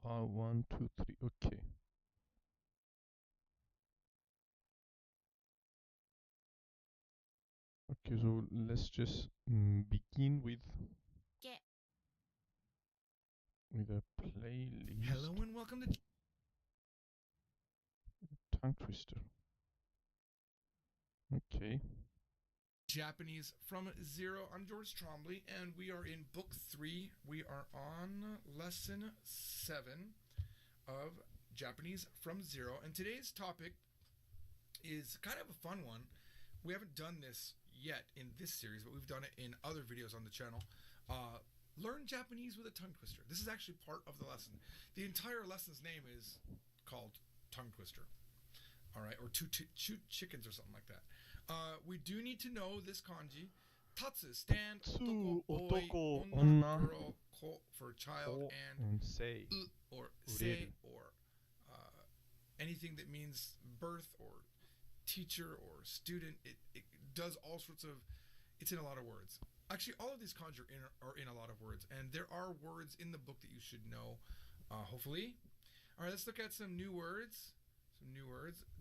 1, 2, 3. Okay. Okay, so let's just begin with a playlist. Hello and welcome to Tongue twister. Okay. Japanese from Zero. I'm George Trombley, and we are in Book 3. We are on Lesson 7 of Japanese from Zero. And today's topic is kind of a fun one. We haven't done this yet in this series, but we've done it in other videos on the channel. Learn Japanese with a tongue twister. This is actually part of the lesson. The entire lesson's name is called Tongue Twister. All right, or two chickens or something like that. We do need to know this kanji. Tatsu, stand, otoko, boy, onna, girl, ko for child, and sei, or sei, or anything that means birth or teacher or student. It does all sorts of, it's in a lot of words. Actually, all of these kanji are in a lot of words, and there are words in the book that you should know, hopefully. All right, let's look at some new words.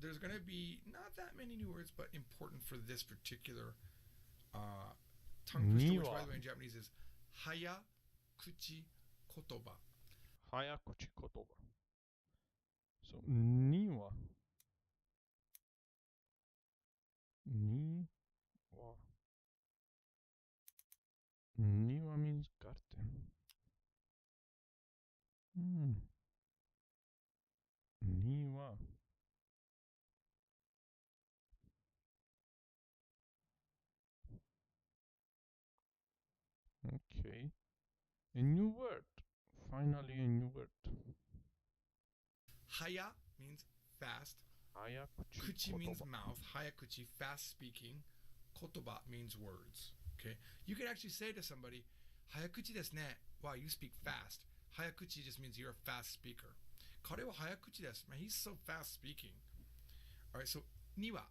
There's going to be not that many new words, but important for this particular tongue twister, which, by the way, in Japanese is hayakuchi kotoba. Hayakuchi kotoba. So, ni wa. Ni wa means garden. Ni wa. Okay. A new word. Finally, a new word. Haya means fast. Kuchi means mouth. Hayakuchi, fast speaking. Kotoba means words. Okay. You could actually say to somebody, Hayakuchi desu ne. Wow, you speak fast. Hayakuchi just means you're a fast speaker. Kare wa hayakuchi desu. Man, he's so fast speaking. All right, so niwa.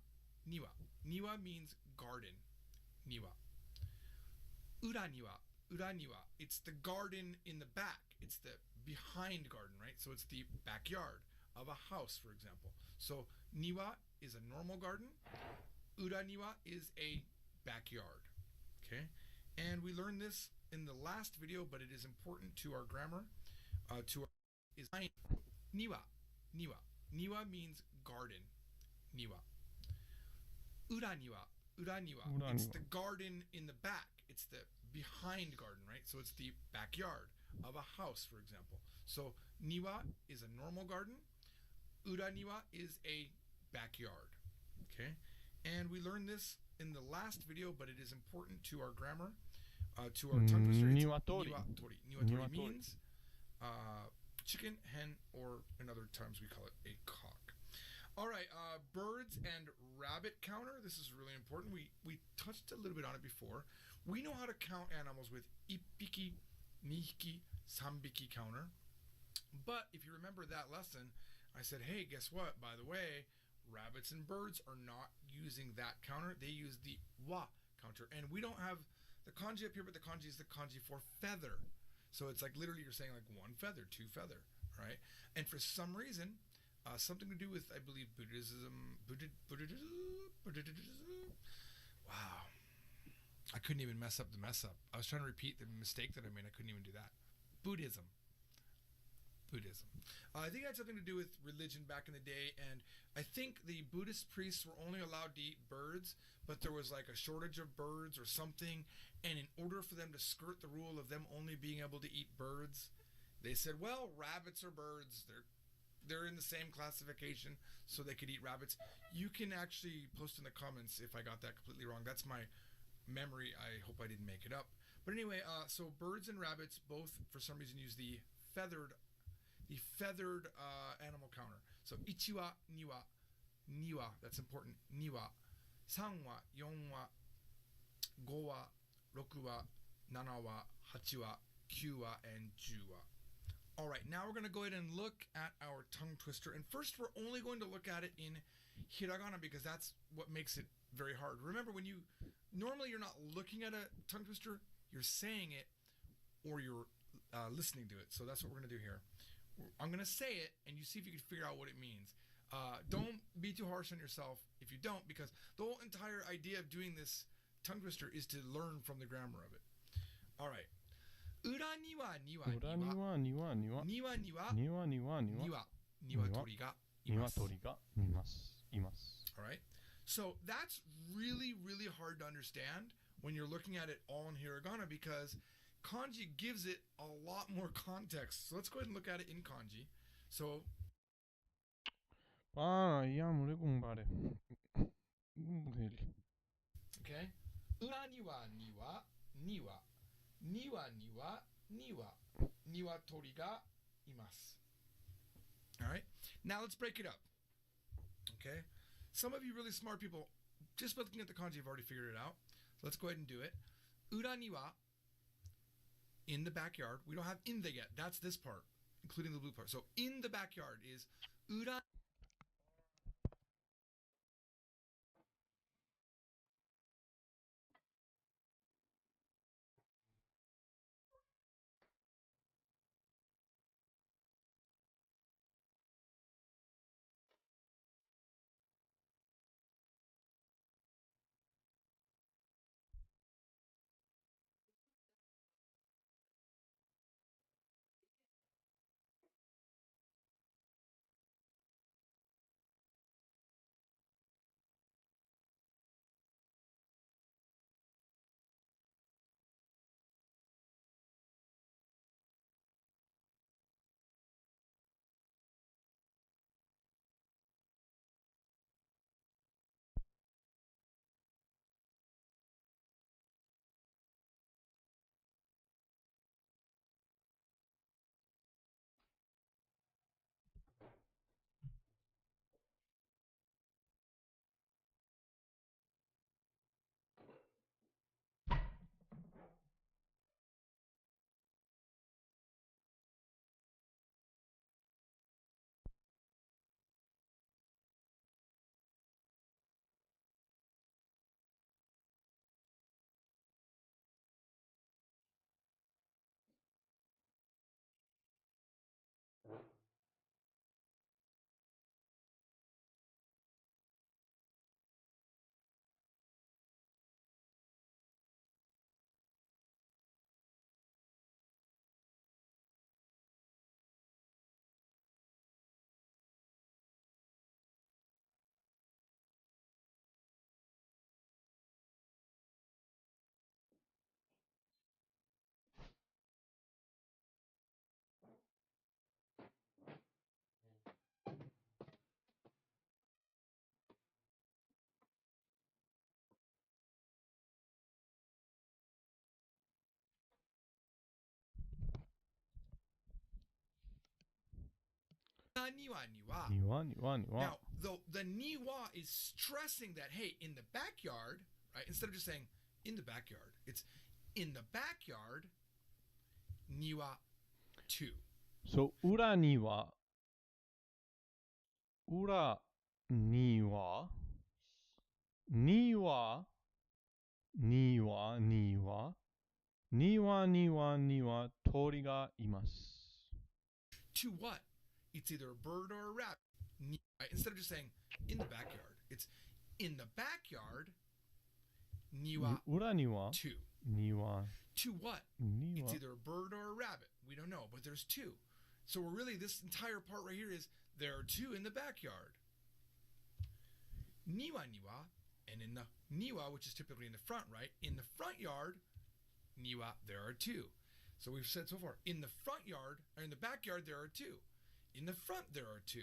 Niwa means garden. Niwa. Uraniwa. It's the garden in the back. It's the behind garden, right? So it's the backyard of a house, for example. So niwa is a normal garden. Uraniwa is a backyard. Okay? And we learned this in the last video, but it is important to our grammar. Is niwa. Niwa means garden. Niwa. Uraniwa. It's the garden in the back. It's the behind garden, right? So it's the backyard of a house, for example. So niwa is a normal garden. Uraniwa is a backyard. Okay? And we learned this in the last video, but it is important to our grammar, to our tongue twister. Niwatori. Niwatori means chicken, hen, or in other times we call it a cock. All right, birds and rabbit counter. This is really important. We touched a little bit on it before. We know how to count animals with ippiki, nihiki, sambiki counter. But if you remember that lesson, I said, hey, guess what? By the way, rabbits and birds are not using that counter. They use the wa counter. And we don't have the kanji up here, but the kanji is the kanji for feather. So it's like literally you're saying like one feather, two feather, right? And for some reason, something to do with, I believe, Buddhism. Wow. I couldn't even mess up the mess up. I was trying to repeat the mistake that I made. I couldn't even do that. Buddhism. I think it had something to do with religion back in the day, and I think the Buddhist priests were only allowed to eat birds, but there was like a shortage of birds or something, and in order for them to skirt the rule of them only being able to eat birds, they said, well, rabbits are birds. They're in the same classification, so they could eat rabbits. You can actually post in the comments if I got that completely wrong. That's my memory. I hope I didn't make it up. But anyway, so birds and rabbits both, for some reason, use the feathered animal counter. So ichi wa, ni wa, that's important, ni wa, 3wa, 4wa, 5wa, 6wa, 7wa, 8wa, 9wa, and 10wa. All right, now we're going to go ahead and look at our tongue twister. And first, we're only going to look at it in hiragana because that's what makes it very hard. Remember, normally you're not looking at a tongue twister, you're saying it or you're listening to it. So that's what we're going to do here. I'm going to say it, and you see if you can figure out what it means. Don't be too harsh on yourself if you don't, because the whole entire idea of doing this tongue twister is to learn from the grammar of it. All right. 裏には庭には庭には庭庭には庭には庭鶏がいます。鶏がいます。います。All right. So that's really, really hard to understand when you're looking at it all in hiragana, because kanji gives it a lot more context. So let's go ahead and look at it in kanji. So mulai kumbare. Okay. 裏には庭庭庭には庭鶏がいます。All right. Now let's break it up. Okay. Some of you really smart people, just by looking at the kanji, have already figured it out. Let's go ahead and do it. 裏には in the backyard. We don't have in the yet. That's this part, including the blue part. So in the backyard is 裏には庭には Now, the niwa is stressing that, hey, in the backyard, right? Instead of just saying in the backyard, it's in the backyard, niwa 2. So 裏には裏には庭庭庭庭庭庭鳥がいます。To what? It's either a bird or a rabbit. Right? Instead of just saying in the backyard, it's in the backyard, niwa 裏には 2. 庭 To what? 庭 It's either a bird or a rabbit. We don't know, but there's 2. So we're really, this entire part right here is there are 2 in the backyard. Niwa niwa, and in the niwa, which is typically in the front, right? In the front yard, niwa, there are 2. So we've said so far, in the front yard, or in the backyard, there are 2. In the front, there are 2.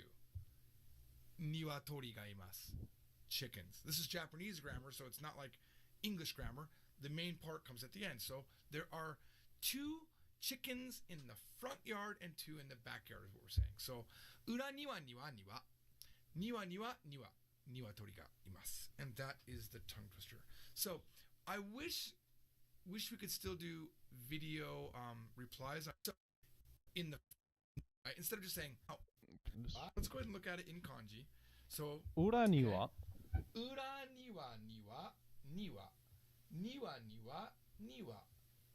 Niwatori ga imasu. Chickens. This is Japanese grammar, so it's not like English grammar. The main part comes at the end. So there are 2 chickens in the front yard and 2 in the backyard is what we're saying. So, ura niwa niwa niwa. Niwa niwa niwa. Niwatori ga imasu. And that is the tongue twister. So, I wish we could still do video replies. So, in the instead of just saying, let's go ahead and look at it in kanji. So, 裏には裏には庭庭庭には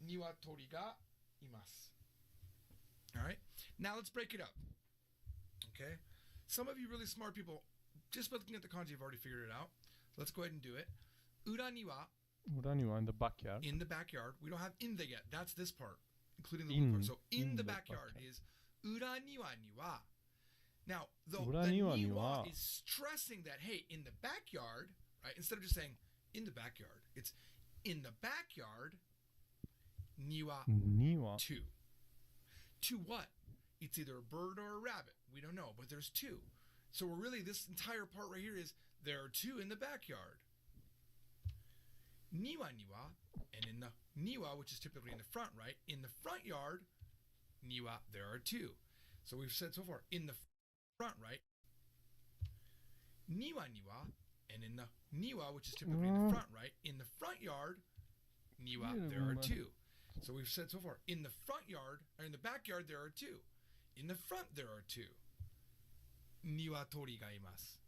庭鶏がいます。All right. Now let's break it up. Okay? Some of you really smart people, just by looking at the kanji, have already figured it out. Let's go ahead and do it. Ura ni wa, Uraniwa in the backyard. in the backyard. We don't have in the yet. That's this part, including the blue part. So in the backyard is ura niwa ni wa. Now, the niwa is stressing that, hey, in the backyard, right? Instead of just saying in the backyard, it's in the backyard, niwa 2. To what? It's either a bird or a rabbit. We don't know, but there's 2. So we're really, this entire part right here is there are 2 in the backyard. Niwa, and in the niwa, which is typically in the front, right? In the front yard, niwa, there are 2. So we've said so far, in the front, right? Niwa, and in the niwa, which is typically in the front, right? In the front yard, niwa, there are 2. So we've said so far, in the front yard, or in the backyard, there are 2. In the front, there are 2. Niwatori ga imasu.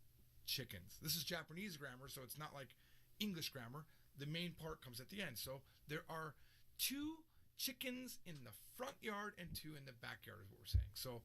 Chickens. This is Japanese grammar, so it's not like English grammar. The main part comes at the end. So there are 2 chickens in the front yard and 2 in the backyard is what we're saying. So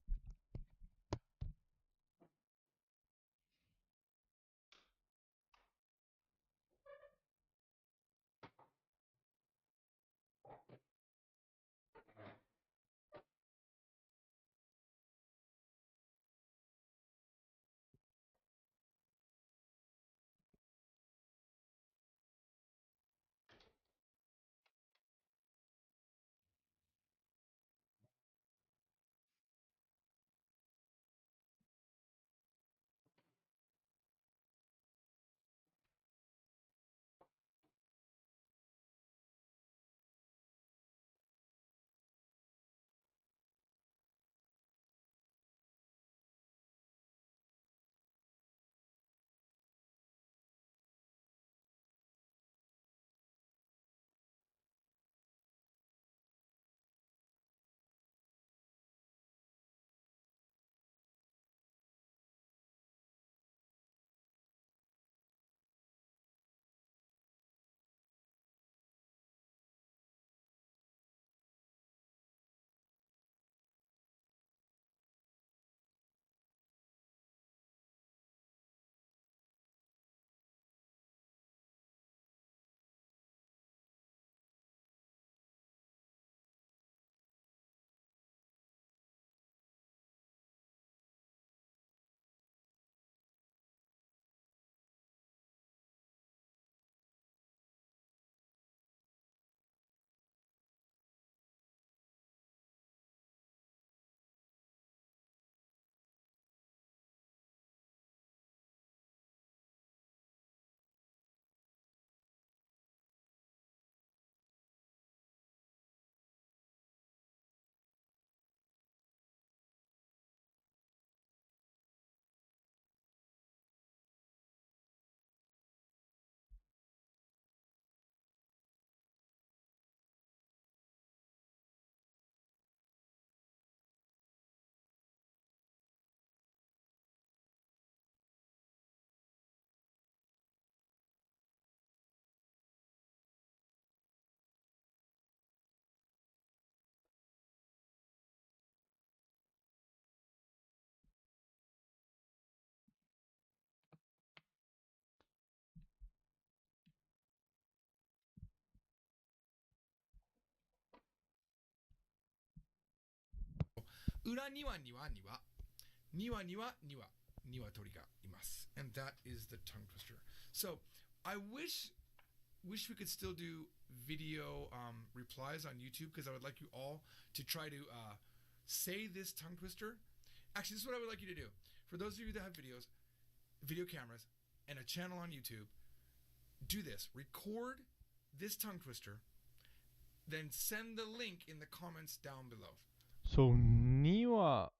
ura niwa niwa niwa. Niwa niwa niwa. Niwatori ga imasu. And that is the tongue twister. So I wish we could still do video replies on YouTube because I would like you all to try to say this tongue twister. Actually, this is what I would like you to do. For those of you that have video cameras, and a channel on YouTube, do this. Record this tongue twister, then send the link in the comments down below. So, niwa,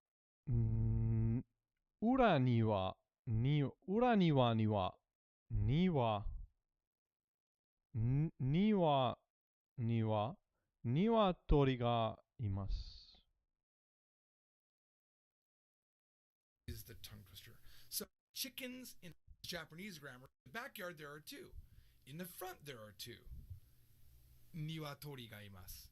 uraniwa, uraniwa niwa, niwa, niwa, niwa, niwatori ga imasu. Is the tongue twister. So chickens in Japanese grammar, in the backyard there are 2. In the front there are 2. Niwatori ga imasu.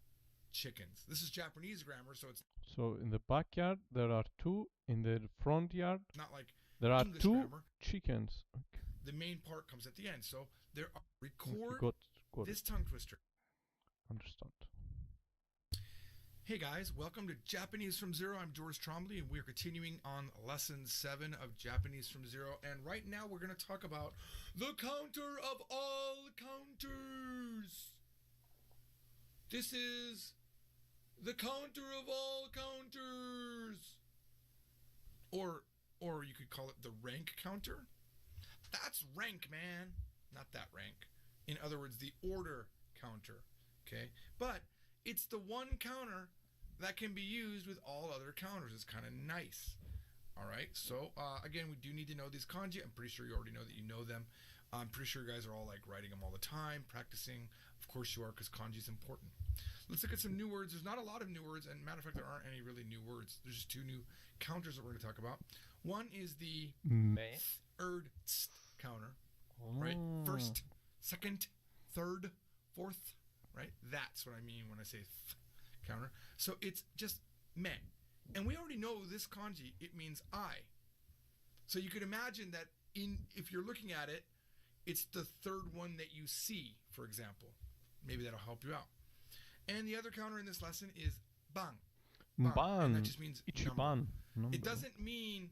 Chickens. This is Japanese grammar, so it's So in the backyard there are two. In the front yard Not like there are English two grammar. chickens. Okay. The main part comes at the end. So there are Okay, record got this it. tongue twister. Understand. Hey guys, welcome to Japanese from Zero. I'm George Trombley, and we're continuing on lesson 7 of Japanese from Zero. And right now we're going to talk about the counter of all counters. This is the counter of all counters. Or you could call it the rank counter. That's rank, man. Not that rank. In other words, the order counter. Okay? But it's the one counter that can be used with all other counters. It's kind of nice. All right? So, again, we do need to know these kanji. I'm pretty sure you already know that you know them. I'm pretty sure you guys are all like writing them all the time, practicing. Of course you are, because kanji is important. Let's look at some new words. There's not a lot of new words, and matter of fact, there aren't any really new words. There's just two new counters that we're going to talk about. One is the third counter, right? First, second, third, fourth, right? That's what I mean when I say counter. So it's just me. And we already know this kanji, it means I. So you could imagine that if you're looking at it, it's the third one that you see, for example. Maybe that'll help you out. And the other counter in this lesson is ban. Ban. And that just means Ichiban. Number. It doesn't mean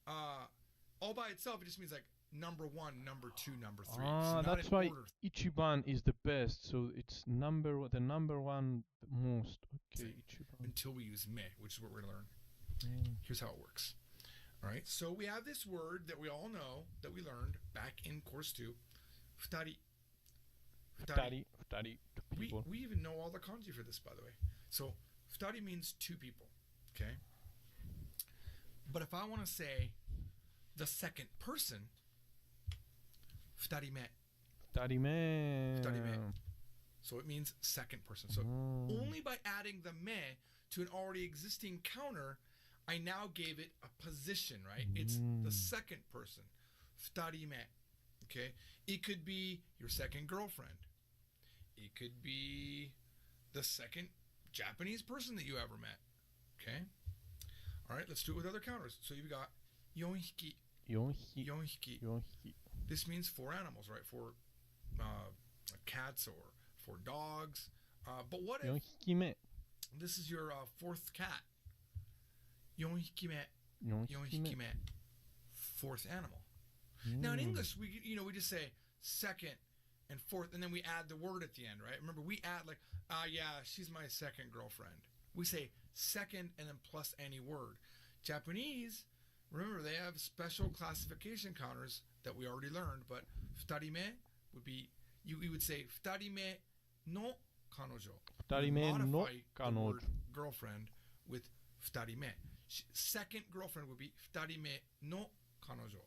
all by itself. It just means like number 1, number 2, number 3. So that's why order. Ichiban is the best. So it's the number one most. Okay, Ichiban. Until we use me, which is what we're going to learn. Here's how it works. All right. So we have this word that we all know that we learned back in course 2. Futari. We even know all the kanji for this, by the way. So futari means 2 people. Okay. But if I want to say the second person, futarime. So it means second person. So only by adding the me to an already existing counter, I now gave it a position, right? It's the second person. Futarime. Okay? It could be your second girlfriend. It could be the second Japanese person that you ever met. Okay? All right, let's do it with other counters. So you've got yonhiki. This means 4 animals, right? 4 cats or 4 dogs. But what if this is your 4th cat? Yonhikime. 4th animal. Now in English, we just say second and 4th, and then we add the word at the end, right? Remember, we add like, yeah, she's my second girlfriend. We say second and then plus any word. Japanese, remember, they have special classification counters that we already learned, but futarime would be, you would say futarime no kanojo. Futarime no kanojo. Girlfriend with futarime. Second girlfriend would be futarime no kanojo.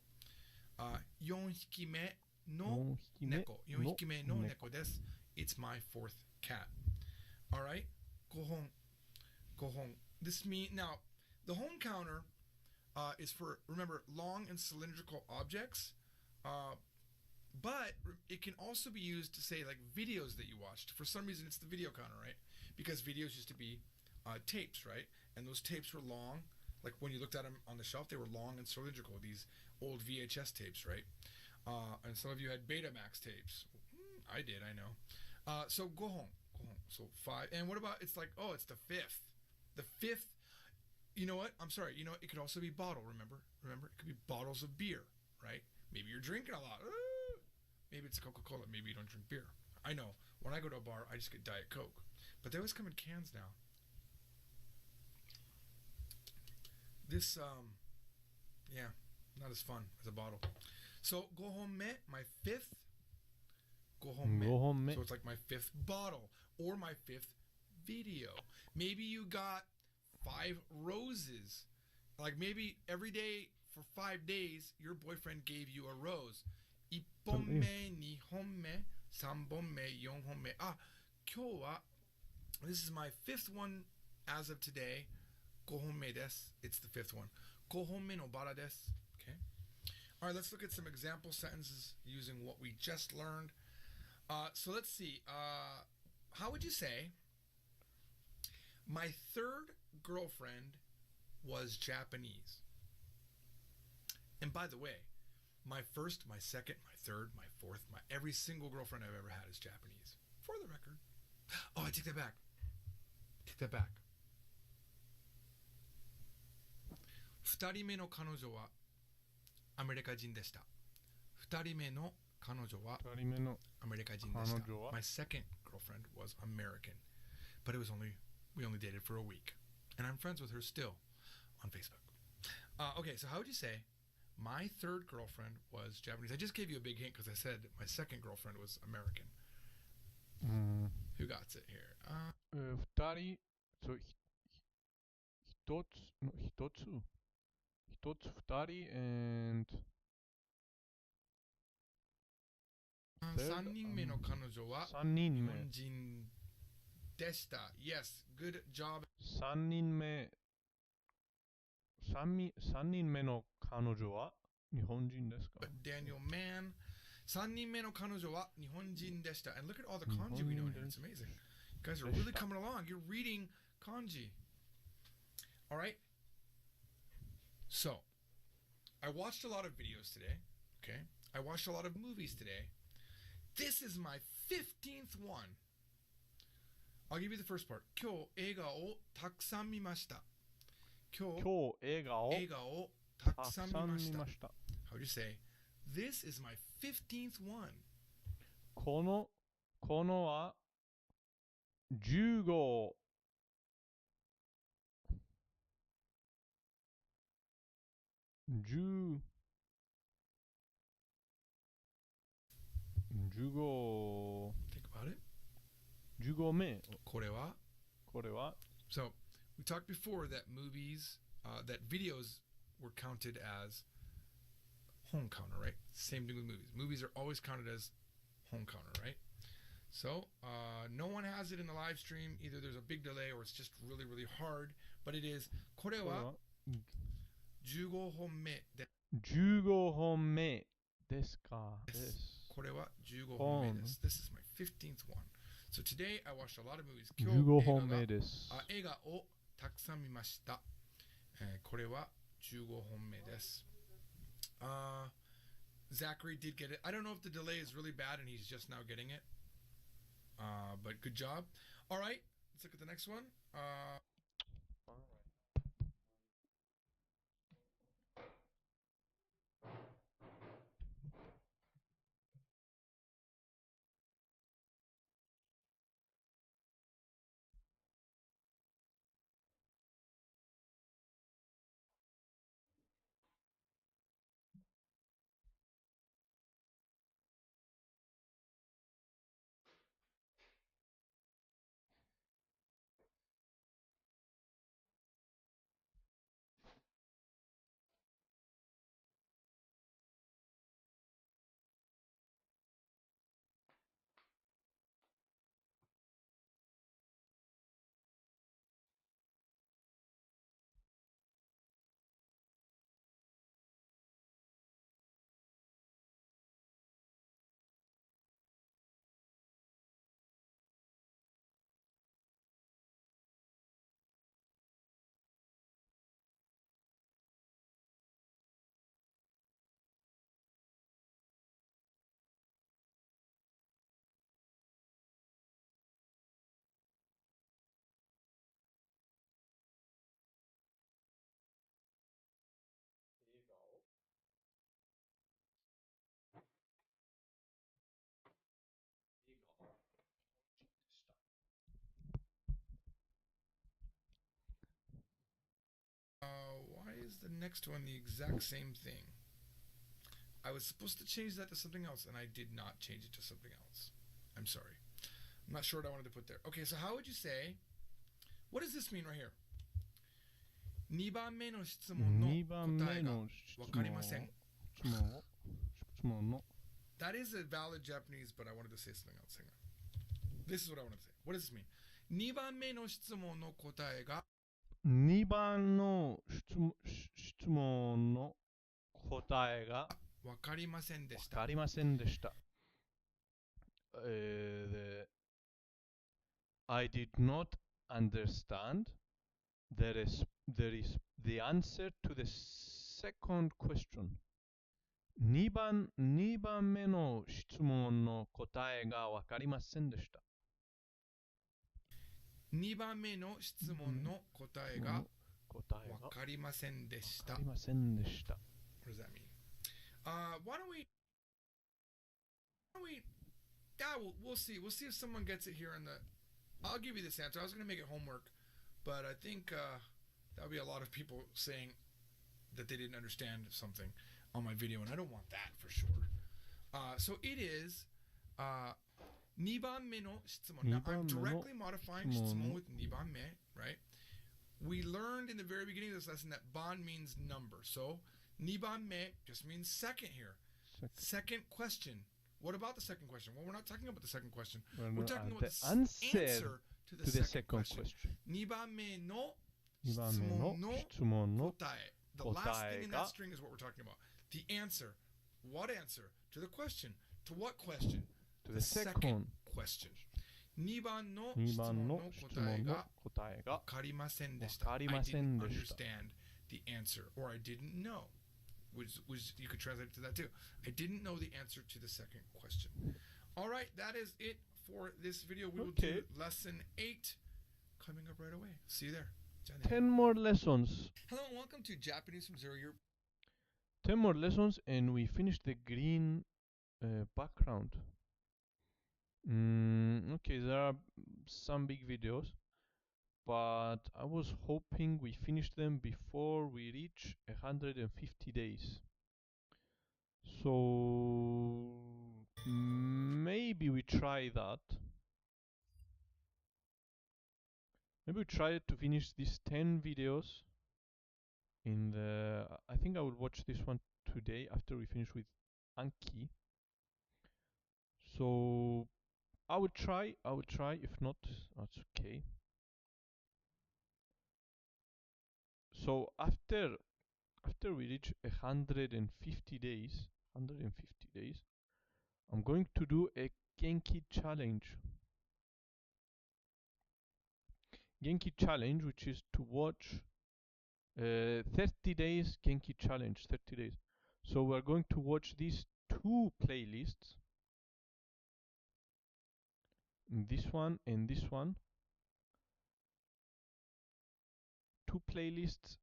Yonhikime no neko. Yonhikime no neko desu. It's my 4th cat. All right? Gohon. This means, now, the home counter is for, remember, long and cylindrical objects. But it can also be used to say, like, videos that you watched. For some reason, it's the video counter, right? Because videos used to be tapes, right? And those tapes were long. Like, when you looked at them on the shelf, they were long and cylindrical, these old VHS tapes, right? And some of you had Betamax tapes. I did, I know. So, gohon. So, 5. And what about, it's like, oh, it's the 5th. The 5th, you know what? I'm sorry. You know, it could also be bottle, remember? It could be bottles of beer, right? Maybe you're drinking a lot. Maybe it's Coca-Cola. Maybe you don't drink beer. I know. When I go to a bar, I just get Diet Coke. But they always come in cans now. This, yeah, not as fun as a bottle. So, gohonme, my 5th. Gohonme. So it's like my 5th bottle or my 5th video. Maybe you got 5 roses. Like maybe every day for 5 days, your boyfriend gave you a rose. 1本目、2本目、3本目、4本目。今日は this is my 5th one as of today. 5本目です. It's the 5th one. 5本目のバラです. Okay. All right, let's look at some example sentences using what we just learned. So let's see. How would you say, my 3rd girlfriend was Japanese. And by the way, my first, my second, my third, my fourth, every single girlfriend I've ever had is Japanese. For the record. Oh, I take that back. Take that back. 二人目の彼女はアメリカ人でした。二人目の彼女はアメリカ人でした。My second girlfriend was American, but we only dated for a week, and I'm friends with her still on Facebook. Okay, so how would you say my third girlfriend was Japanese? I just gave you a big hint because I said my second girlfriend was American. Who got it here? 二人、そう、一つ二人 and 三人目の彼女は日本人でした。Yes, good job. 三人目の彼女は日本人ですか？ Daniel Mann. 三人目の彼女は日本人でした。And look at all the kanji we know here. It's amazing. You guys are really coming along. You're reading kanji. All right. So, I watched a lot of videos today. Okay. I watched a lot of movies today. This is my 15th one. I'll give you the first part. 今日映画をたくさん見ました。今日映画をたくさん見ました。How do you say? This is my 15th one. このは15 15 Think about it. 15名。これは So, we talked before that movies, that videos were counted as home counter, right? Same thing with movies. Movies are always counted as home counter, right? So, no one has it in the live stream. Either there's a big delay or it's just really, really hard. But it is, これは15本目で15本目ですか？これは15本目です。This is my 15th one. So today I watched a lot of movies. 15本目です。映画をたくさん見ました。これは15本目です。Zachary did get it. I don't know if the delay is really bad and he's just now getting it. But good job. All right, let's look at the next one. Why is the next one the exact same thing? I was supposed to change that to something else, and I did not change it to something else. I'm sorry. I'm not sure what I wanted to put there. Okay, so how would you say, what does this mean right here? 2番目の質問の答えがわかりません。That is a valid Japanese, but I wanted to say something else. Hang on. This is what I wanted to say. What does this mean? 2番目の質問の答えが2番の質問の答えがわかりませんでした。わかりませんでした。I did not understand there is the answer to the second question. 2番目の質問の答えがわかりませんでした。2番目の質問の答えがわかりませんでした。わかりませんでした。What does that mean? Why don't we? Yeah, we'll see. We'll see if someone gets it here in the. I'll give you this answer. I was going to make it homework, but I think that would be a lot of people saying that they didn't understand something on my video, and I don't want that for sure. So it is 2番目の質問. Now I'm directly modifying 質問 with 2番目, right? We learned in the very beginning of this lesson that ban means number. So 2番目 just means second here. Second question. What about the second question? Well, we're not talking about the second question. We're talking about the answer to the second question. 2番目の質問の答え. The last thing in that string is what we're talking about. The answer. What answer? To the question. To what question? To the second question. 2番の質問の答えがわかりませんでした。I didn't understand the answer, or I didn't know. Which you could translate it to that too. I didn't know the answer to the second question. All right, that is it for this video. We will do lesson 8 coming up right away. See you there. 10 more lessons. Hello and welcome to Japanese from Zero. 10 more lessons and we finished the green background. Okay, there are some big videos, but I was hoping we finish them before we reach 150 days. So maybe we try that. Maybe we try to finish these 10 videos in the... I think I will watch this one today after we finish with Anki. So I will try. If not, that's okay. So after we reach 150 days, I'm going to do a Genki challenge. Genki challenge, which is to watch 30 days Genki challenge, 30 days. So we're going to watch these two playlists. This one and this one. Two playlists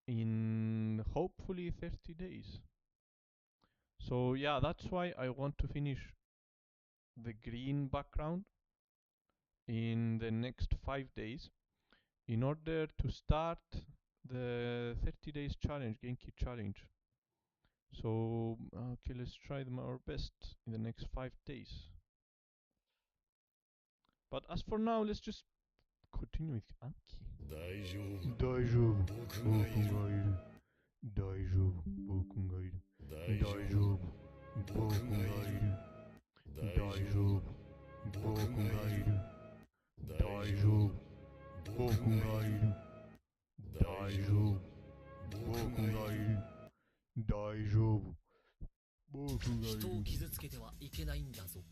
in hopefully 30 days. So yeah, that's why I want to finish the green background in the next 5 days in order to start the 30 days challenge, Genki challenge. So okay, let's try them our best in the next 5 days. But as for now, let's just continue with Anki. 大丈夫僕がいる大丈夫僕がいる大丈夫僕がいる大丈夫僕がいる大丈夫僕がいる大丈夫僕がいる大丈夫僕がいる人を傷つけてはいけないんだぞ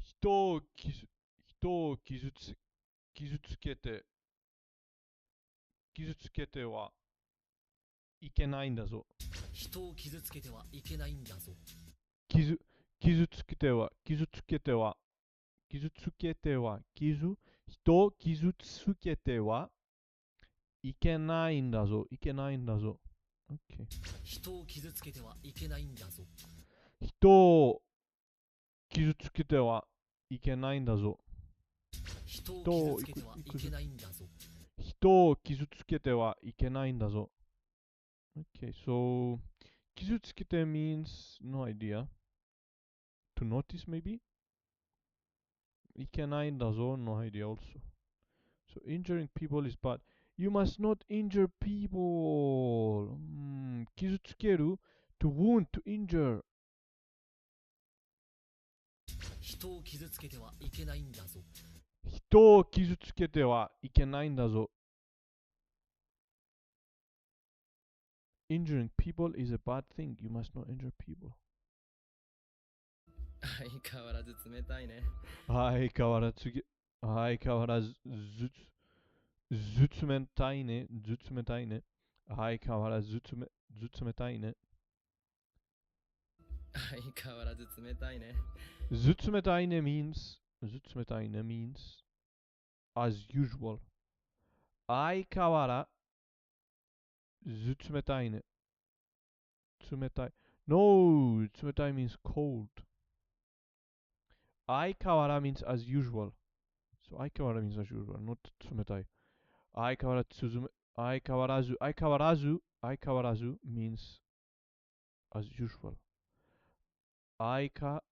人を傷つけてはいけないんだぞ。人を傷つけてはいけないんだぞ。人を傷つけてはいけないんだぞ。Okay. 人を傷つけてはいけないんだぞ。人を傷つけてはいけないんだぞ。人を傷つけてはいけないんだぞ。人を傷つけてはいけないんだぞ。Okay, so 傷つけて means no idea. To notice maybe? いけないんだぞ no idea also. So injuring people is bad. You must not injure people. 傷つける to wound, to injure. 人を傷つけてはいけないんだぞ。人を傷つけてはいけないんだぞ。Injuring people is a bad thing. You must not injure people. 相変わらず冷たいね。相変わらずず冷たいね。ず冷たいね。相変わらずず冷たいね。相変わらず冷たいね。ず冷たいね means ず冷たいね means as usual. 相変わらず冷たいね。冷たい。No! 冷たい means cold. 相変わら means as usual. So 相変わら means as usual, not 冷たい。相変わらず相変わらず相変わらず相変わらず means as usual. 相変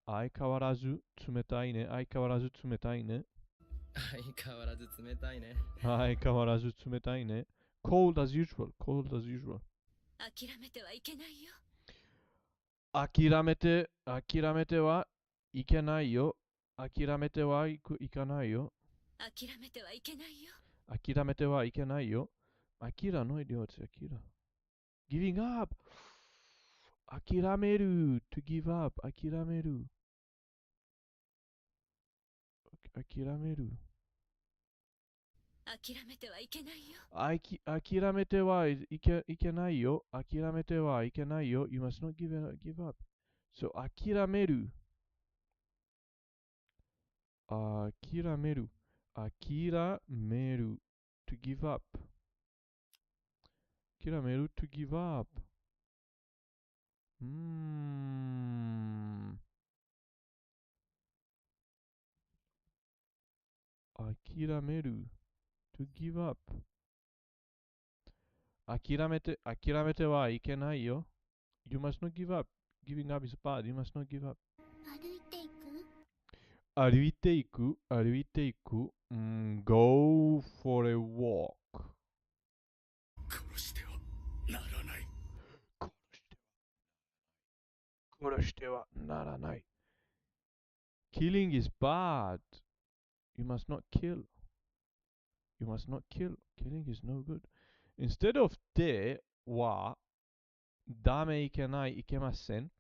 わらず冷たいね。相変わらず冷たいね。相変わらず冷たいね。相変わらず冷たいね。cold as usual. cold as usual. 諦めてはいけないよ。諦めてはいけないよ。諦めてはいかないよ。諦めてはいけないよ。諦めてはいけないよ。諦の量です。giving up. 諦める to give up. 諦める。諦める。諦めてはいけないよ。諦めてはいけないよ。諦めてはいけないよ。You must not give up. So 諦める。諦める。諦める。to give up. 諦める to give up. 諦める to give up. 諦めてはいけないよ。You must not give up. Giving up is bad. You must not give up. 歩いていく。歩いていく。歩いていく。go for a walk. 殺してはならない。殺してはならない。Killing is bad. You must not kill. You must not kill. Killing is no good. Instead of では、ダメいけない、いけません。You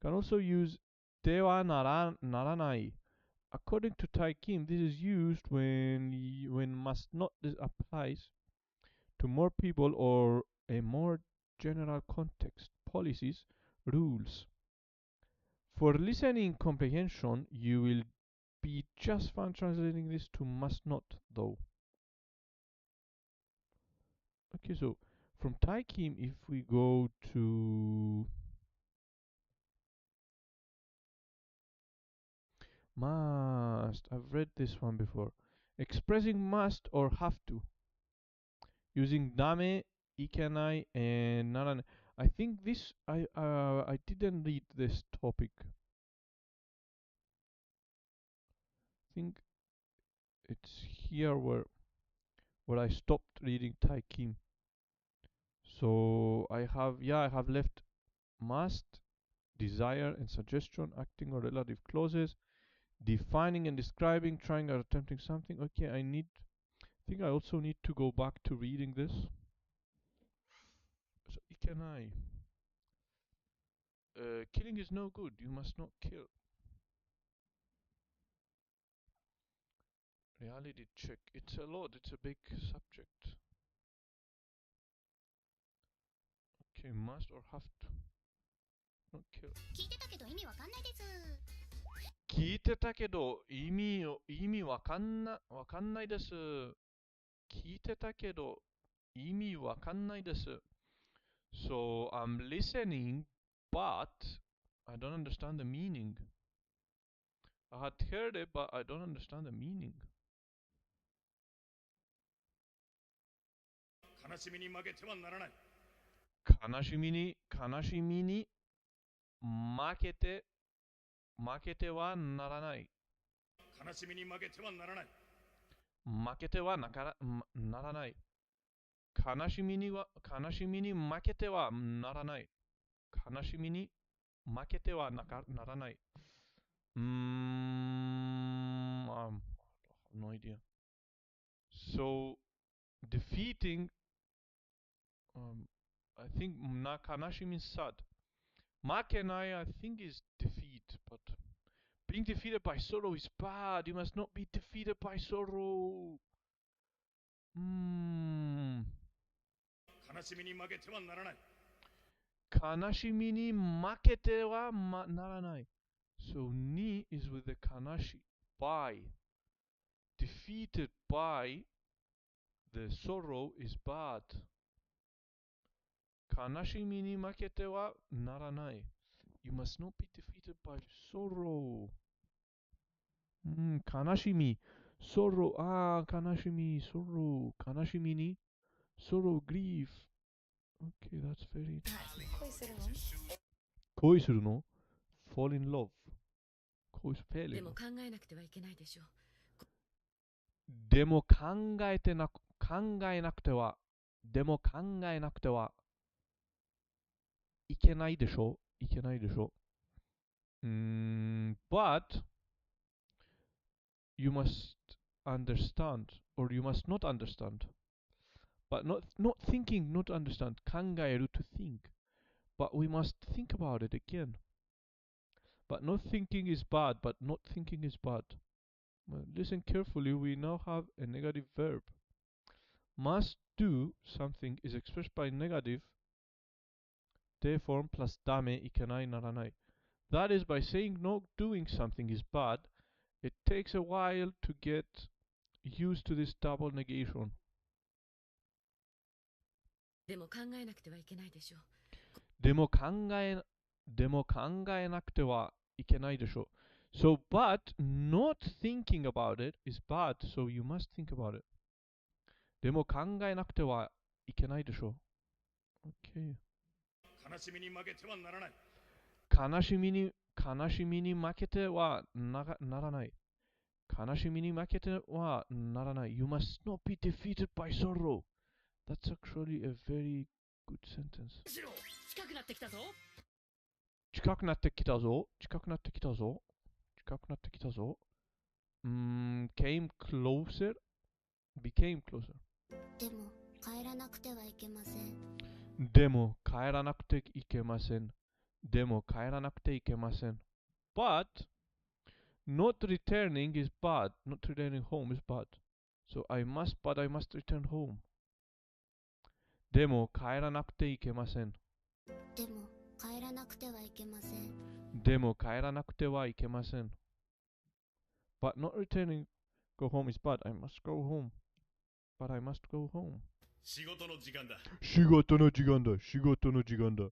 can also use ではならない。According to Tai Kim, this is used when must not this applies to more people or a more general context, policies, rules. For listening comprehension, you will be just fine translating this to must not, though. Okay, so from Tai Kim, if we go to must, I've read this one before. Expressing must or have to. Using dame, ikenai, and naran. I think this, I didn't read this topic. I think it's here where I stopped reading Tai Kim. So I have left must, desire and suggestion, acting or relative clauses, defining and describing, trying or attempting something. Okay, I think I also need to go back to reading this. So ikenai. Killing is no good. You must not kill. Reality check. It's a lot. It's a big subject. Okay, must or have to. Not kill. 聞いてたけど意味わかんないです。聞いてたけど意味わかんないです。聞いてたけど意味わかんないです。So I'm listening, but I don't understand the meaning. I had heard it, but I don't understand the meaning. 悲しみに負けてはならない。悲しみに負けてはならない。悲しみに負けてはならない。負けてはならない。悲しみに負けてはならない。悲しみに負けてはならない。I have no idea. So, defeating, I think nakanashi means sad. Makenai, I think, is defeat, but being defeated by sorrow is bad. You must not be defeated by sorrow. うーん。悲しみに負けてはならない。悲しみに負けてはならない。So, ni is with the kanashi. By. Defeated by the sorrow is bad. 悲しみに負けてはならない。You must not be defeated by sorrow. 悲しみ。sorrow. 悲しみ。sorrow. 悲しみに。sorrow, grief. Okay, that's very. 恋するの？恋するの fall in love. 恋するでも考えなくてはいけないでしょう。でも考えなくてはいけないでしょいけないでしょbut you must understand or you must not understand but not thinking not understand 考える to think but we must think about it again but not thinking is bad but not thinking is bad well, listen carefully we now have a negative verb must do something is expressed by negative de form plus ダメいけないならない that is by saying not doing something is bad it takes a while to get used to this double negation でも考えなくてはいけないでしょう。でも考えなくてはいけないでしょ so but not thinking about it is bad so you must think about it でも考えなくてはいけないでしょ okay 悲しみに負けてはならない。悲しみに負けてはならない悲しみに負けてはならない You must not be defeated by sorrow That's actually a very good sentence 後ろ近くなってきたぞ。近くなってきたぞ近くなってきたぞ近くなってきたぞcame closer became closer でも帰らなくてはいけません。でも帰らなくていけませんでも帰らなくていけません But not returning is bad not returning home is bad So I must return home でも帰らなくていけませんでも帰らなくてはいけません。でも帰らなくてはいけません But not returning go home is bad I must go home But I must go home 仕事の時間だ。仕事の時間だ仕事の時間だ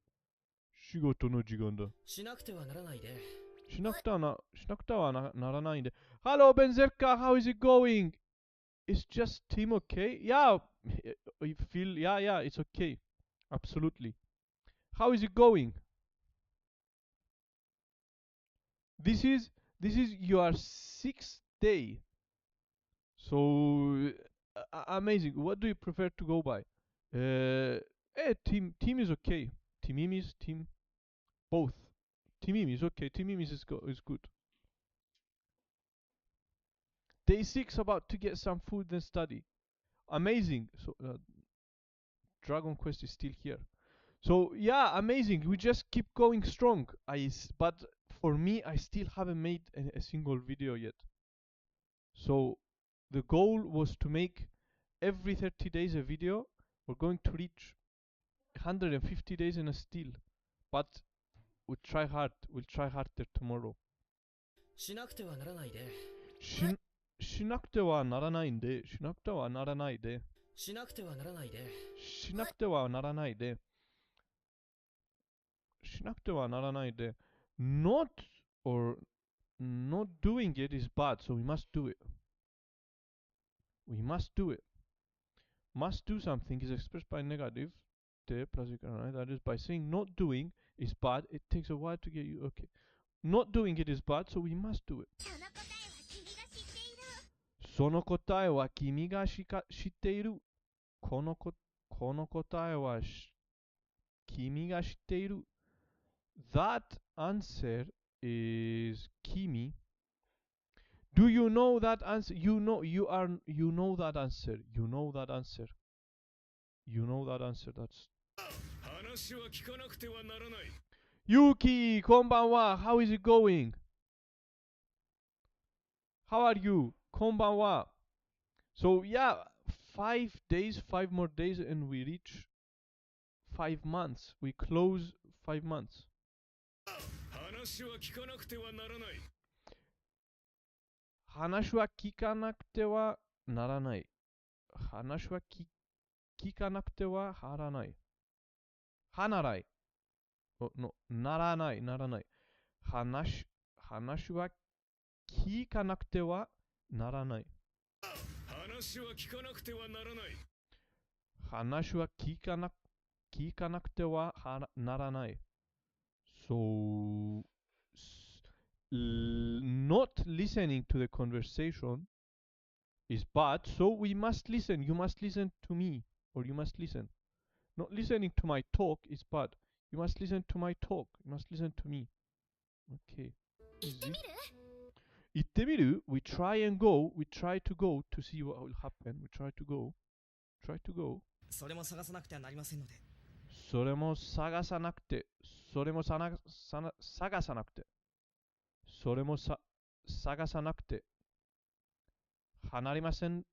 仕事の時間だしなくてはならないで。しなくてはならないんで Hello Benzerka how is it going? Is just Tim okay? Yeah I feel yeah it's okay Absolutely How is it going? This is your 6th day So amazing What do you prefer to go by? Team is okay Team is team both Team is okay Team is good Day 6 about to get some food and study Amazing So Dragon Quest is still here So yeah amazing We just keep going strong But for me I still haven't made a single video yet So the goal was to make every 30 days a video We're going to reach 150 days in a still But we'll try harder tomorrow しなくてはならないで。しなくてはならないんでしなくてはならないでしなくてはならないで。しなくてはならないでしなくてはならないで Not or not doing it is bad so we must do it We must do it Must do something is expressed by negative de plus that is by saying not doing is bad it takes a while to get you okay Not doing it is bad so we must do it その答えは君が知っているこの答えは君が知っている That answer is Kimi Do you know that answer? You know that answer. You know that answer. You know that answer. That's 話は聞かなくてはならない。 Yuki, こんばんは How is it going? How are you? こんばんは So yeah, 5 days, 5 more days, and we reach 5 months. We close 5 months. 話は聞かなくてはならない。話は聞かなくてはならない。話は聞かなくてはならない。はならい。の、ならない、ならない。話は聞かなくてはならない。話は聞かなくてはならない。話は聞かなくてはならない。So, not listening to the conversation is bad, so we must listen. You must listen to me, or you must listen. Not listening to my talk is bad. You must listen to my talk. You must listen to me. Okay. 行ってみる？行ってみる? We try and go. We try to go to see what will happen. We try to go. Try to go. それも探さなくてはなりませんので。それも探さなくて。それも探さなくて。それも探さなくて。離れません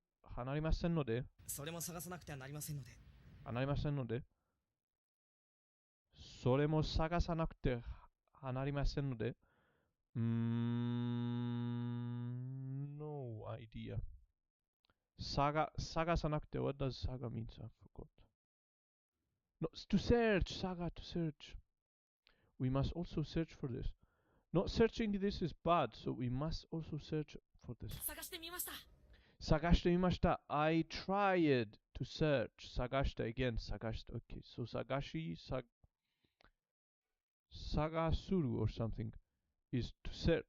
ので。それも探さなくてはなりませんので。離れませんので。それも探さなくて離れませんので。No idea. 探さなくて。What does 探 means? I forgot. No, to search. Saga to search. We must also search for this. Not searching this is bad, so we must also search for this. 探してみました。探してみました。I tried to search. 探した again. 探した。Okay, so 探する or something is to search.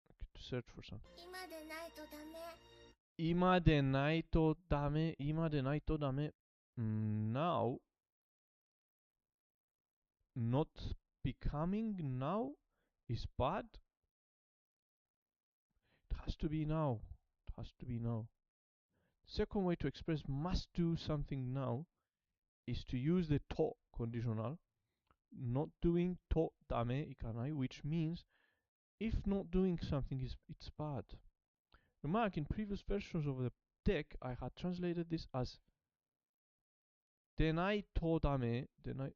Okay, to search for something. 今でないとダメ。今でないとダメ。今でないとダメ。Now, not becoming now is bad. It has to be now. It has to be now. Second way to express must do something now is to use the to conditional. Not doing to ダメいかない which means if not doing something it's bad. Remark in previous versions of the deck I had translated this as でないとダメ I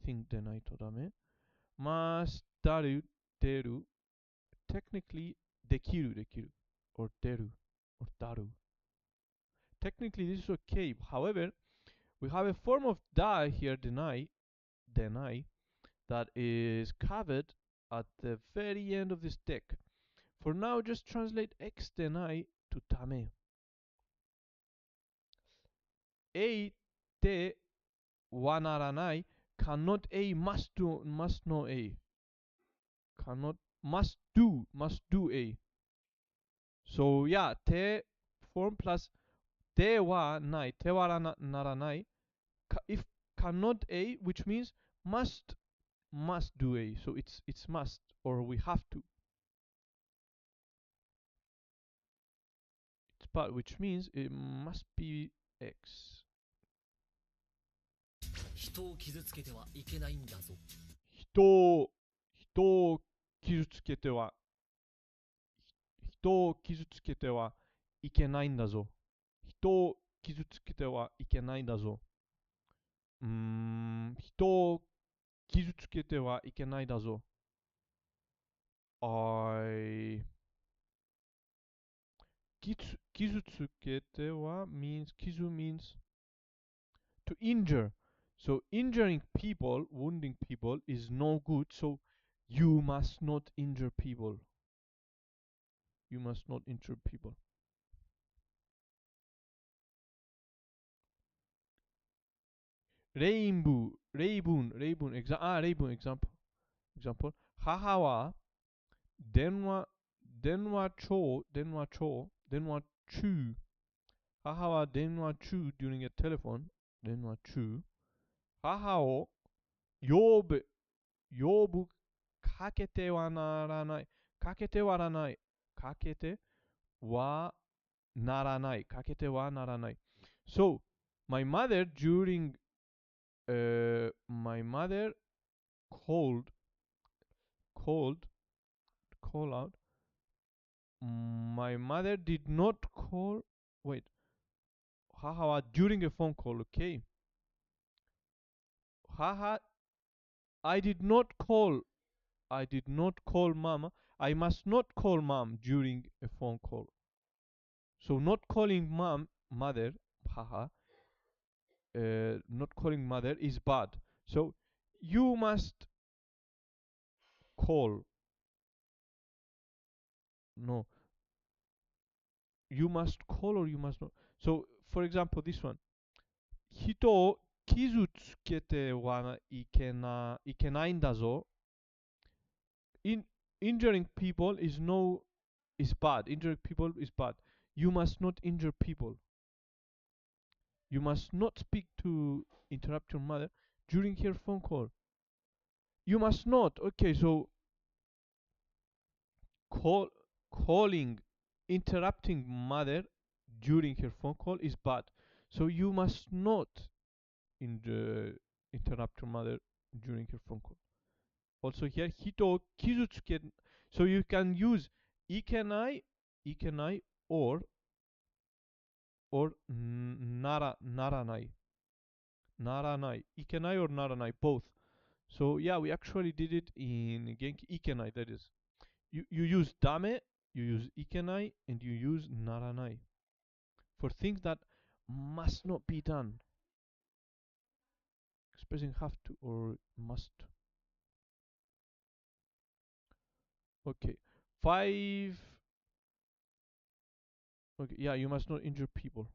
think でないとダメ must 出る technically できる or 出る or だる technically this is okay. However, we have a form of die here, deny, that is covered at the very end of this deck. For now, just translate x deny to tame. A te wa naranai cannot a must no a. Cannot must do a. So yeah, te form plus te wa nai, te wa naranai. If cannot a, which means must do a, so it's must or we have to. It's but which means it must be x. 人を傷つけてはいけないんだぞ。人を傷つけてはいけないんだぞ。人を傷つけてはいけないんだぞ。人を傷つけてはいけないだぞ。傷つけては means 傷 means to injure. So injuring people, wounding people is no good. So you must not injure people. You must not injure people. Rainbow, example. 母は電話中母は電話中 during a telephone 電話中母を呼ぶかけてはならないかけてはならない So my mother during my mother called call out. My mother did not call. Wait. Haha, during a phone call, okay. Haha, I did not call. I did not call mama. I must not call mom during a phone call. So not calling mother, haha, not calling mother is bad. So you must call. No, you must call or you must not. So for example, this one. 人を傷つけてはいけないんだぞ. Injuring people is bad. Injuring people is bad. You must not injure people. You must not speak to interrupt your mother during her phone call. You must not. Okay, so calling, interrupting mother during her phone call is bad. So you must not interrupt your mother during her phone call. Also here, 人を傷つけ. So you can use いけない or ならない いけない or ならない both. So yeah, we actually did it in Genki Ikenai. That is, you use dame, you use ikenai, and you use naranai for things that must not be done. Expressing have to or must. Okay, 5. Okay, yeah, you must not injure people.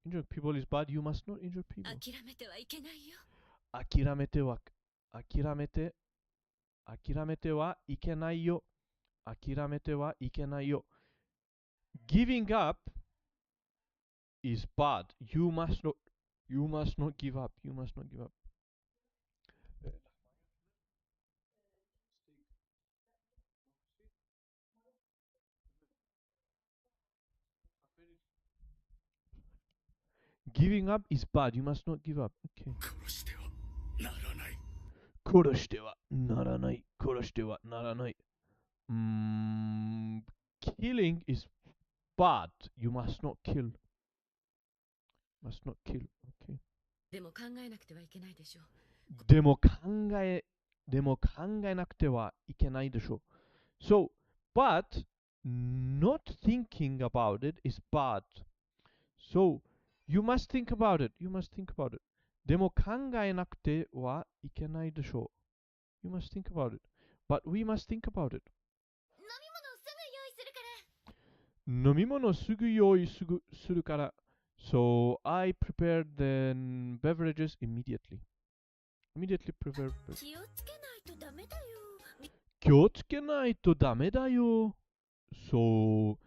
Injuring people is bad. You must not injure people. 諦めてはいけないよ。諦めては、諦めて、諦めてはいけないよ。諦めてはいけないよ. Giving up is bad. You must not give up. You must not give up. Giving up is bad. You must not give up. Okay. 殺してはならない。殺してはならない。殺してはならない. Killing is bad. You must not kill. Must not kill. Okay. でも考えなくてはいけないでしょう。でも考えなくてはいけないでしょう. So, but not thinking about it is bad. So, you must think about it. You must think about it. でも考えなくてはいけないでしょう. You must think about it. But we must think about it. 飲み物すぐ用意するから. So, I prepared the beverages immediately. Immediately prepare. 気をつけないとダメだよ。気をつけないとダメだよ. So,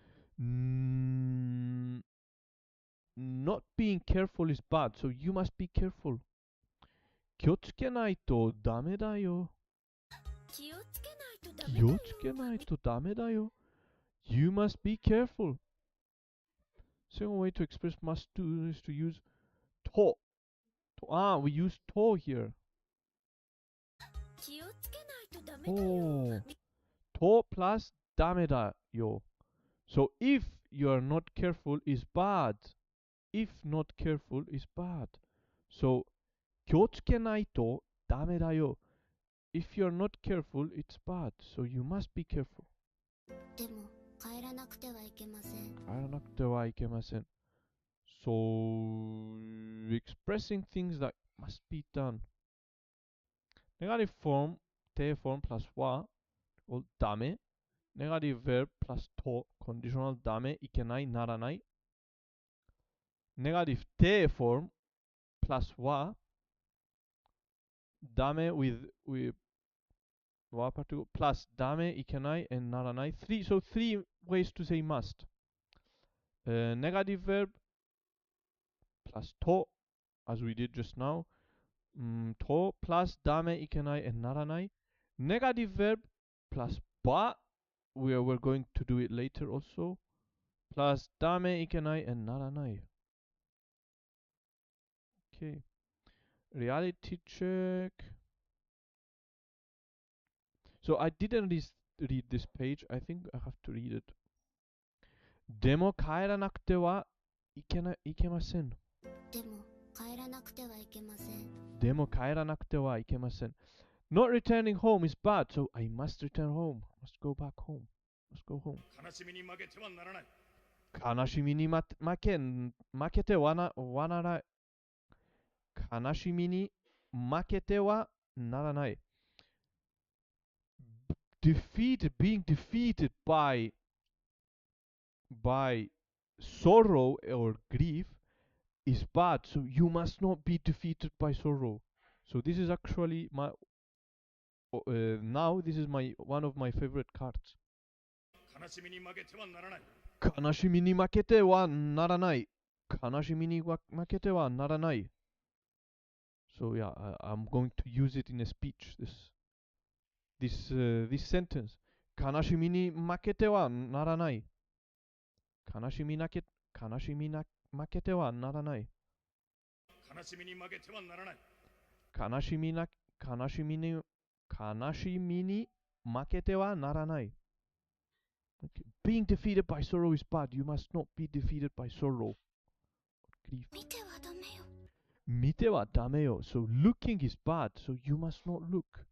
not being careful is bad. So you must be careful. 気をつけないとダメだよ. 気をつけないとダメ気をつけないとダメだよ. You must be careful. Second way to express must do is to use to. We use to here. 気をつけないとダメだよ。Oh. To plus ダメだよ. So if you are not careful is bad. If not careful is bad. So 気をつけないとダメだよ. If you're not careful, it's bad. So you must be careful. でも帰らなくてはいけません。帰らなくてはいけません. So expressing things that must be done. Negative form, 定 form plus は ダメ. Negative verb plus と conditional ダメいけないならない. Negative 定 form plus はダメ with は particle plus ダメいけないand ならない. So three ways to say must. Negative verb plus と as we did just now. と plus ダメいけないand ならない. Negative verb plus ば we're going to do it later also. Plus ダメいけないand ならない. Okay. Reality check. So I didn't read this page. I think I have to read it. でも帰らなくてはいけません。でも帰らなくてはいけません。でも帰らなくてはいけません。Not returning home is bad, so I must return home. Must go back home. Must go home. 悲しみに負けてはならない。悲しみに負けてはならない。悲しみに負けてはならない。Being defeated by sorrow or grief is bad, so you must not be defeated by sorrow. So this is actually now this is one of my favorite cards. 悲しみに負けてはならない。悲しみに負けてはならない。悲しみに負けてはならない。So yeah, I'm going to use it in a speech. This sentence. 悲しみに負けてはならない。悲しみ負けてはならない。悲しみに負けてはならない。悲しみに負けてはならない。Okay. Being defeated by sorrow is bad. You must not be defeated by sorrow. Grief. 見てはダメよ。見てはダメよ。So looking is bad. So you must not look.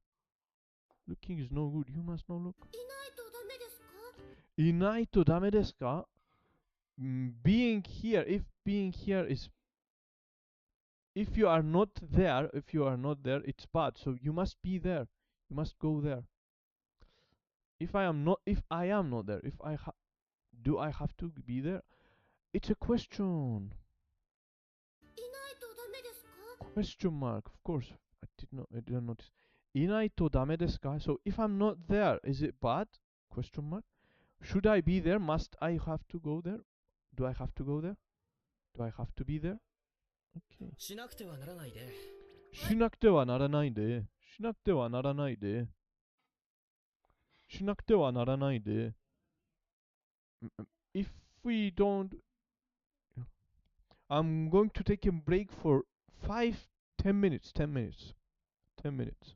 Looking is no good. You must not look. いないとダメですか？いないとダメですか？ Being here, if being here is if you are not there, it's bad. So you must be there. You must go there. If I am not there, do I have to be there? It's a question. いないとダメですか？ Question mark. Of course, I didn't notice. いないとダメですか? So if I'm not there, is it bad? Question mark. Should I be there? Must I have to go there? Do I have to go there? Do I have to be there? Okay. しなくてはならないで。しなくてはならないで。しなくてはならないで。しなくてはならないで。If we don't, I'm going to take a break for 10 minutes. 10 minutes. 10 minutes.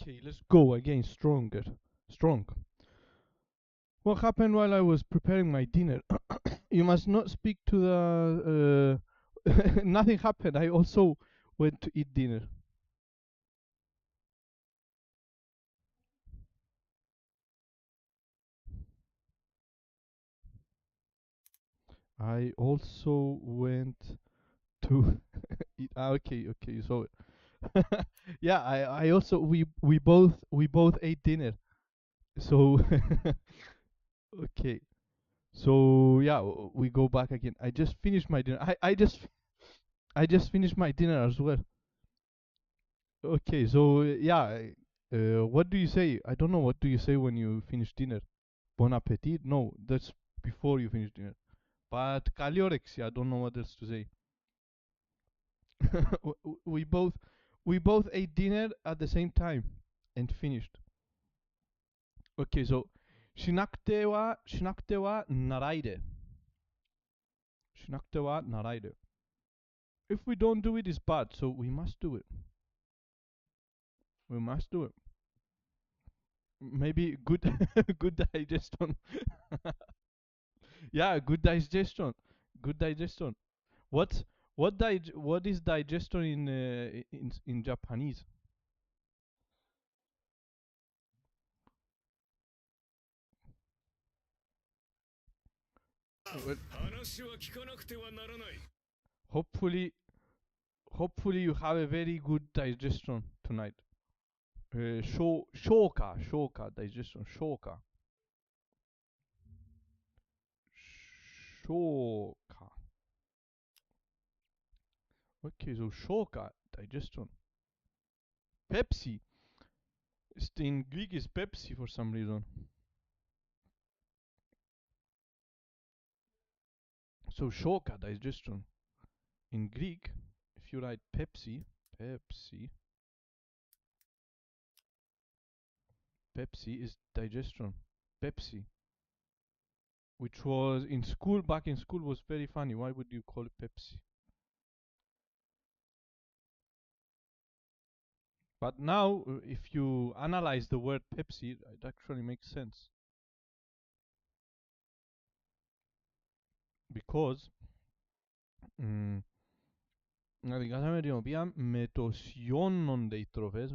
Okay, let's go again. Stronger. Strong. What happened while I was preparing my dinner? You must not speak to the. Nothing happened. I also went to eat dinner. I also went to eat. Okay. So, yeah, I also we both ate dinner. So, okay. So yeah, we go back again. I just finished my dinner. I just finished my dinner as well. Okay, so yeah, what do you say? I don't know. What do you say when you finish dinner? Bon appetit? No, that's before you finish dinner. But καλή όρεξη. I don't know what else to say. we both we both ate dinner at the same time and finished. Okay, so しなくてはならないで. しなくてはならないで. If we don't do it, it's bad. So we must do it. We must do it. Maybe good good digestion. Yeah, good digestion. Good digestion. What what is digestion in Japanese? Well, 話は聞かなくてはならない。 hopefully you have a very good digestion tonight. 消化 digestion 消化 Okay, so 消化 digestion. Pepsi. In Greek is Pepsi for some reason. So 消化 digestion. In Greek, if you write Pepsi, Pepsi is digestion. Pepsi. Which was in school, back in school, was very funny. Why would you call it Pepsi? But now, if you analyze the word Pepsi, it actually makes sense. Because, καθηκάσαμε την οποία μετοσιώνονται οι τροφές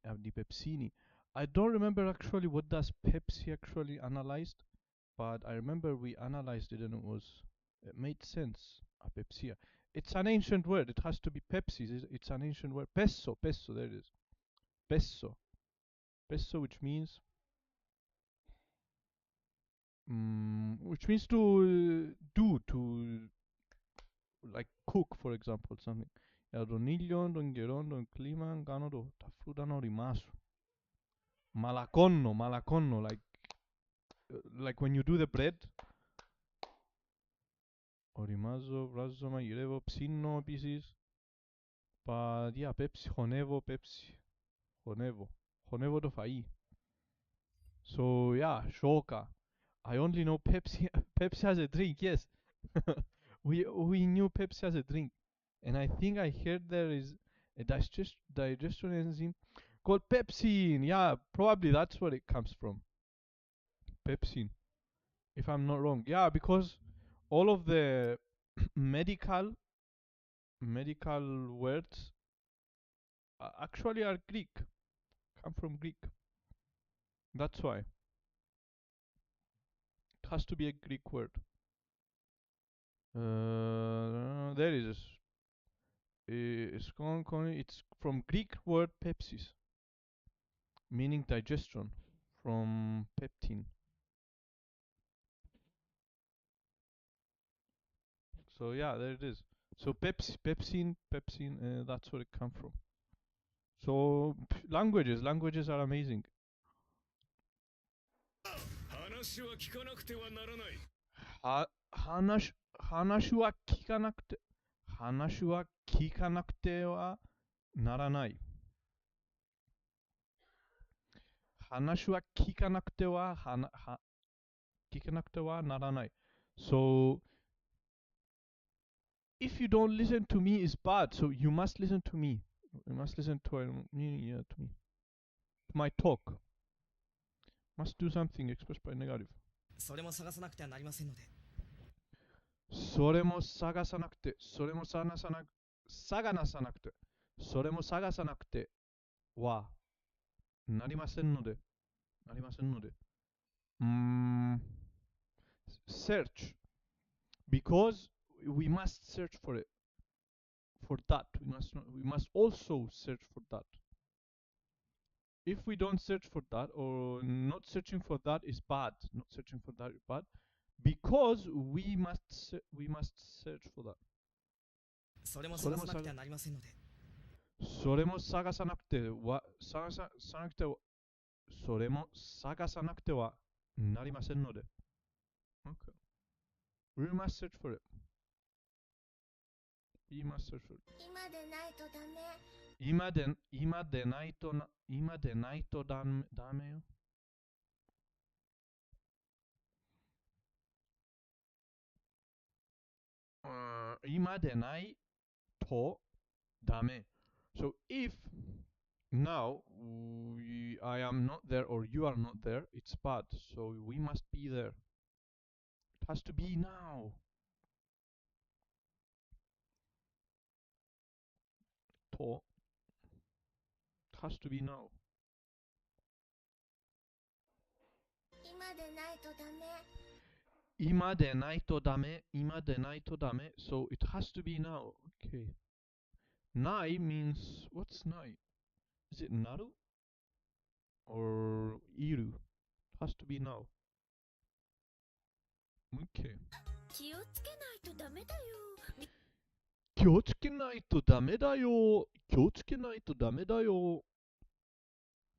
αντιπεψίνη. I don't remember actually what does Pepsi actually analyzed, but I remember we analyzed it and it made sense. Apepsia. It's an ancient word. It has to be Pepsi. It's an ancient word. Peso, there it is. Peso, which means to like cook, for example, something. Για τον ήλιο, τον καιρό, τον κλίμα, κάνω τα φρούτα να οριμάσουν. Malacono, like when you do the bread. Οριμάζω, βράζω, μαγειρεύω, ψήνω επίσης. But yeah, Pepsi, χωνεύω, Pepsi. Χωνεύω το φαΐ. So yeah, shoka. I only know Pepsi. Pepsi has a drink, yes. we knew Pepsi has a drink. And I think I heard there is a digestion enzyme called pepsin. Yeah, probably that's where it comes from. Pepsin, if I'm not wrong. Yeah, because all of the medical words actually are Greek, come from Greek. That's why. It has to be a Greek word. There it is. It's from Greek word pepsis, meaning digestion, from peptin. So yeah, there it is. So pepsin, that's where it comes from. So languages are amazing. 話は聞かなくてはならない。話は聞かなくてはならない。話は聞かなくてはならない。So if you don't listen to me, it's bad. So you must listen to me. You must listen to me, to me. To my talk. Must do something expressed by negative. それも探さなくてはなりませんので。それも探さなくて、それも探さなくて、それも探さなくてはなりませんので、search. Because we must search for it. For that. We must also search for that. If we don't search for that, or not searching for that is bad. Not searching for that is bad. Because we must search for that. それも探さなくてはなりませんので。それも探さなくては、それも探さなくてはなりませんので。Okay. We must search for it. We must search for it. 今でないとダメ。今でないとダメよ。今でないとダメ。So if now I am not there or you are not there, it's bad. So we must be there. It has to be now. と It has to be now. 今でないとダメ。今でないとダメ。今でないとダメ。So it has to be now. Okay. ない means what's ない? Is it なる or いる? It has to be now. Okay. 気をつけないとダメだよ。気をつけないとダメだよ。気をつけないとダメだよ。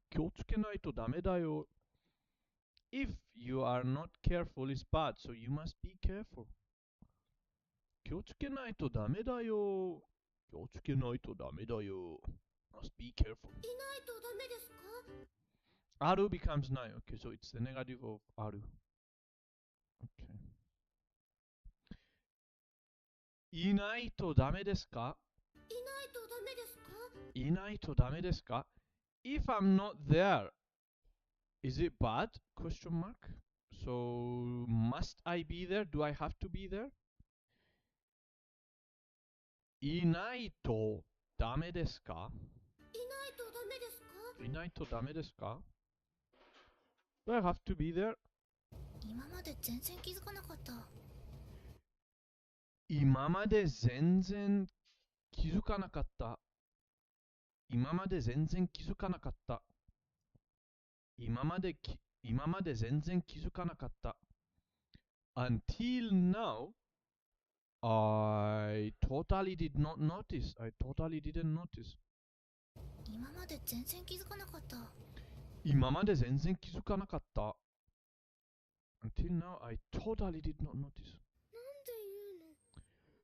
気をつけないとダメだよ。If you are not careful, it's bad, so you must be careful. 気をつけないとダメだよ。気をつけないとダメだよ。Must be careful. いないとダメですか？ある becomes ない。Okay, so it's the negative of ある。Okay. いないとダメですか？いないとダメですか？いないとダメですか？ If I'm not there, is it bad? Question mark. So must I be there? Do I have to be there? いないとダメですか？いないとダメですか？いないとダメですか？ Do I have to be there? 今まで全然気づかなかった。今まで全然気づかなかった。今まで全然気づかなかった。今まで全然気づかなかった。Until now, I totally did not notice. I totally didn't notice. 今まで全然気づかなかった。今まで全然気づかなかった。Until now, I totally did not notice.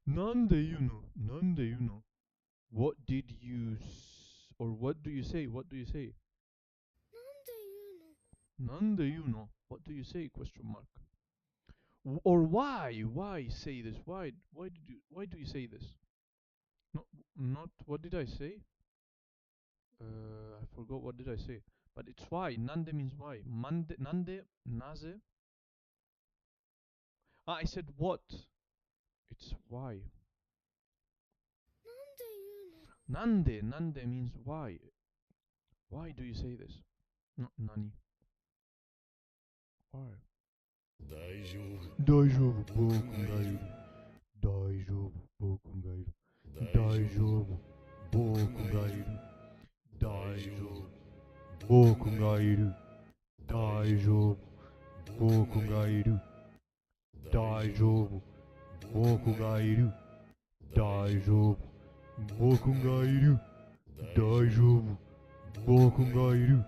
なんで言うの？なんで言うの？ What did you or what do you say? What do you say? なんで言うの？ What do you say? Question mark. Or why? Why say this? Why do you say this? Not what did I say? I forgot what did I say. But it's why. なんで means why. なんでなぜ I said what. It's why. なんで means why. Why do you say this? 何 Why? 大丈夫大丈夫、僕がいる。大丈夫、僕がいる。大丈夫、僕がいる。大丈夫、僕がいる。大丈夫、僕がいる。大丈夫、僕がいる。大丈夫、僕がいる。大丈夫、僕がいる。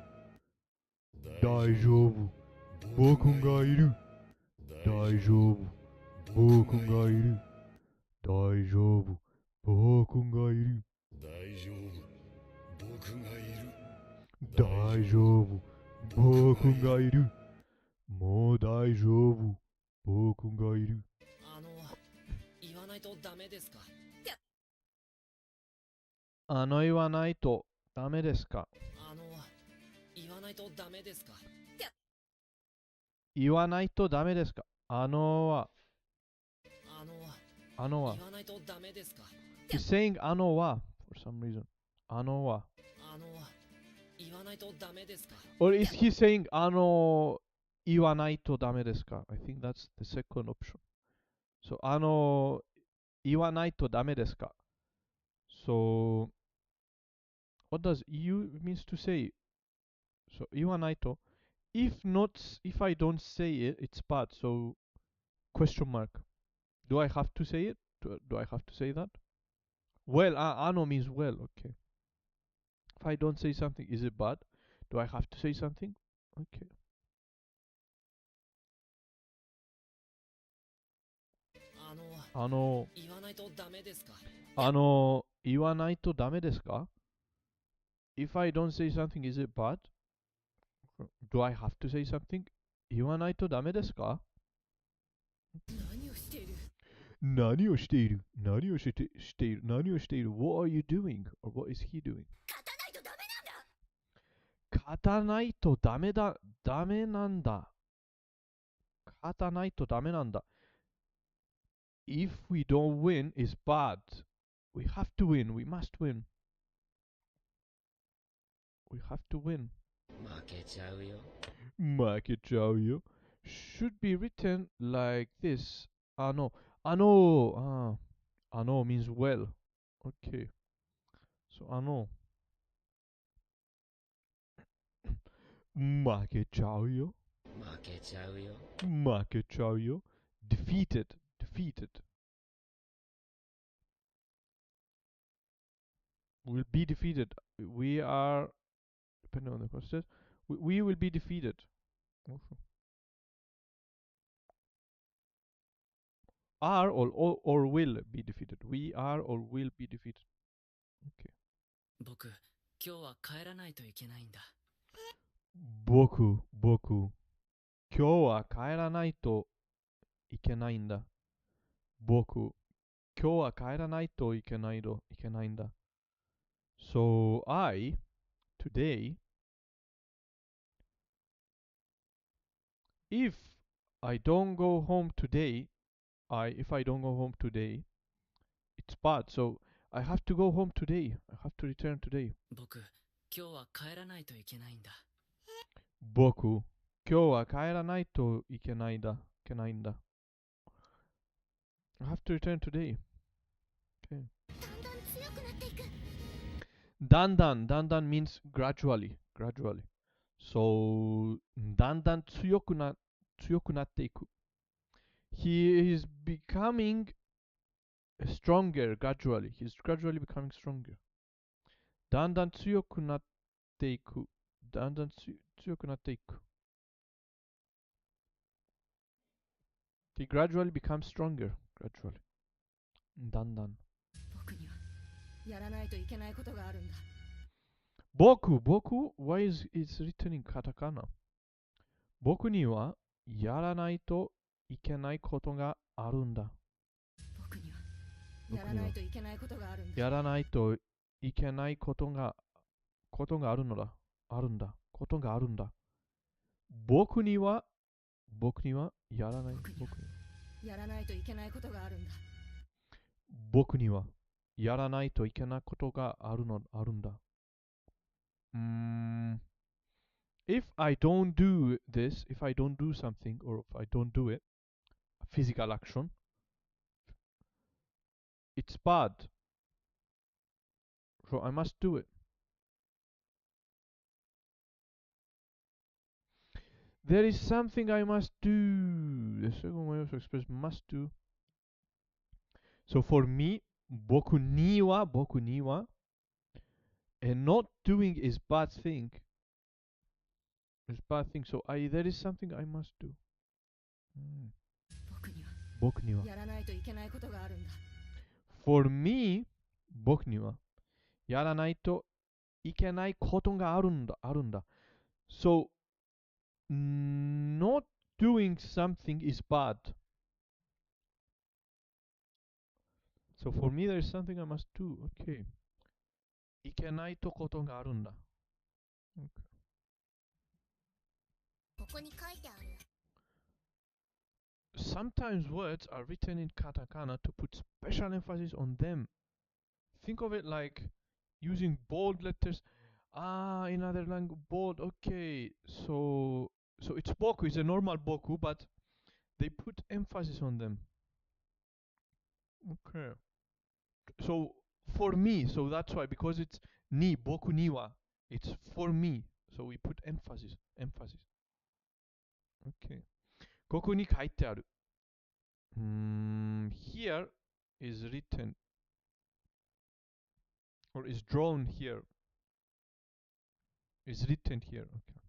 大丈夫、僕がいる。大丈夫、僕がいる。大丈夫、僕がいる。大丈夫僕がいる大丈夫、僕がいる。もう大丈夫、僕がいる。言わないとダメですか？言わないとダメですか？言わないとダメですか？言わないとダメですか？は、は。言わないとダメですか？ He's saying は for some reason. は。言わないとダメですか？ Or is he saying 言わないとダメですか? I think that's the second option. So 言わないとダメですか? So what does you means to say? So 言わないと if not, if I don't say it, it's bad. So question mark. Do I have to say it? Do I have to say that? Well, ano means well. Okay. If I don't say something, is it bad? Do I have to say something? Okay. 言わないとダメですか？言わないとダメですか? If I don't say something, is it bad? Do I have to say something? 言わないとダメですか? 何をしている？何をしている？何をしている？何をしている？ What are you doing? Or what is he doing? 勝たないとダメだ。ダメなんだ。勝たないとダメなんだ。If we don't win, it's bad. We have to win. We must win. We have to win. 負けちゃうよ。負けちゃうよ. Should be written like this. No. Means well. Okay. So 負けちゃうよ。負けちゃうよ。負けちゃうよ. Defeated. Defeated. Will be defeated. We are, depending on the context, we will be defeated. Are or will be defeated. We are or will be defeated. Okay. 僕、今日は帰らないといけないんだ。僕、今日は帰らないといけないんだ。僕、今日は帰らないといけないんだ。So I, today, if I don't go home today, if I don't go home today, it's bad. So I have to go home today. I have to return today. 僕、今日は帰らないといけないんだ。僕、今日は帰らないといけないんだ。I have to return today. Okay. だんだんmeans gradually. So だんだん強くなっていく. He is becoming stronger gradually. He's gradually becoming stronger. だんだん強くなっていく. だんだん強くなっていく. He gradually becomes stronger. Gradually. だんだん. 僕にはやらないといけないことがあるんだ。僕 Why is it written in katakana? 僕にはやらないといけないことがあるんだ。僕にはやらないといけないことがあるんだ。やらないといけないことがあるのだ。ことがあるんだ。僕にはやらない。やらないといけないことがあるんだ。僕にはやらないといけないことがあるんだ。If I don't do this, if I don't do something, or if I don't do it, a physical action, it's bad. So I must do it. There is something I must do. The second way of express must do. So for me, 僕には and not doing is bad thing. It's bad thing. So there is something I must do. 僕にはやらないといけないことがあるんだ。For me, 僕にはやらないといけないことがあるんだ。So not doing something is bad. So for me, there is something I must do. Okay. いけないとことがあるんだ。ここに書いてある。Sometimes words are written in katakana to put special emphasis on them. Think of it like using bold letters. In other language, bold. Okay, so it's boku. It's a normal boku, but they put emphasis on them. Okay. So for me, so that's why, because it's ni, boku ni wa, it's for me. So we put emphasis. Okay. ここに書いてある。Here is written or is drawn here. Is written here. Okay.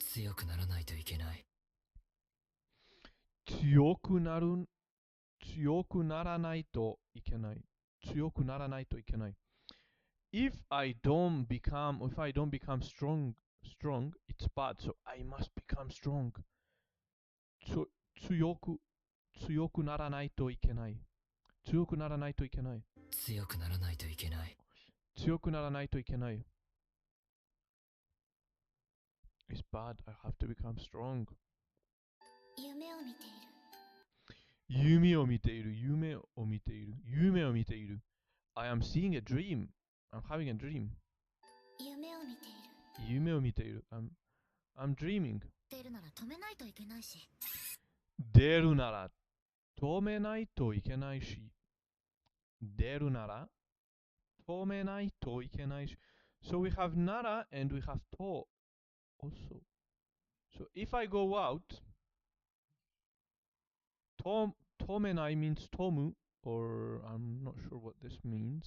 強くならないといけない。強くならないといけない。強くならないといけない。If I don't become strong, it's bad. So I must become strong. 強くならないといけない。強くならないといけない。強くならないといけない。強くならないといけない。It's bad. I have to become strong. 夢を見ている。夢を見ている。夢を見ている。夢を見ている。I am seeing a dream. I'm having a dream. 夢を見ている。夢を見ている。I'm dreaming. 出るなら止めないといけないし。出るなら止めないといけないし。出るなら止めないといけないし。So we have nara and we have to also. So if I go out, tomenai means tomu, or I'm not sure what this means.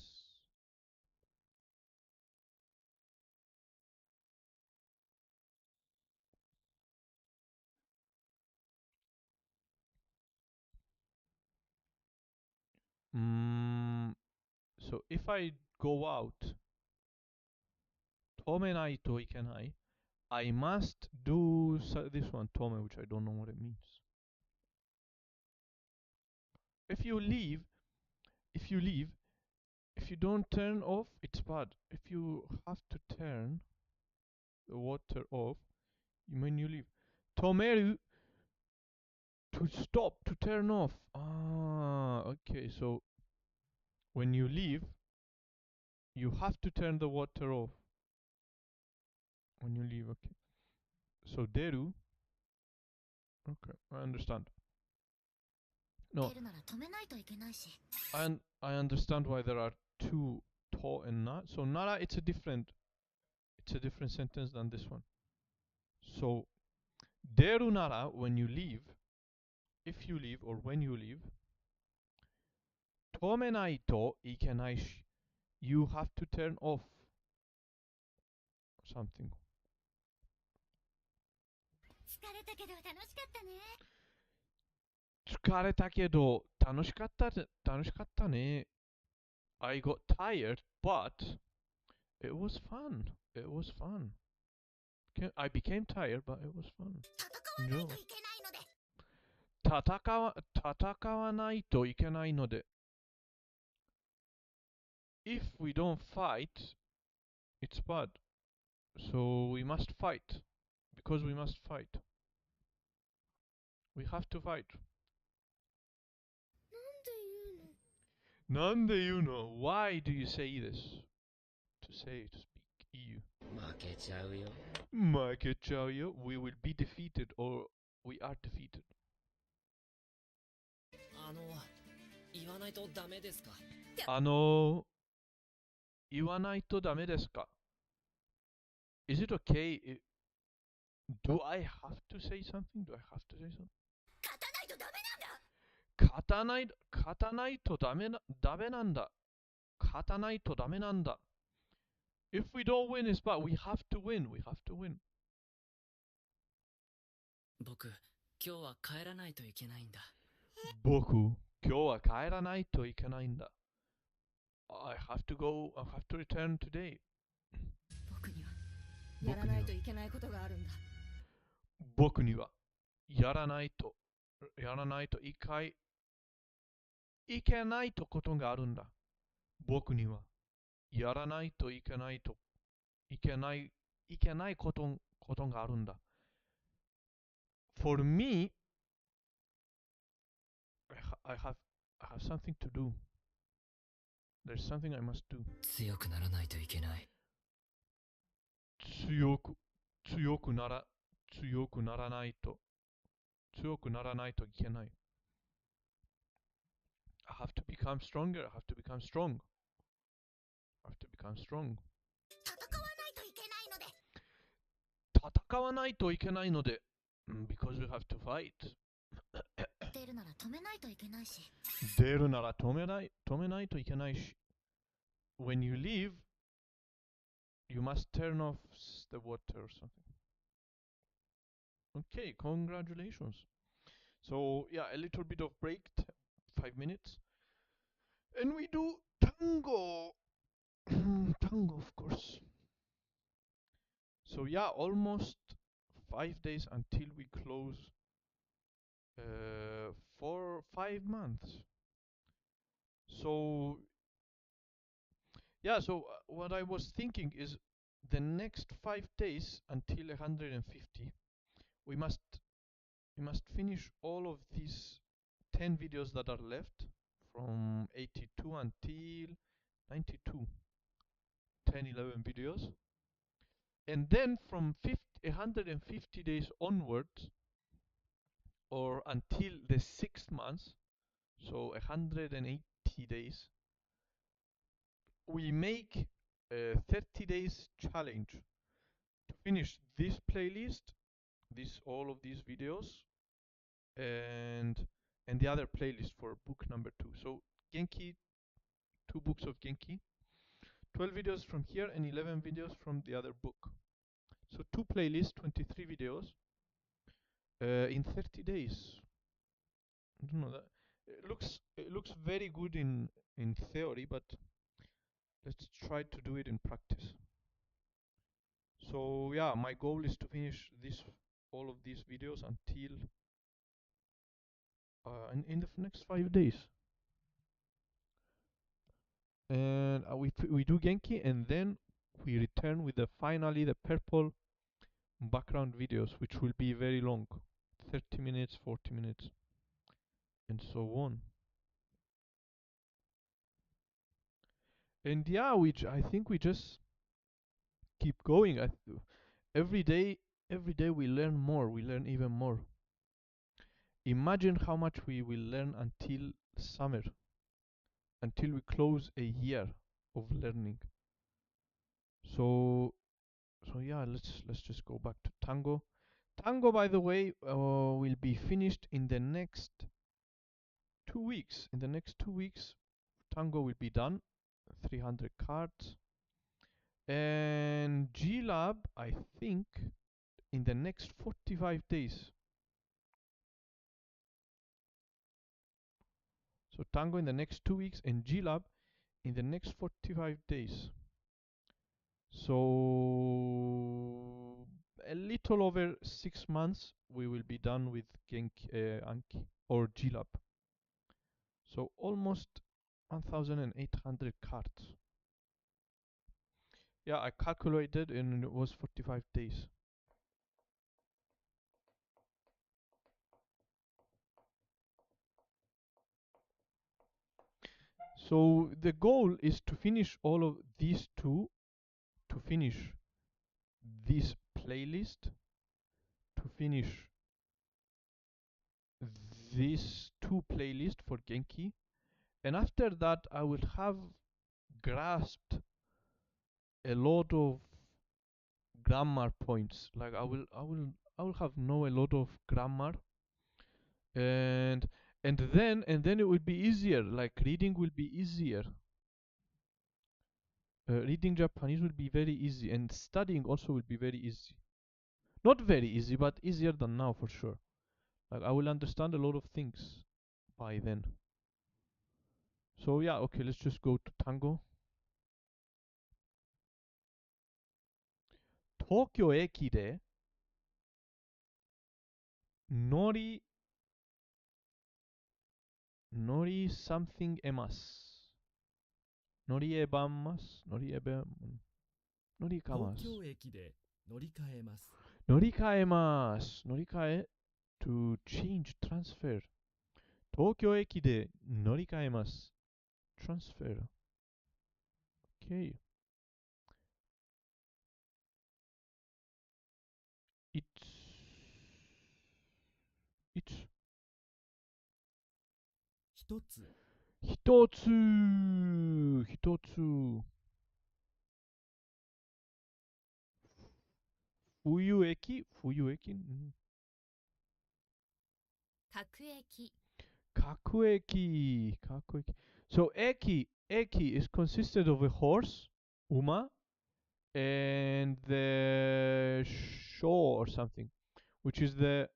So if I go out, tomenai to ikenai, I must do this one, tome, which I don't know what it means. If you leave, if you don't turn off, it's bad. If you have to turn the water off, when you leave, tomeru, to stop, to turn off. Okay, so when you leave, you have to turn the water off. When you leave, okay. So deru. Okay, I understand. No, I understand why there are two to and na. So nara, it's a different sentence than this one. So deru nara, when you leave, if you leave or when you leave, tomenai to ikenai shi, you have to turn off something. 疲れたけど楽しかったね。疲れたけど楽しかったね。I got tired, but it was fun. It was fun. I became tired, but it was fun. 戦わないといけないので。戦わないといけないので。If we don't fight, it's bad. So we must fight. Because we must fight. We have to fight. なんで言うの? Why do you say this? To speak EU. 負けちゃうよ。負けちゃうよ. We will be defeated or we are defeated. 言わないとダメですか? 言わないとダメですか? Is it okay? Do I have to say something? Do I have to say something? 勝たないとダメなんだ。勝たないとダメなんだ。勝たないとダメなんだ。If we don't win, it's bad. We have to win. We have to win. 僕、今日は帰らないといけないんだ。僕、今日は帰らないといけないんだ。I have to go. I have to return today. 僕にはやらないといけないことがあるんだ。僕にはやらないといけないとことがあるんだ。僕にはやらないといけないと、いけないことがあるんだ。For me, I have something to do. There's something I must do. 強くならないといけない。強く、強くなら、強くならないと、強くならないといけない。I have to become stronger. I have to become strong. I have to become strong. 戦わないといけないので。戦わないといけないので。Because we have to fight. 出るなら止めないといけないし。出るなら止めないといけないし。When you leave, you must turn off the water or something. Okay, congratulations. So, yeah, a little bit of break, 5 minutes. And we do tango. Tango, of course. So, yeah, almost 5 days until we close for 5 months. So, yeah, so what I was thinking is the next 5 days until 150, we must finish all of these 10 videos that are left from 82 until 92. 10, 11 videos. And then from 150 days onwards, or until the 6th month, so 180 days, we make a 30 days challenge to finish this playlist, all of these videos, and the other playlist for book number 2. So Genki, 2 books of Genki, 12 videos from here and 11 videos from the other book. So 2 playlists, 23 videos in 30 days. I don't know that it looks very good in theory, but let's try to do it in practice. So yeah, my goal is to finish all of these videos until in the next 5 days. And we do Genki, and then we return with finally the purple background videos, which will be very long, 30 minutes, 40 minutes, and so on. And yeah, I think we just keep going. Every day we learn more. We learn even more. Imagine how much we will learn until summer, until we close a year of learning. So yeah, let's just go back to tango. Tango, by the way, will be finished in the next 2 weeks. In the next 2 weeks, tango will be done. 300 cards. And G-Lab, I think, in the next 45 days. So tango in the next 2 weeks and G-Lab in the next 45 days. So a little over 6 months we will be done with Anki or G-Lab. So almost 1,800 cards. Yeah, I calculated and it was 45 days. So the goal is to finish all of these 2, to finish this playlist, to finish these 2 playlists for Genki, and after that I will have grasped a lot of grammar points. Like I will have know a lot of grammar, and then it will be easier. Like reading will be easier. Reading Japanese will be very easy, and studying also will be very easy. Not very easy, but easier than now for sure. Like I will understand a lot of things by then. So yeah, okay, let's just go to tango. 東京駅で乗り something 得ます。乗りえばんます。乗りえばん。乗りかます。東京駅で乗り換えます。乗り換えます。乗り換え to change, transfer. 東京駅で乗り換えます。transfer. Okay. It's 一つ、一つ一つ冬駅冬駅各駅各駅各駅 So eki is consisted of a horse, uma, and the show or something, which is the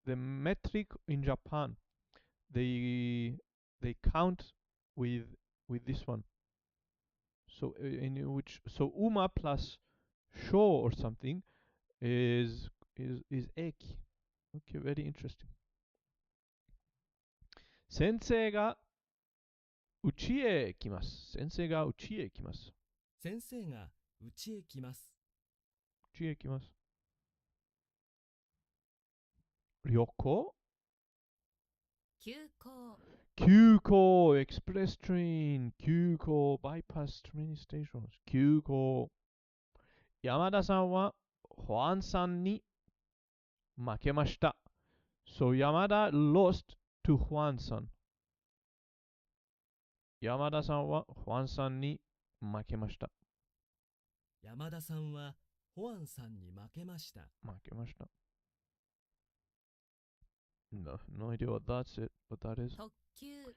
metric in Japan. They count with this one. So in which so uma plus show or something is eki. Okay, very interesting. 先生が家へ来ます。先生が家へ来ます。先生が家へ来ます。家へ来ます。旅行急行急行 Express Train 急行 Bypass Train Stations 急行山田さんは保安さんに負けました。So 山田 lost to 保安さん。山田さんは保安さんに負けました。山田さんは保安さんに負けました。負けました。No idea what that's it, what that is. 特急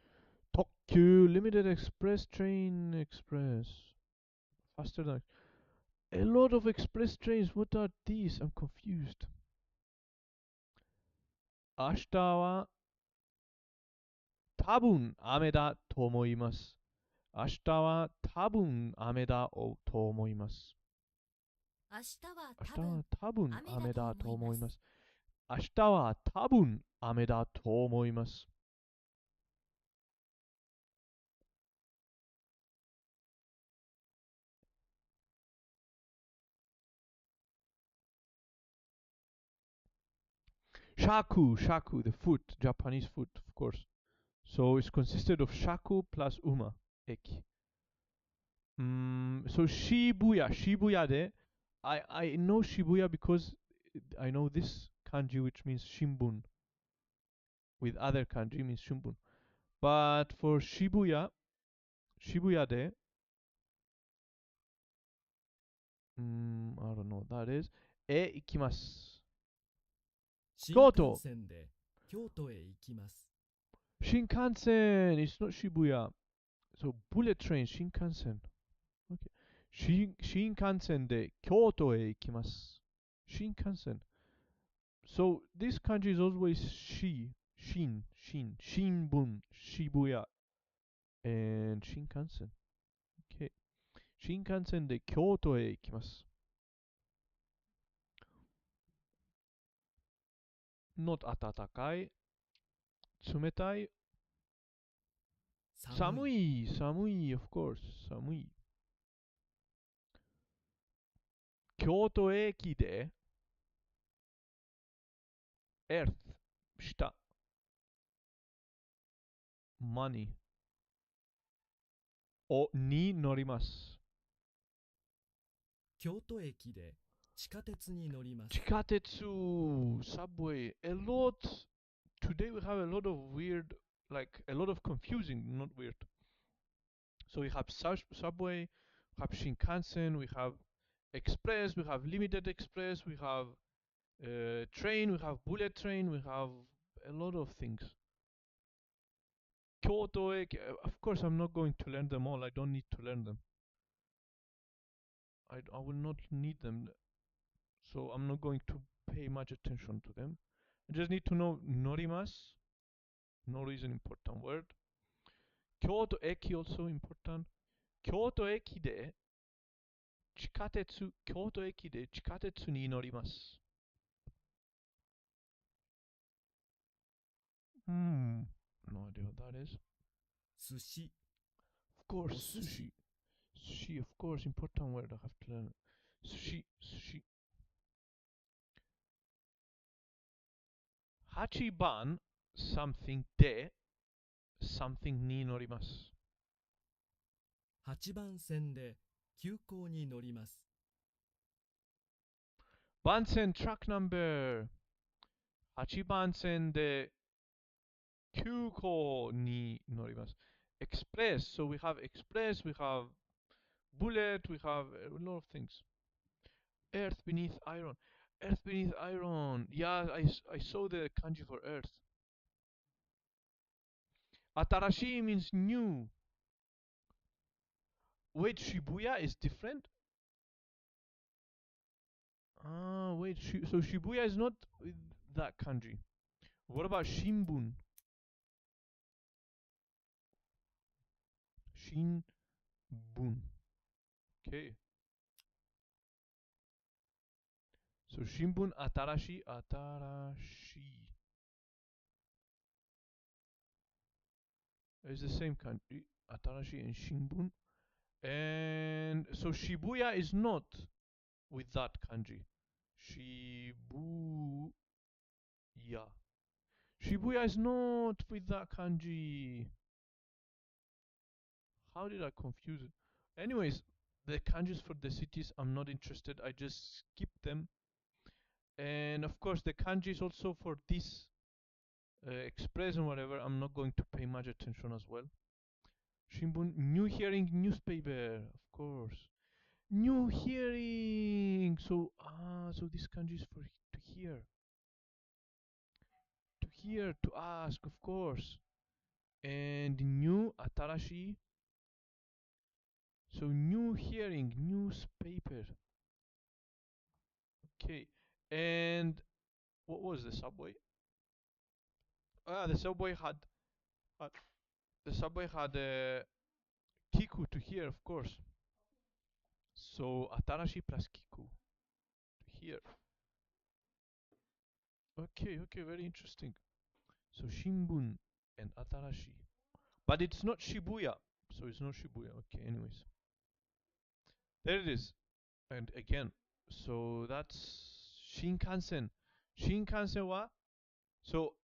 特急 Limited Express Train Express. Faster than a lot of express trains. What are these? I'm confused. 明日は多分雨だと思います。明日は多分雨だと思います。明日は明日多分は多分雨雨だだとと思いま思いますす。明日は多分雨だと思います。shaku, the foot, Japanese foot, of course. So it's consisted of shaku plus uma, eki. So Shibuya de, I know Shibuya because I know this kanji which means shimbun. With other kanji means shimbun. But for Shibuya de, I don't know what that is. 行きます。新京都幹線で京都へ行きます。Shinkansen, it's not Shibuya. So bullet train, Shinkansen. Okay. Shinkansen de Kyoto e ikimasu. Shinkansen. So this kanji is always Shinbun, Shibuya, and Shinkansen. Okay. Shinkansen de Kyoto e ikimasu. Not atatakai. Tsumetai. 寒い of course. 寒い。京都駅で earth 下 money に乗ります。京都駅で地下鉄に乗ります。地下鉄 subway a lot. Today we have a lot of weird, like a lot of confusing, not weird. So we have subway, we have Shinkansen, we have express, we have limited express, we have train, we have bullet train, we have a lot of things. Kyoto, of course, I'm not going to learn them all. I don't need to learn them. I will not need them, so I'm not going to pay much attention to them. I just need to know norimas. Nori is an important word. Kyoto eki also important. Kyoto eki de 地下鉄、京都駅で地下鉄に乗ります。No idea what that is. 寿司 course, Sushi. sushi. Sushi, of course, important word. I have to learn. Sushi. Hachiban, something de, something ni norimasu. 8番線で急行に乗ります。Bansen track number. Hachibansen de Kyuko ni norimasu. Express. So we have express, we have bullet, we have a lot of things. Earth beneath iron. Earth beneath iron. Yeah, I saw the kanji for earth. Atarashi means new. Wait, Shibuya is different? Ah, wait, so Shibuya is not with that kanji. What about Shinbun? Shinbun. Okay. So Shinbun, Atarashi. It's the same kanji. Atarashi and Shinbun. And so Shibuya is not with that kanji. Shibuya. Shibuya is not with that kanji. How did I confuse it? Anyways, the kanjis for the cities, I'm not interested. I just skip them. And of course, the kanjis also for this express and whatever, I'm not going to pay much attention as well. Shimbun, New Hearing newspaper, of course. New Hearing. So this kanji is for to hear. To hear, to ask, of course. And new Atarashi. So New Hearing newspaper. Okay. And what was the subway? The subway had Kiku to hear, of course. So Atarashi plus Kiku to hear. Okay, very interesting. So Shimbun and Atarashi. But it's not Shibuya. So it's not Shibuya. Okay, anyways. There it is. And again, so that's Shinkansen. Shinkansen wa? So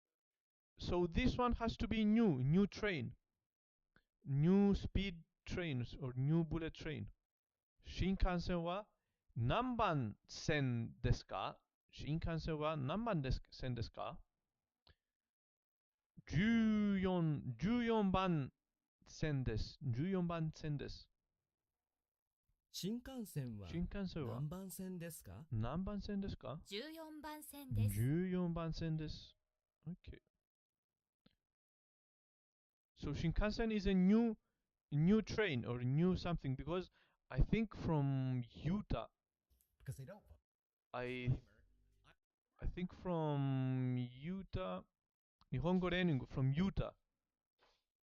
this one has to be new train. New speed trains or new bullet train. Shinkansen wa nanban sen desu ka? Shinkansen wa nanban sen desu ka? 14番線です。14番線です。新幹線は新幹線は何番線ですか？何番線ですか？ 14番線です。14番線です。Okay. So Shinkansen is a new train or new something because I think from Utah. Because they don't. I think from Utah. 日本語レーニング from Utah.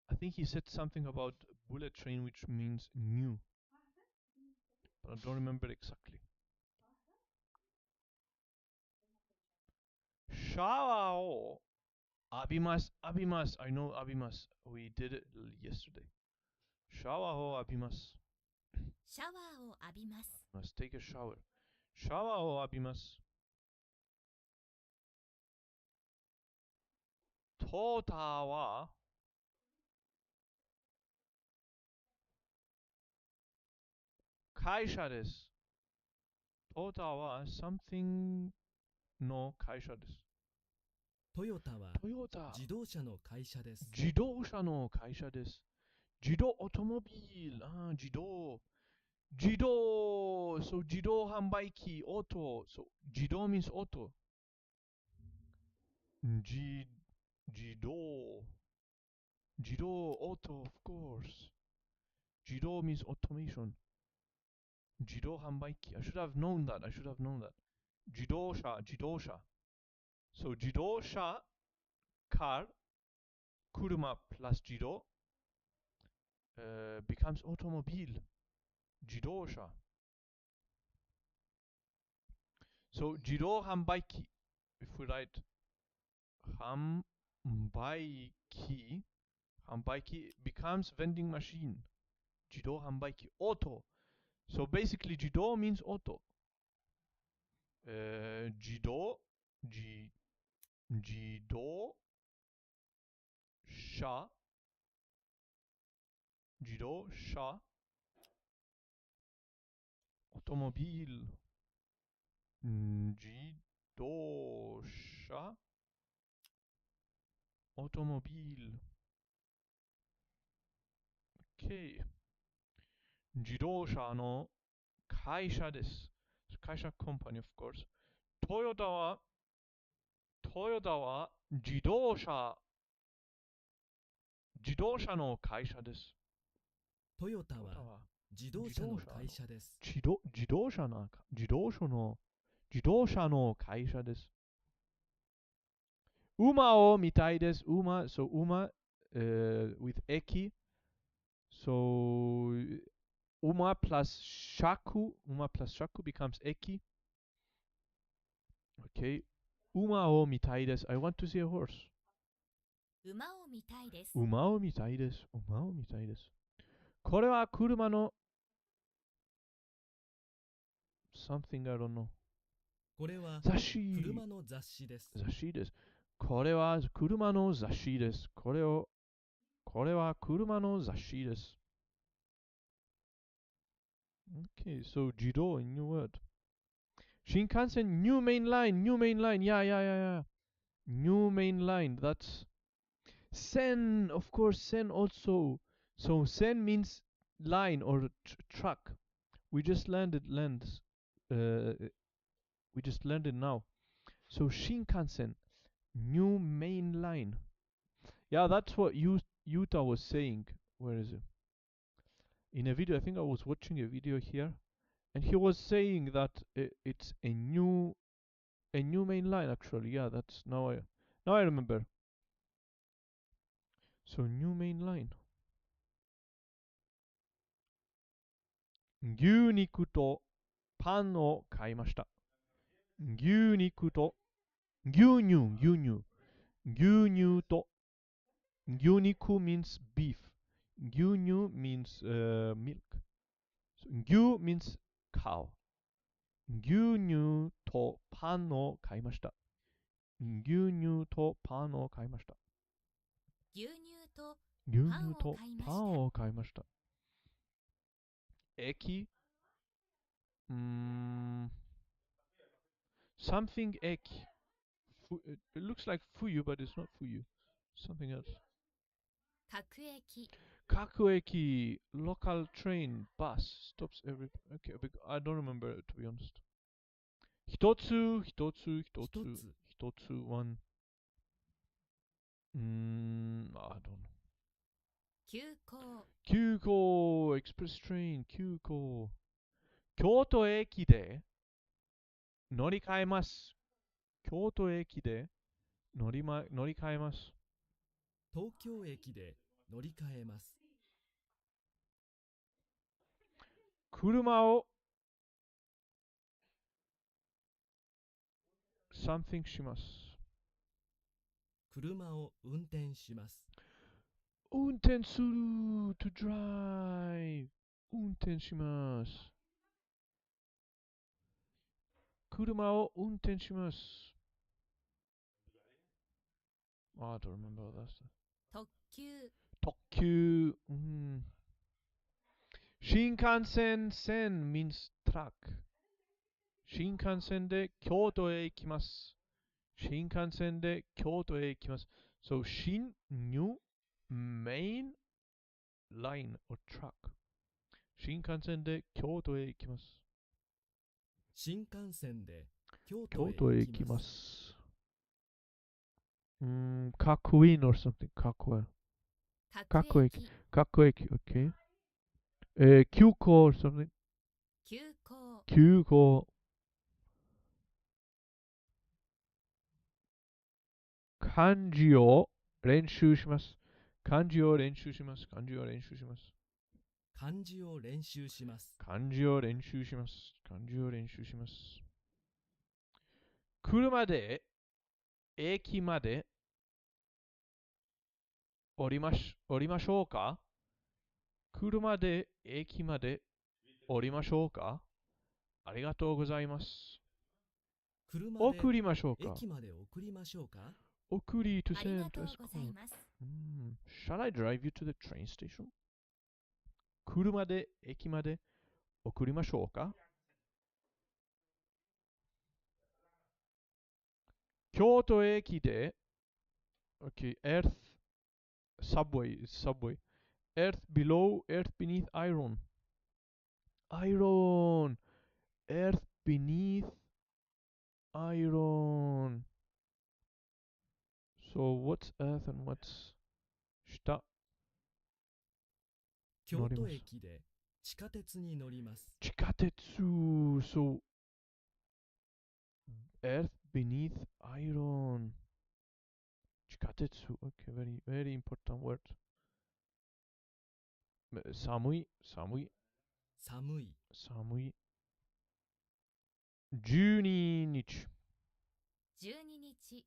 I think he said something about bullet train which means new. But I don't remember exactly. Shower を浴びます。浴びます。I know 浴びます。We did it yesterday. シャワーを浴びます。シャワーを浴びます。Must take a shower. シャワーを浴びます。トーターは会社です。トーターは something の会社です。トヨタはトヨタ自動車の会社です。自動車の会社です。自動オートモビール。自動。So 自動販売機、オート。So 自動 means オート。自動。自動オート、of course. 自動 means automation. 自動販売機。I should have known that. 自動車。So 自動車、car, 車 plus 自動、becomes automobile. 自動車。So 自動販売機。If we write 販売機 becomes vending machine. 自動販売機 auto. So basically 自動 means auto. 自動自動車自動車オートモビール自動車オートモビール OK 自動車の会社です。会社 company of course トヨタは自動車の会社です。トヨタは自動車の会社です。自動車の会社です。馬を見たいです。馬、so 馬、with 駅。So 馬 plus 尺becomes 駅。Okay. 馬を見たいです。I want to see a horse. 馬を見たいです。馬を見たいです。これは車の something I don't know. これは雑誌車の雑誌です。これは車の雑誌です。これは車の雑誌です。Okay, so 自動 in new word. 新幹線 new main line. Yeah. New main line. That's sen, of course, sen also. So sen means line or truck. We just landed now. So Shinkansen, new main line. Yeah, that's what Yuta was saying. Where is it? In a video, I think I was watching a video here, and he was saying that it's a new main line actually. Yeah, that's now I remember. So new main line. 牛肉とパンを買いました。牛肉と牛乳と牛肉 means beef. 牛乳 means milk. So, 牛 means cow. 牛乳とパンを買いました。牛乳とパンを買いました。牛乳と牛乳とパンを買いました。駅something 駅 It looks like Fuyu, but it's not Fuyu. Something else. 各駅 local train bus stops every okay I don't remember to be honest. 一つ one I don't know. 急行 express train 急行京都駅で乗り換えます。京都駅で乗り換えます。東京駅で乗り換えます。車を something します。車を運転します。運転する to drive 運転します。車を運転します。I don't remember that. 特急新幹線 sen means truck 新幹線で京都へ行きます。新幹線で京都へ行きます。So, 新 new main line or truck 新幹線で京都へ行きます。新幹線で京京都へ行き都へ行きまます。す。各員 or something 各駅 OK 急行 or something 急行漢字を練習します。漢字を練習します。漢字を練習します。漢字を練習します。車で駅まで降りましょうか車で駅まで降りましょうか？ありがとうございます。車で送りましょうか？駅まで送りましょうか？送り to あり send がとう to ございます。Shall I drive you to the train station? 車で駅まで送りましょうか？京都駅で Okay, Earth subway is subway. Earth below, Earth beneath iron. Iron. Earth beneath iron. So what's Earth and what's 下？京都駅で地下鉄に乗ります。地下鉄 So Earth beneath iron. 地下鉄 Okay, very, very important word. 寒い、寒い、寒い。寒い。12日。12日。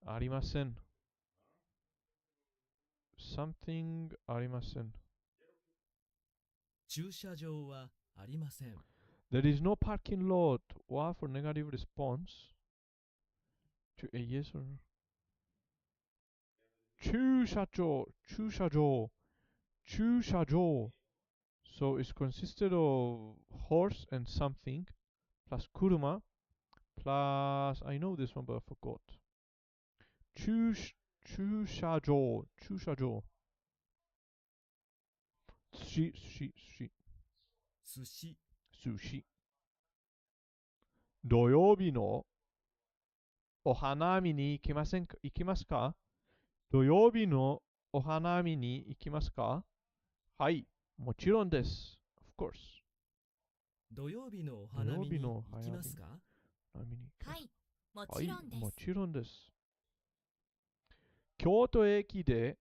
ありません。something ありません。駐車場はありません。There is no parking lot. Or for negative response to a yes or no. 駐車場、駐車場、駐車場。So it's consisted of horse and something plus kuruma plus I know this one but I forgot. 駐車場、駐車場。寿司、寿司、寿司。寿司。寿司。土曜日のお花見に行きますか？土曜日のお花見に行きますか？はい、もちろんです。Of course. 土曜日のお花見に行きますか？はい、もはい、ちろんです。もちろんです。京都駅で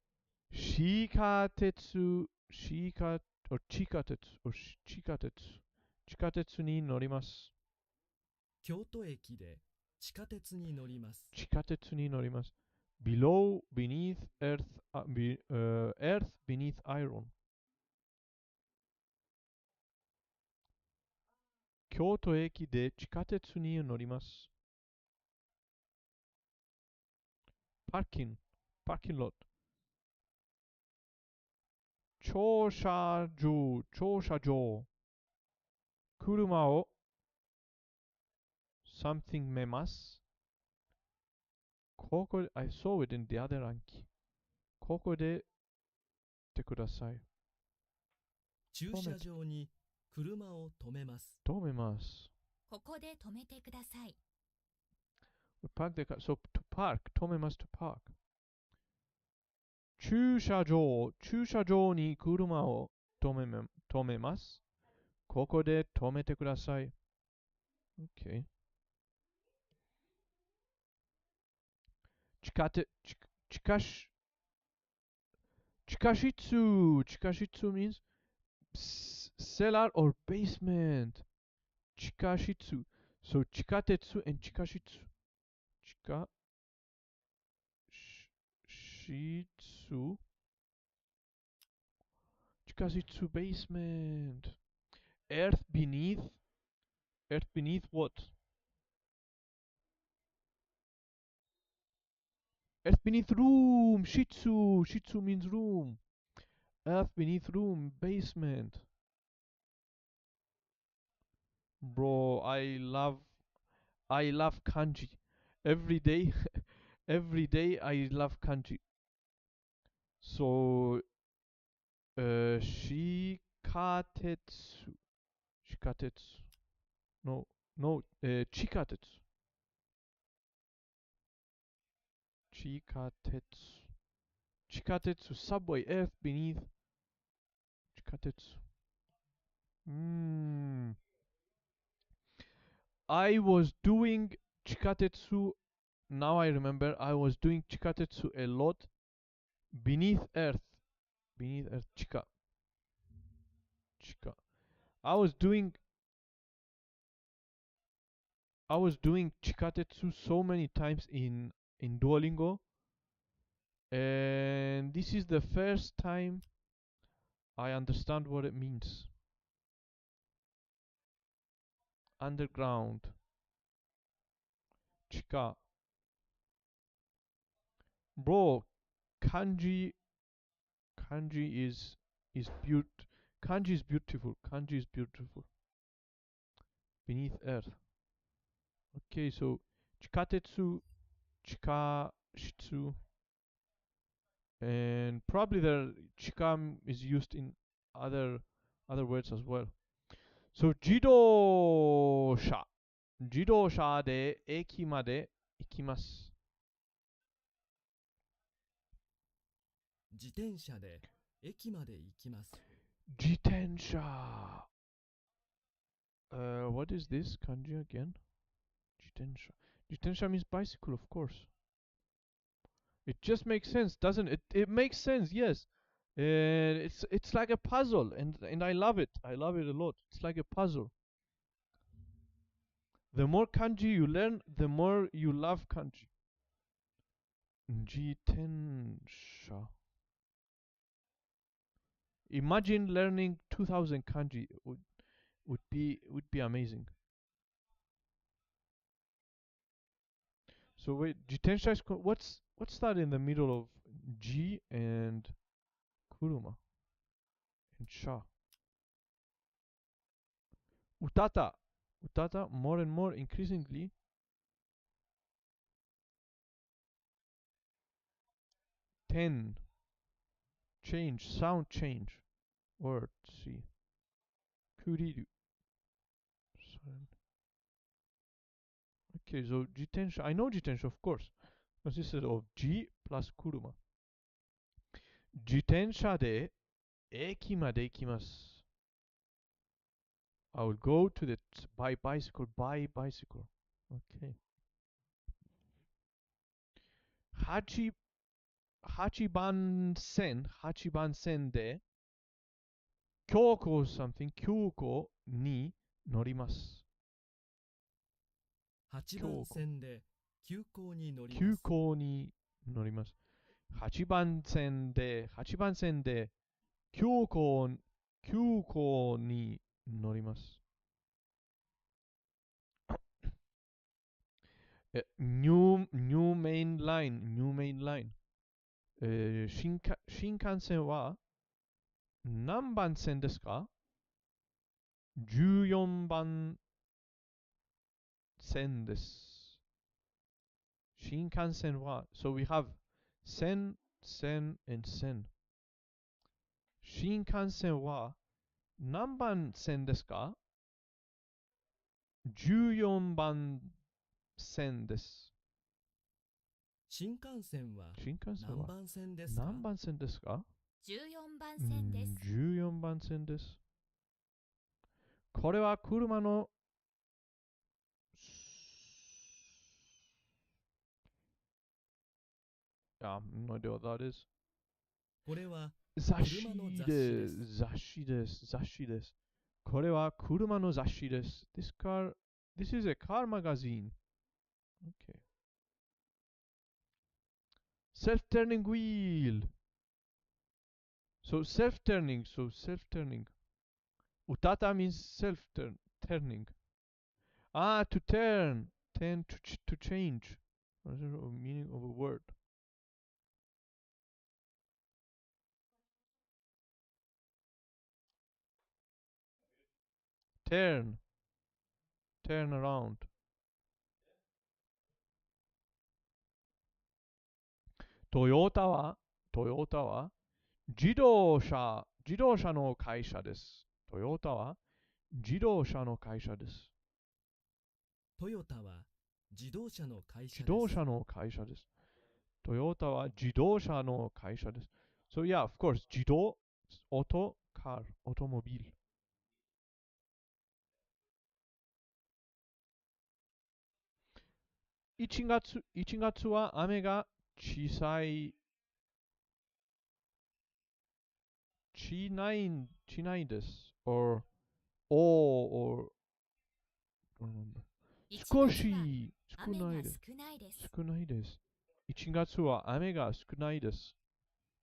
地下鉄、地下鉄、地下鉄に乗ります。京都駅で地下鉄に乗ります。地下鉄に乗ります。Below, beneath, earth, earth beneath iron. 京都駅で地下鉄に乗ります。パーキング、パーキングロット。駐車場、駐車場。車を something めます。ここで、I saw it in the other 暗記。ここでてください。駐車場に車を止めます。止めます。ここで止めてください。Park the car. So to park. 止めます to park. 駐車場。駐車場に車を止めます。ここで止めてください。Okay. 地下鉄、地下室。地下室。地下室 means cellar or basement. 地下室。So 地下鉄 and 地下室。地下室。地下室 basement. Earth beneath. Earth beneath what? Earth beneath room. Shitsu. Shitsu means room. Earth beneath room. Basement. Bro, I love kanji. Every day, every day I love kanji. So, 地下鉄。地下鉄。No, no, 地下鉄。地下鉄。地下鉄。Subway, earth beneath. 地下鉄。I was doing 地下鉄 now I remember I was doing 地下鉄 a lot beneath earth. Beneath earth. 地下。地下。I was doing 地下鉄 so many times in Duolingo. And this is the first time I understand what it means. Underground. Chika. Bro, kanji is kanji is beautiful. Kanji is beautiful. Beneath earth. Okay, so chikatetsu, chikashitsu, and probably the chikam is used in other words as well. So jidosha. Jidosha de eki made ikimasu. 自転車で駅まで行きます。 Jitensha. What is this kanji again? Jitensha. Jitensha means bicycle, of course. It just makes sense, doesn't it? It makes sense, yes. And it's like a puzzle, and I love it. I love it a lot. It's like a puzzle. The more kanji you learn, the more you love kanji. Jitensha. Imagine learning 2000 kanji. Would be amazing. So wait, jitensha is what's that in the middle of ji and kuruma and sha? Utata. Utata, more and more increasingly. Ten. Change, sound change. Word, see. Kuriru. Okay, so jitensha. I know jitensha, of course. Consisted of ji plus kuruma. Jitensha de eki made ikimasu. I will go to the by bicycle. Okay. Hachiban sen de kyoko something kyoko ni norimasu. 8番線で急行に乗ります。急行に乗ります。8番線で急行に乗ります。ニューメインライン。新幹線は何番線ですか ?14 番線です。新幹線は、so we have 線 and 線。新幹線は何番線ですか ?14 番線です。新幹線は何番線ですか？何番線ですか？ 14番線です。14番線です。これは車のno idea what that is. これは雑誌です。これは車の雑誌です。This is a car magazine. Okay. Self-turning wheel. So self-turning. Utata means self-turning. To turn. To change. What is the meaning of a word? Turn around. Toyota は自動車の会社です。トヨタは自動車の会社です。トヨタは自動車の会社です。自動車の会社です。トヨタは自動車の会社です。So yeah, of course, 自動、auto, car, automobile. 1月は雨が小さい、しないです。or 少ないです。1月は雨が少ないです。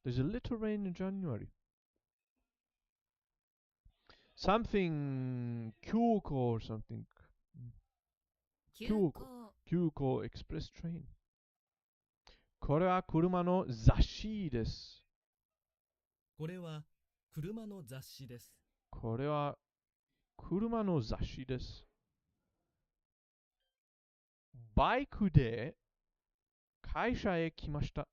There's a little rain in January. Something 急行 or something. 急行。急行 express train. これは車の雑誌です。これは車の雑誌です。これは車の雑誌です。バイクで会社へ来ました。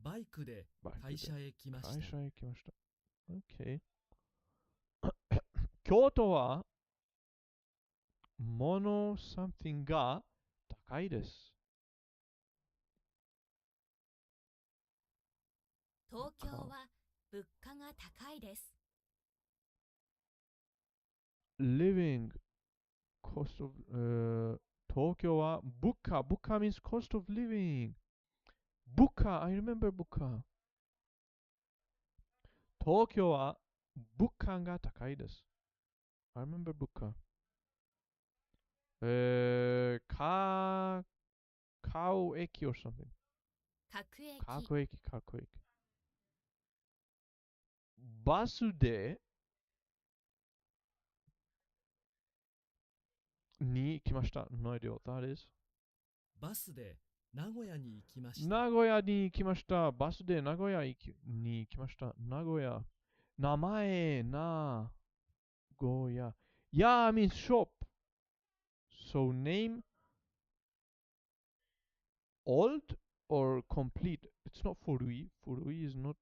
バイクで会社へ来ました。会社へ来ました。OK。京都は物 something が高いです。東京は物価が高いです。living cost of 東京は物価 means cost of living 物価 I remember 物価東京は物価が高いです。 I remember 物価買う駅 or something 各駅。各駅バスでに行きました。No idea what that is。バスで名古屋に行きました。名古屋に行きました。バスで名古屋に行きました。名古屋。名前、名古屋。Yeah means shop. So name old or complete. It's not furui. Furui is not.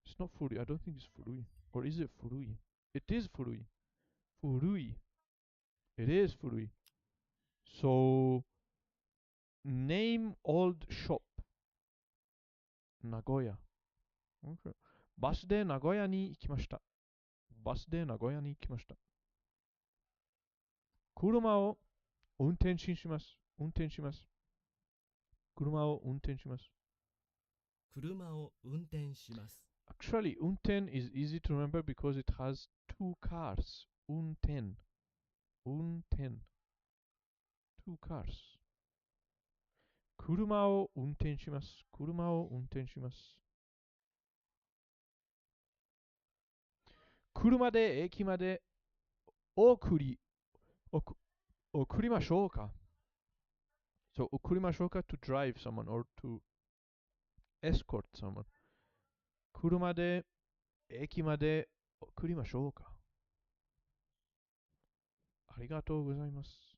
It's not furui. I don't think it's furui. Or is it furui? It is furui. Furui. It is furui. So name old shop. 名古屋。Okay. バスで名古屋に行きました。バスで名古屋に行きました。車を運転します。運転します。車を運転します。車を運転します。Actually, 運転 is easy to remember because it has two cars. 運転。運転。two cars. 車を運転します。車を運転します。車で駅まで送りましょうか。So, 送りましょうか to drive someone or to escort someone. 車で駅まで送りましょうか。ありがとうございます。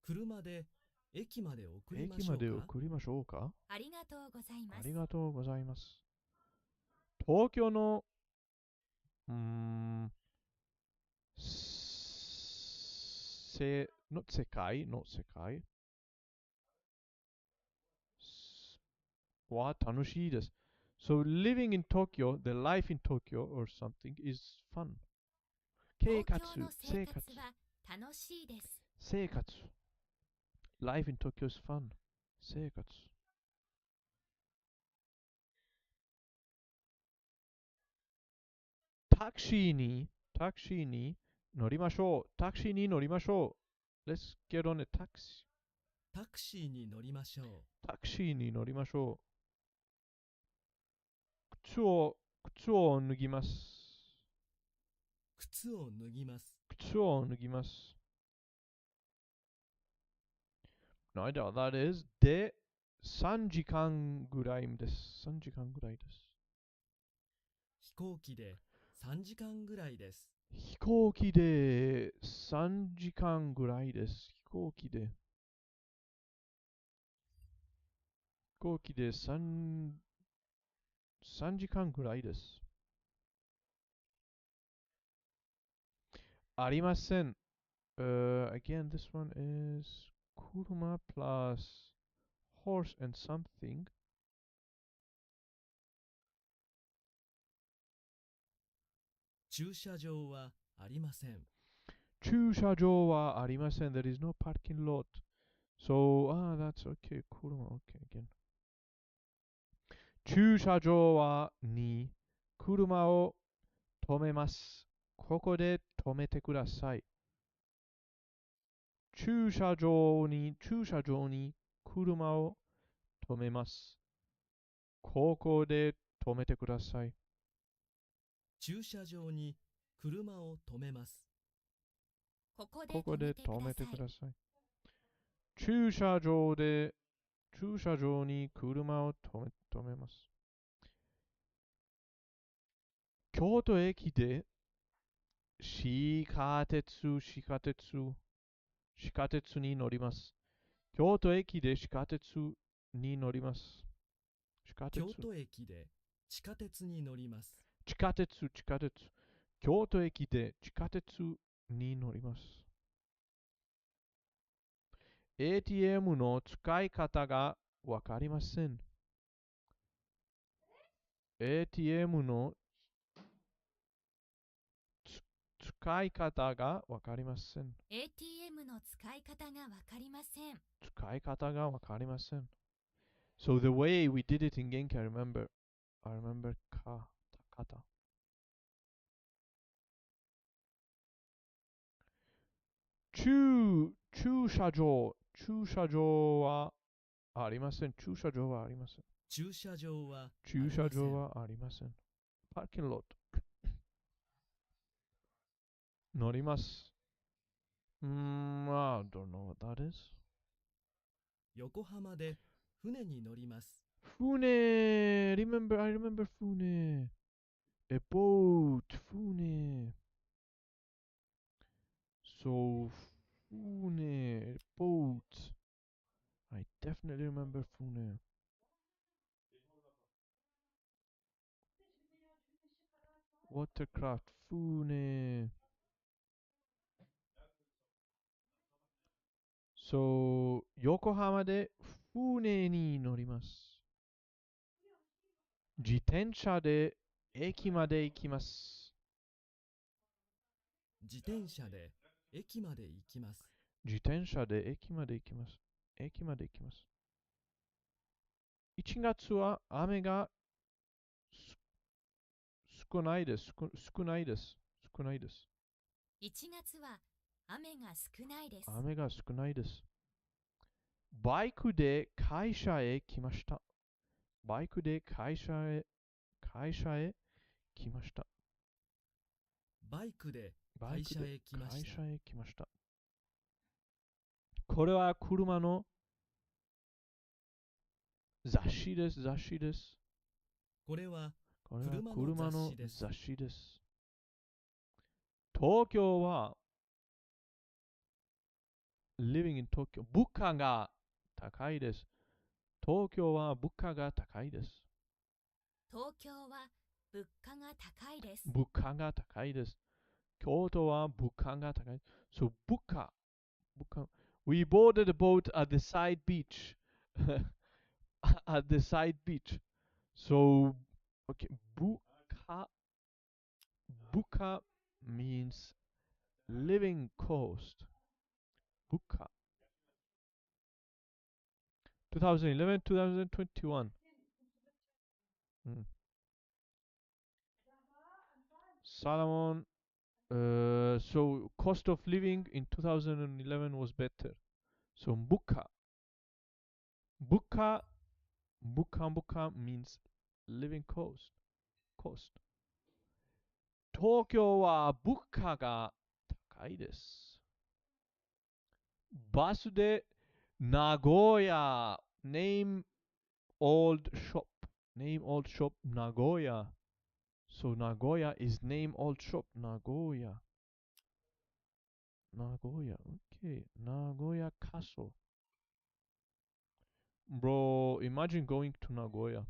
車で駅まで送りま駅しょうか。まで送りましょうか。ありがとうございます。ありがとうございます。東京の世界は楽しいです。So living in Tokyo, the life in Tokyo or something is fun. 東京の生活は楽しいです。生活 Life in Tokyo is fun. 生活タクシーに乗りましょう。タクシーに乗りましょう。Let's get on a taxi. タクシーに乗りましょう。タクシーに乗りましょう。靴を脱ぎます。靴を脱ぎます。靴を脱ぎます。No idea what that is. で、3時間ぐらいです。3時間ぐらいです。飛行機で3時間ぐらいです。飛行機で3時間ぐらいです。飛行機で3時間ぐらいです。ありません。Again, this one is 車 plus horse and something. 駐車場はありません。駐車場はありません。There is no parking lot. So, that's okay. 車 okay again. 駐車場に車を止めます。ここで止めてください。駐車場に車を止めます。ここで止めてください。駐車場に車を止めます。ここここで止めて止めてくだください。駐車場に車を止めます。京都駅で地下鉄に乗ります。京都駅で地下鉄に乗ります。京都駅で地下鉄に乗ります。地下鉄。京都駅で地下鉄に乗ります。ATM の使い方がわかりません。ATM の使い方がわかりません。ATM の使い方がわかりません。使い方がわかりません。So the way we did it in Genki, I remember kata. 駐車場はありません。駐車場はありません。駐車場は駐車場はありません。パーキングロット。乗ります。I don't know what that is. 横浜で船に乗ります。船 I remember 船 A boat 船 So 船 boat I definitely remember 船 Watercraft 船 So 横浜で船に乗ります。自転車で駅まで行きます。自転車で駅まで行きます。自転車で駅まで行きます。駅まで行きます。1月は雨が少ないです。少ないです。少ないです。1月は雨が少ないです。雨が少ないです。バイクで会社へ来ました。バイクで会社へ来ました。バイクで会社へ来ました。会社へ来ました。これは車の雑誌です。雑誌です。これは車の雑誌です。東京は living in Tokyo 物価が高いです。東京は物価が高いです。東京は物価が高いです。物価が高いです。京都は物価が高い。So 物価。We boarded a boat at the side beach. At the side beach. So, okay, 物価 means living cost. 物価。2011, 2021. Solomon, so cost of living in 2011 was better. So buka means living cost. 東京は物価が高いです。バスで名古屋 name old shop 名古屋 So Nagoya is name old shop Nagoya okay Nagoya Castle Bro imagine going to Nagoya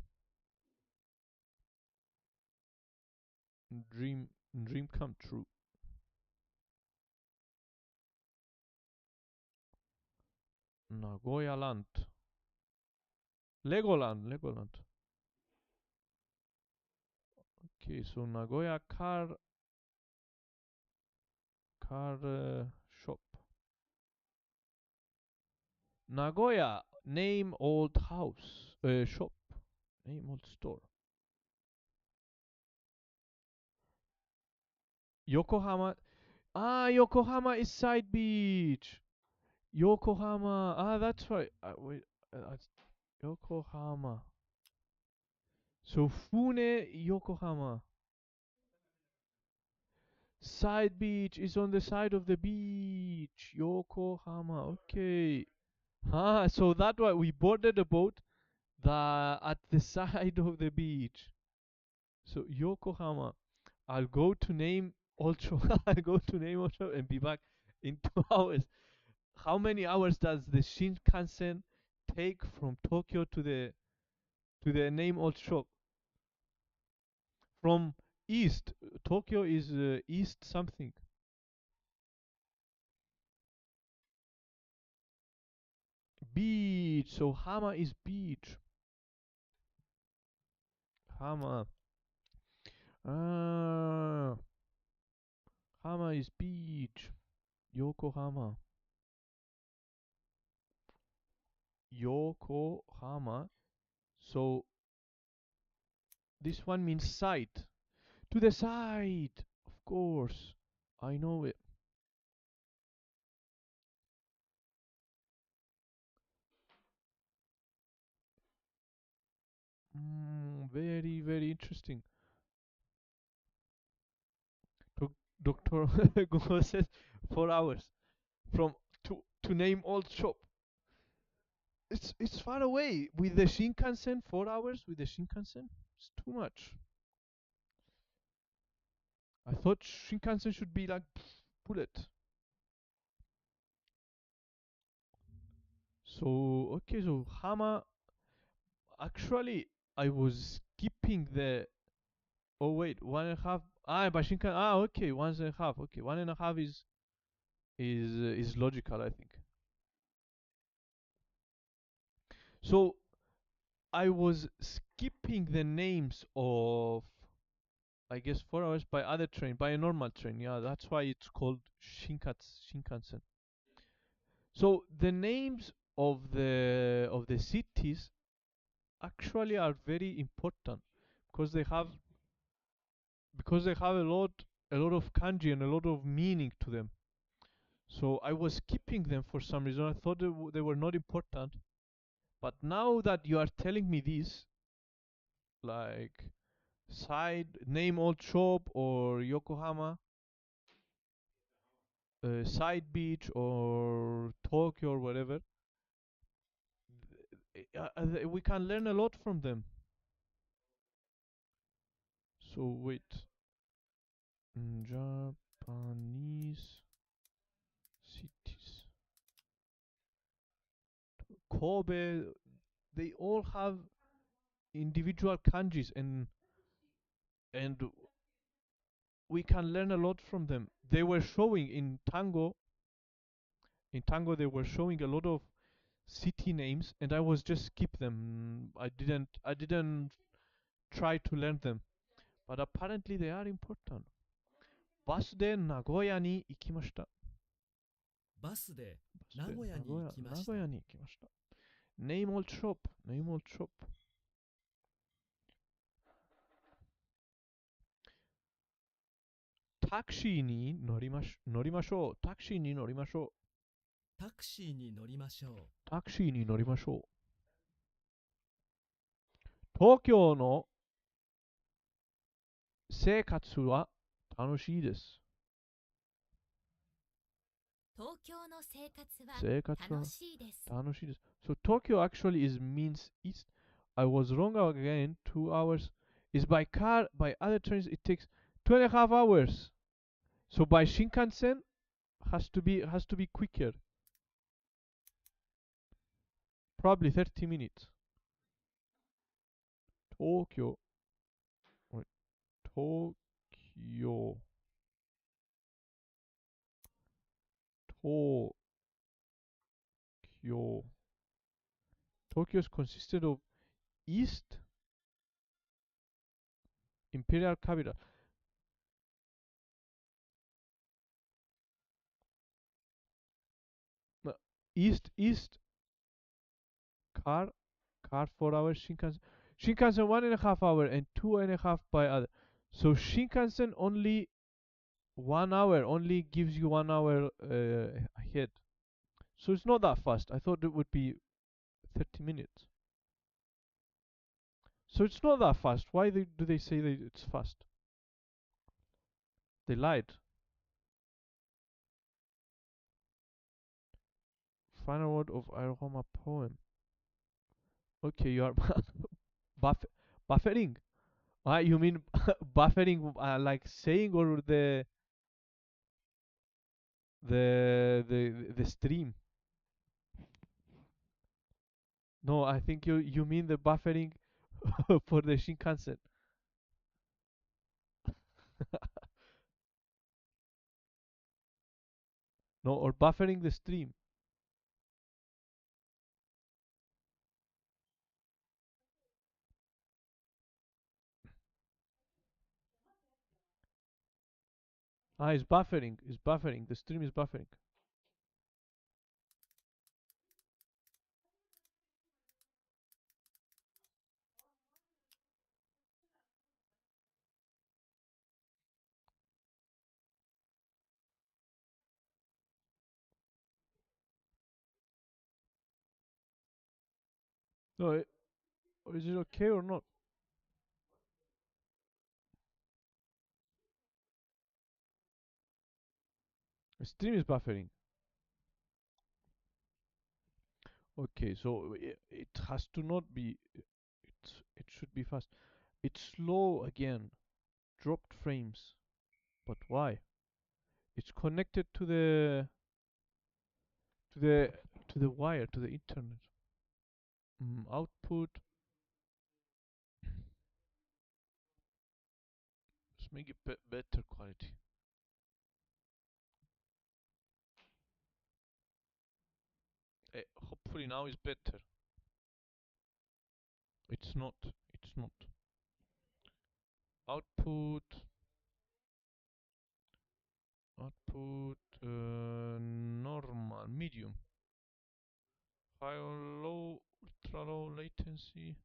dream come true Nagoya Land Legoland okay so Nagoya car shop Nagoya name old house shop name old store Yokohama Yokohama is side beach Yokohama. Ah, that's right. Wait, that's Yokohama. So Fune, Yokohama. Side beach is on the side of the beach. Yokohama. Okay. Ah, so that why we boarded a boat at the side of the beach. So Yokohama. I'll go to name also. I'll go to name also and be back in 2 hours. How many hours does the Shinkansen take from Tokyo to the name old shop? From east. Tokyo is east something. Beach. So Hama is beach. Hama. Ah. Hama is beach. Yokohama. Yokohama. So this one means side. To the side. Of course. I know it. Very, very interesting. Dr. Google says 4 hours from to name old shop. It's far away. With the Shinkansen, 4 hours with the Shinkansen? It's too much. I thought Shinkansen should be like bullet. So okay, so Hama. Actually, I was skipping the. Oh wait, 1.5. Ah, by Shinkan. Ah, okay, 1.5. Okay, 1.5 is logical, I think. So I was skipping the names of, I guess, 4 hours by other train, by a normal train. Yeah, that's why it's called Shinkansen. So the names of the cities actually are very important because they have a lot of kanji and a lot of meaning to them. So I was skipping them for some reason. I thought they were not important. But now that you are telling me this, like side name old shop or Yokohama, side beach or Tokyo or whatever, we can learn a lot from them. So wait, Japanese cities, Kobe, they all have individual kanjis and we can learn a lot from them. They were showing in Tango they were showing a lot of city names and I was just skip them. I didn't try to learn them. But apparently they are important. バスで名古屋に行きました。バスで名古屋に行きました。名古屋に行きました。Name old shop. Name old shop. タクシーに乗りましょう。タクシーに乗りましょう。タクシーに乗りましょう。タクシーに乗りましょう。東京の生活は楽しいです。東京の生活は楽しいです。楽しいです。So Tokyo actually means east. I was wrong again. 2 hours is by car. By other trains it takes 2.5 hours. So by Shinkansen has to be quicker. Probably 30 minutes. Tokyo. Wait. Tokyo. Tokyo is consisted of East Imperial Capital. East car 4 hours. Shinkansen 1.5 hour and 2.5 by other. So Shinkansen only 1 hour only gives you 1 hour ahead. So it's not that fast. I thought it would be 30 minutes. So it's not that fast. Why do they say that it's fast? They lied. Final word of Aroma poem. Okay, you are buffering. You mean buffering, like saying, or the stream? No, I think you mean the buffering for the Shinkansen. No, or buffering the stream. It's buffering. It's buffering. The stream is buffering. No, is it okay or not? The stream is buffering. Okay, so it has to not be. It should be fast. It's slow again. Dropped frames. But why? It's connected to the to the wire, to the internet. Output. Let's make it better quality. Hopefully now is better. It's not. It's not. Output. Output. Normal. Medium. High or low. Ultra low latency.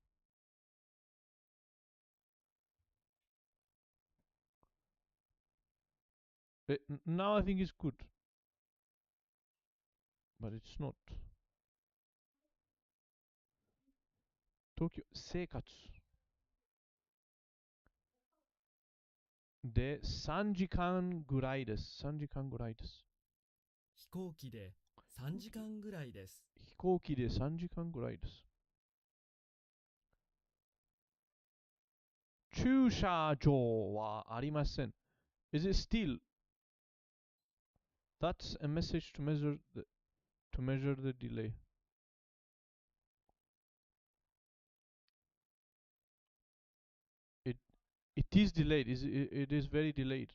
Now I think it's good. But it's not. Tokyo 生活で3時間ぐらいです。3時間ぐらいです。飛行機で3時間ぐらいです。飛行機で3時間ぐらいです。駐車場はありません。Is it still? That's a message to measure the delay. It it is delayed. It is very delayed.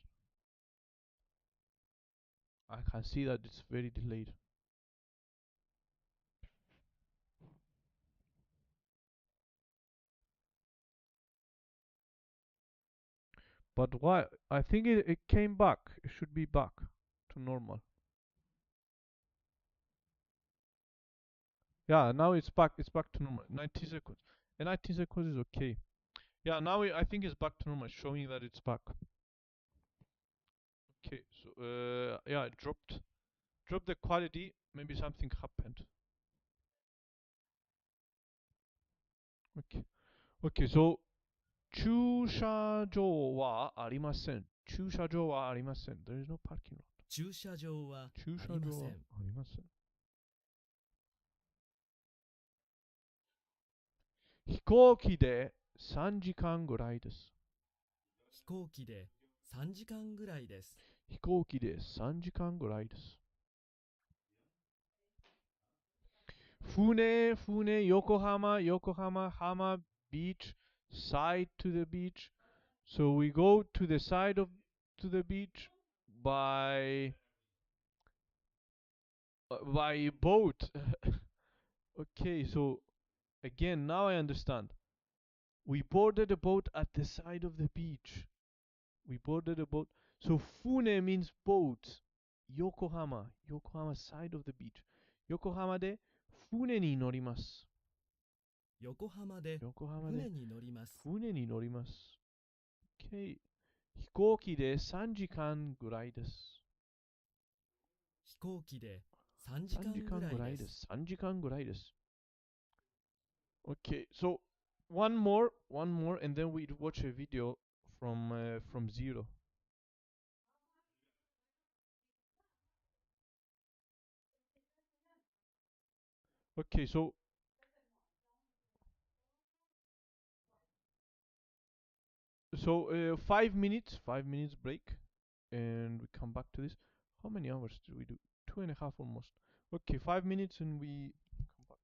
I can see that it's very delayed. But why? I think it came back. It should be back to normal. Yeah, now it's back. It's back to normal. 90 seconds. And 90 seconds is okay. Yeah, now I think it's back to normal, showing that it's back. Okay, so yeah, it dropped the quality. Maybe something happened. Okay, okay. So 駐車場はありません。駐車場はありません。There is no parking lot. 駐車場はありません。駐車場はありません。飛行機で3時間ぐらいです。飛行機で3時間ぐらいです。飛行機で3時間ぐらいです。船、横浜、浜、beach, side to the beach. So we go to the side of to the beach by boat. Okay, so again, now I understand. We boarded a boat at the side of the beach. We boarded a boat. So fune means boat. Yokohama side of the beach. Yokohama de fune ni norimasu. 横浜で船に乗ります。船に乗ります。Okay. 飛行機で3時間ぐらいです。飛行機で3時間3時間ぐぐらいで。らいですす。3時間ぐらいです。Okay, so one more, and then we watch a video from zero. Okay, so 5 minutes break, and we come back to this. How many hours did we do? 2.5 almost. Okay, 5 minutes, and we come back.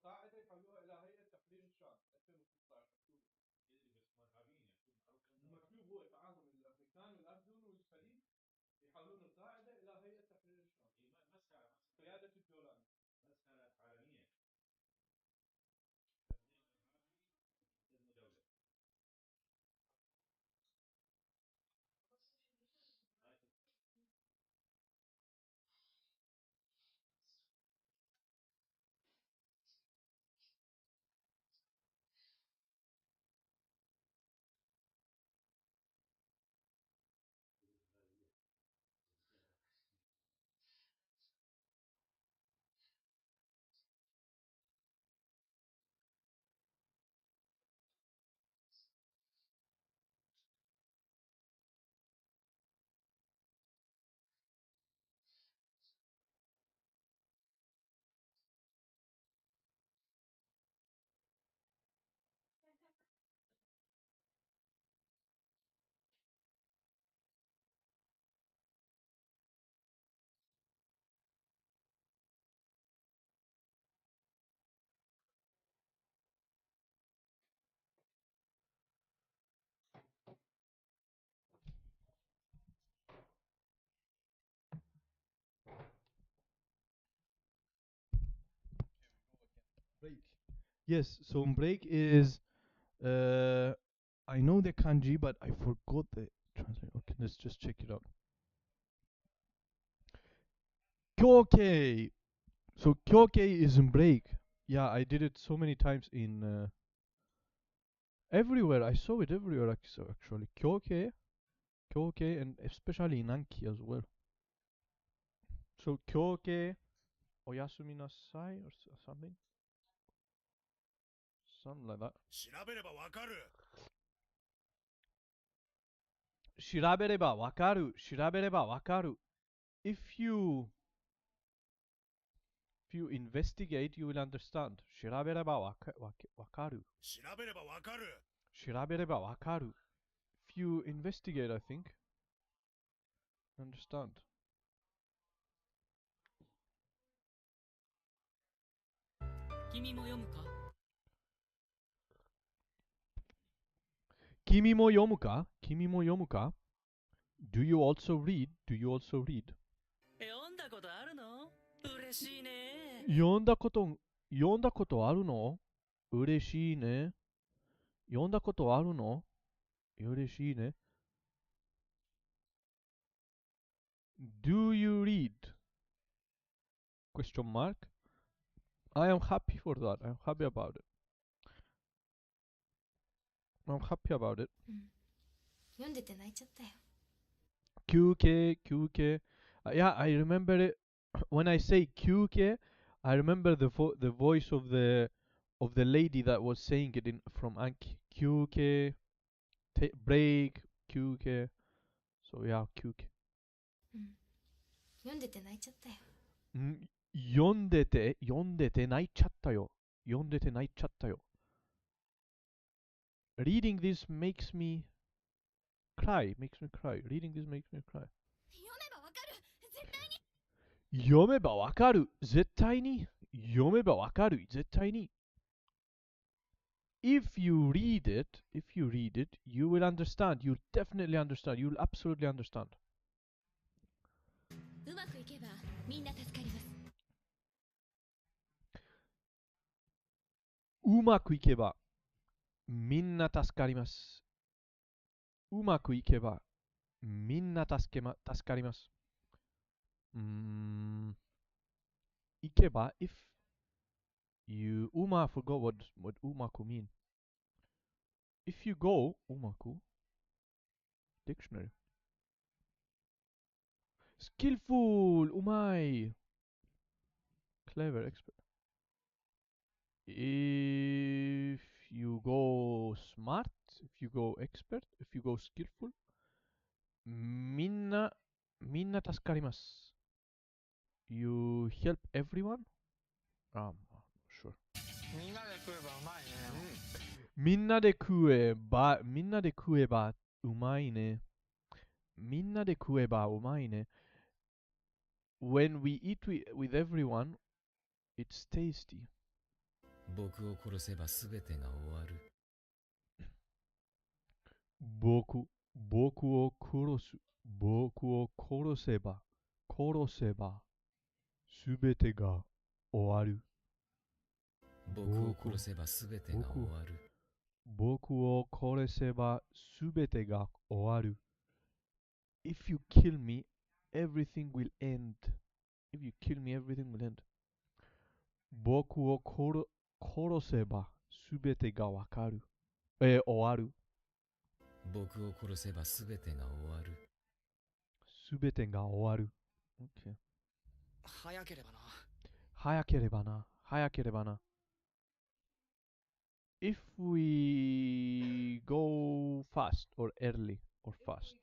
القاعدة يحولوها إلى هيئة تحرير الشام 2016 مكتوب هو تعاون الأمريكان والأردن والخليج يحولون القاعدة إلى هيئة تحرير الشام قيادة الجولان مسألة عالمية break. Yes, so break is I know the kanji, but I forgot the translation. Okay, let's just check it out. Kyoke. So kyoke is in break. Yeah, I did it so many times in everywhere. I saw it everywhere actually. Kyoke, kyoke, and especially in Anki as well. So kyoke, oyasumi nasai or something. Something like that. 調べればわかる。調べればわかる。調べればわかる。If you investigate, you will understand. 調べればわかる。調べればわかる。調べればわかる。If you investigate, I think. Understand. 君も読むか？君も読むか？君も読むか？ Do you also read? Do you also read? 読んだことあるの？嬉しいね。読んだことあるの？嬉しいね。読んだことあるの？嬉しいね。Do you read? Question mark. I am happy for that. I'm happy about it. I'm happy about it. 読んでて泣いちゃったよ。QK, QK. Yeah, I remember it. When I say QK, I remember the voice of the lady that was saying it from Anki. QK, break, QK. So yeah, QK. 読んでて泣いちゃったよ。読んでて泣いちゃったよ。読んでて泣いちゃったよ。Reading this makes me cry. Reading this makes me cry. 読めばわかる。絶対に。読めばわかる。絶対に。読めばわかる。絶対に。If you read it, you will understand. You'll definitely understand. You'll absolutely understand. うまくいけばみんな助かります。うまくいけばみんな助かります。うまくいけばみんな助かります。いけば if you I forgot what umaku mean. If you go umaku dictionary. Skillful, umai. Clever, expert. If you go smart, if you go expert, if you go skillful, みんな助かります。You help everyone? I'm not sure. みんなで食えばうまいね。みんなで食えばうまいね。みんなで食えばうまいね。When we eat with everyone, it's tasty. 僕を殺せば全てが終わる。僕を殺す。僕を殺せば、すべてが終わる。僕を殺せば全てが終わる。僕を殺せばすべてが終わる。If you kill me, everything will end. If you kill me, everything will end. 僕を殺せばすべてがわかる。終わる。僕を殺せば全てが終わる。すべてが終わる。Okay. 早ければな。早ければな。早ければな。If we go fast or early or fast.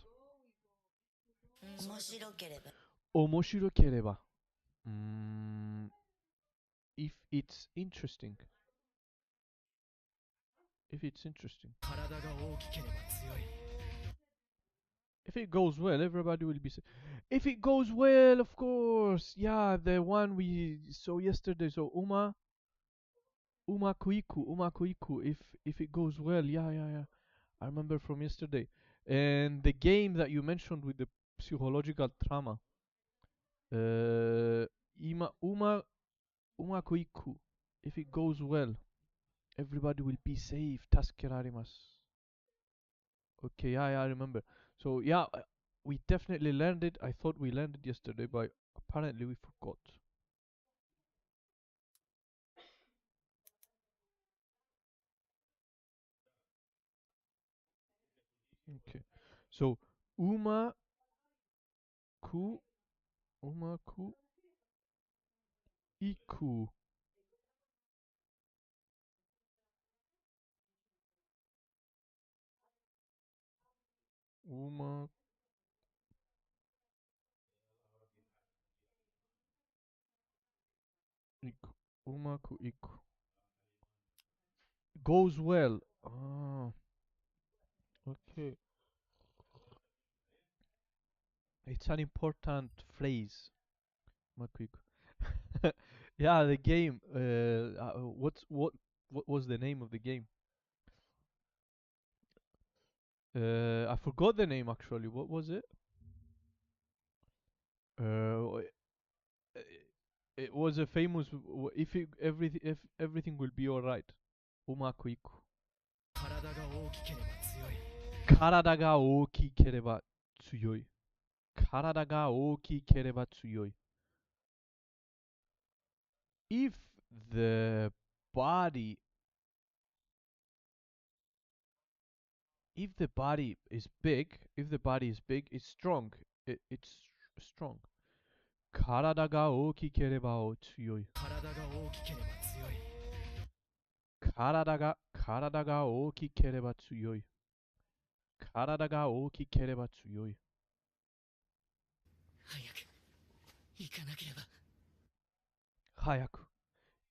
面白ければ。面白ければ。If it's interesting. If it's interesting. 体が大きければ強い。If it goes well, everybody will be. If it goes well, of course. Yeah, the one we saw yesterday. So Uma Kuiku. If it goes well, yeah. I remember from yesterday. And the game that you mentioned with the psychological trauma. Uma Kuiku. If it goes well, everybody will be safe. 助けられます. Okay, yeah, I remember. So yeah, we definitely learned it. I thought we learned it yesterday, but apparently we forgot. Okay. So Uma ku iku. Uma iku. Umaku iku. Goes well. Ah, okay. It's an important phrase. Umaku iku. Yeah, the game. What was the name of the game? I forgot the name actually. What was it? Uh, it was a famous. If everything will be alright. Umaku iku. 体が大きければ強い。体が大きければ強い。体が大きければ強い。If the body if the body is big, it's strong. It's strong. 体が大きければ強い。体が大きければ強い。体が大きければ強い。体が大きければ強い。早く行かなければ。早く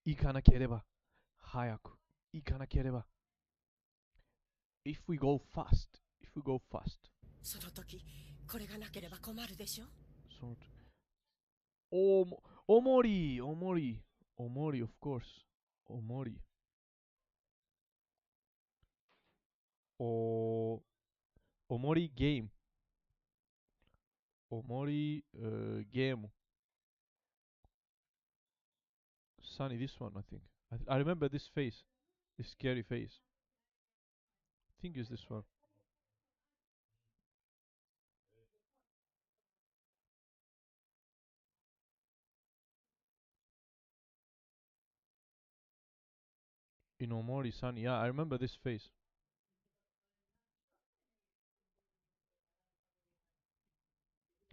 行かなければ。早く行かなければ。If we go fast. その時これがなければ困るでしょ。その時。おもり、of course. おもり。おもりゲーム。おもりゲーム。Sunny, this one, I think. I remember this face. This scary face. I think it's this one. Inomori Sunny. Yeah, I remember this face.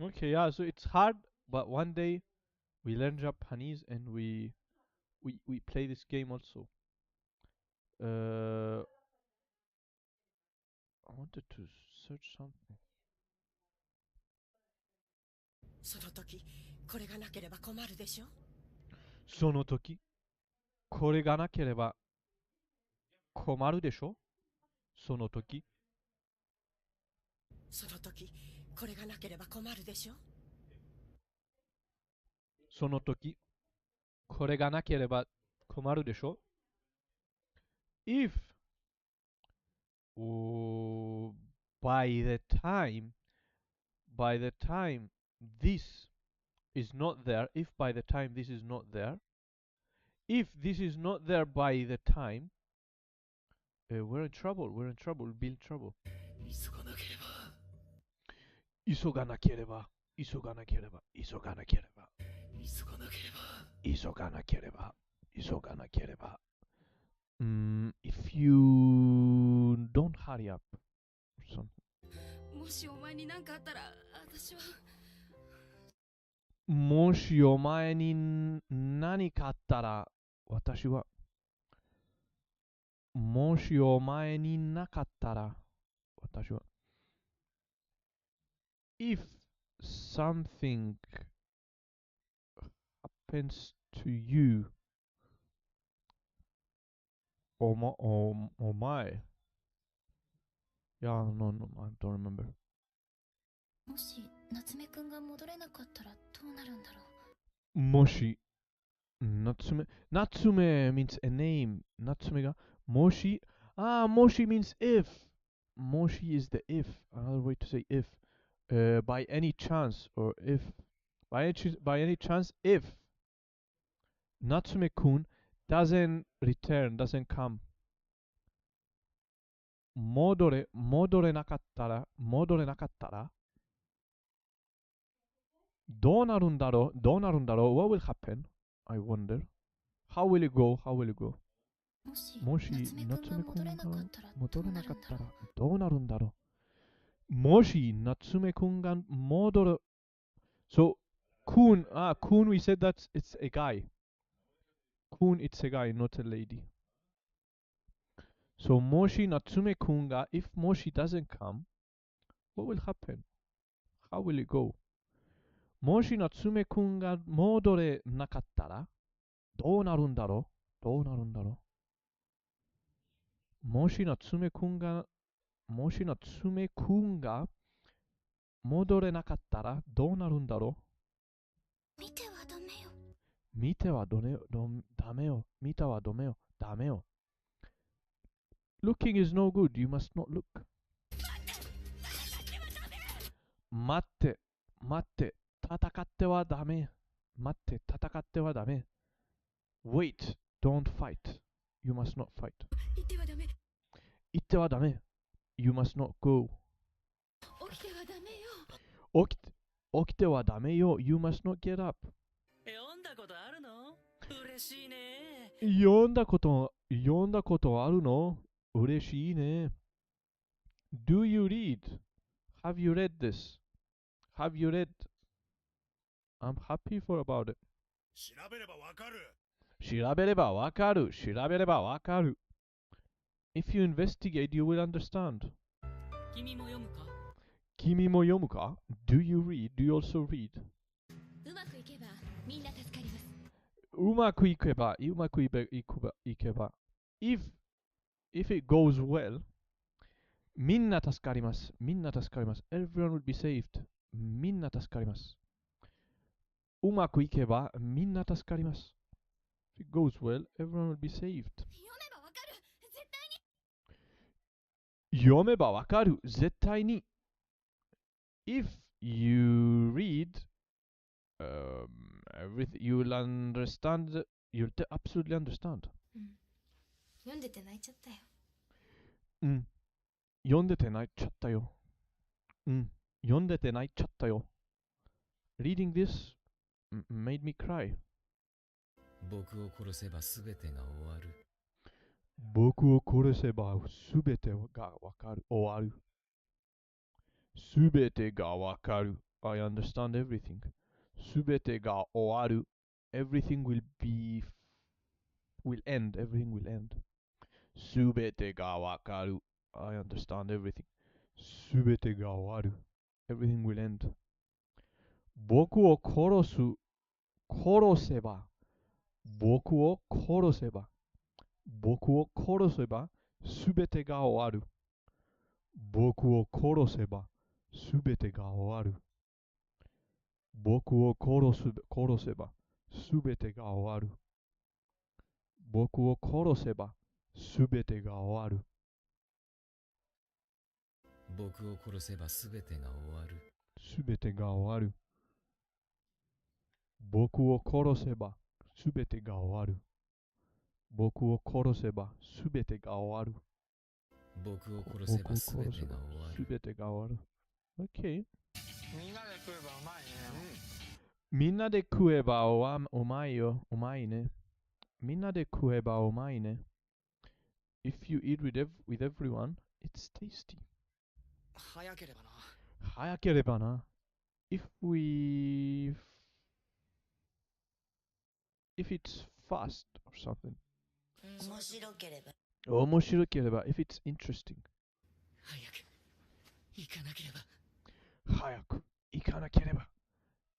Okay, yeah, so it's hard, but one day we learn Japanese and we play this game also. I wanted to search something. その時これがなければ困るでしょ。その時、これがなければ困るでしょ。その時、これがなければ困るでしょ。その時、これがなければ困るでしょ。if oh, by the time by the time this is not there, if by the time this is not there, if this is not there by the time, we're in trouble, we'll be in trouble. 急がなければ急がなければ、急がなければ、急がなければ、急がなければ急がなければ、急がなければ。If you don't hurry up, something. もしお前に何かあったら私は。もしお前に何かあったら私は。もしお前になかったら私は。If something happens to you, お前。Yeah, no, I don't remember. もし夏目くんが戻れなかったらどうなるんだろう。もし、夏目 means a name. 夏目が、もし、もし means if. もし is the if. Another way to say if. By any chance or if. By any chance, if 夏目くん doesn't return, doesn't come. 戻れなかったらどうなるんだろう What will happen? I wonder. How will it go? もし夏目くんが戻れなかったらどうなるんだろうもし夏目くんが戻る So, Kun, we said that it's a guy. Kun, it's a guy, not a lady. So, Moshi Natsume kun ga, if Moshi doesn't come, what will happen? How will it go? Moshi Natsume kun ga modore nakattara, どうなるんだろうもし夏目くんが戻れなかったらどうなるんだろう見てはダメよ。見てはダメよ。見てはダメよ。Looking is no good. You must not look. 待って。戦ってはダメ。Wait. Don't fight. You must not fight. 行ってはダメ。行ってはダメ。You must not go. 起きてはダメよ。起きてはダメよ。You must not get up. 読んだことあるの？嬉しいね。読んだことあるの？嬉しいね。Do you read? Have you read this? Have you read? I'm happy for about it. 調べればわかる。調べればわかる。If you investigate, you will understand. 君も読むか？ Do you read? Do you also read? うまくいけばみんな助かります。うまくいけば。If it goes well, みんな助かります。Everyone will be saved. みんな助かります。うまくいけばみんな助かります。If it goes well, everyone will be saved. 読めばわかる。絶対に。If you read, everything, you'll understand. You'll absolutely understand. 読んでて泣いちゃったよ。読んでて泣いちゃったよ。Reading this made me cry. 僕を殺せば全てが終わる。僕を殺せば全てがわかる。終わる。全てがわかる。I understand everything. 全てが終わる。Everything will end. Everything will end. 全てがわかる。I understand everything. 全てが終わる。Everything will end. 僕を殺せば全てが終わる。僕を殺せば全てが終わる。僕を殺せば全てが終わる。僕を殺せばすべてが終わる。僕を殺せばすべてが終わる。すべてが終わる。僕を殺せばすべてが終わる。僕を殺せばすべてが終わる。僕を殺せばすべてが終わる。すべてが終わる。OK。みんなで食えばうまいね。みんなで食えばうまいよ。うまいね。みんなで食えばうまいね。If you eat with everyone, it's tasty. 早ければな。早ければな。If it's fast or something. 面白ければ。面白ければ。If it's interesting. 早く行かなければ。早く行かなければ。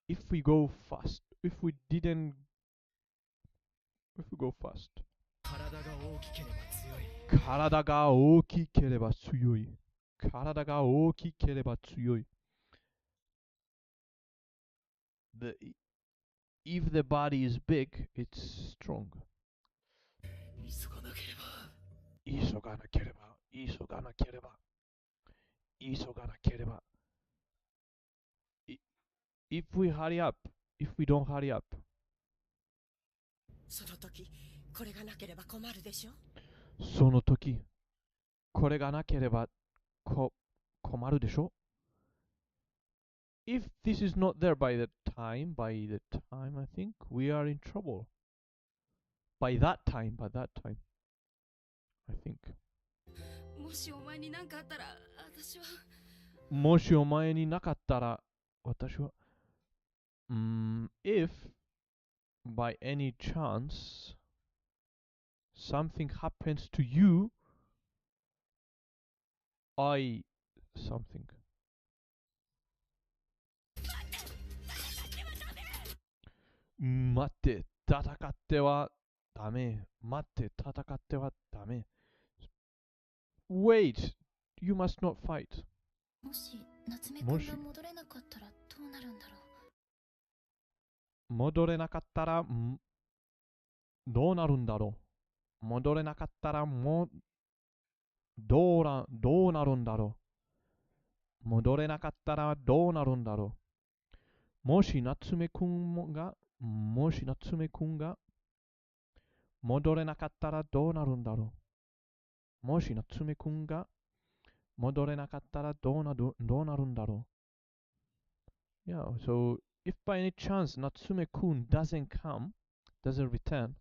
If we go fast. If we go fast. 体が大きければ強い。体が大きければ強い。体が大きければ強い。If the body is big, it's strong. 急がなければ。急がなければ。急がなければ。急がなければ。If we hurry up, if we don't hurry up. その時、これがなければ困るでしょ。その時、これがなければ困るでしょ。If this is not there by the time, I think we are in trouble. By that time, I think. もしお前に何かあったら、私は。もしお前になかったら、私は。If by any chance something happens to you, something. 待って、戦ってはダメ。待って、戦ってはダメ。Wait, you must not fight. もし夏目くんが戻れなかったらどうなるんだろう。戻れなかったらどうなるんだろう。戻れなかったらどうなるんだろう。戻れなかったらどうなるんだろう。もし夏目くんが戻れなかったらどうなるんだろう。もし夏目くんが戻れなかったらどうなるんだろう。Yeah, so if by any chance Natsume-kun doesn't return,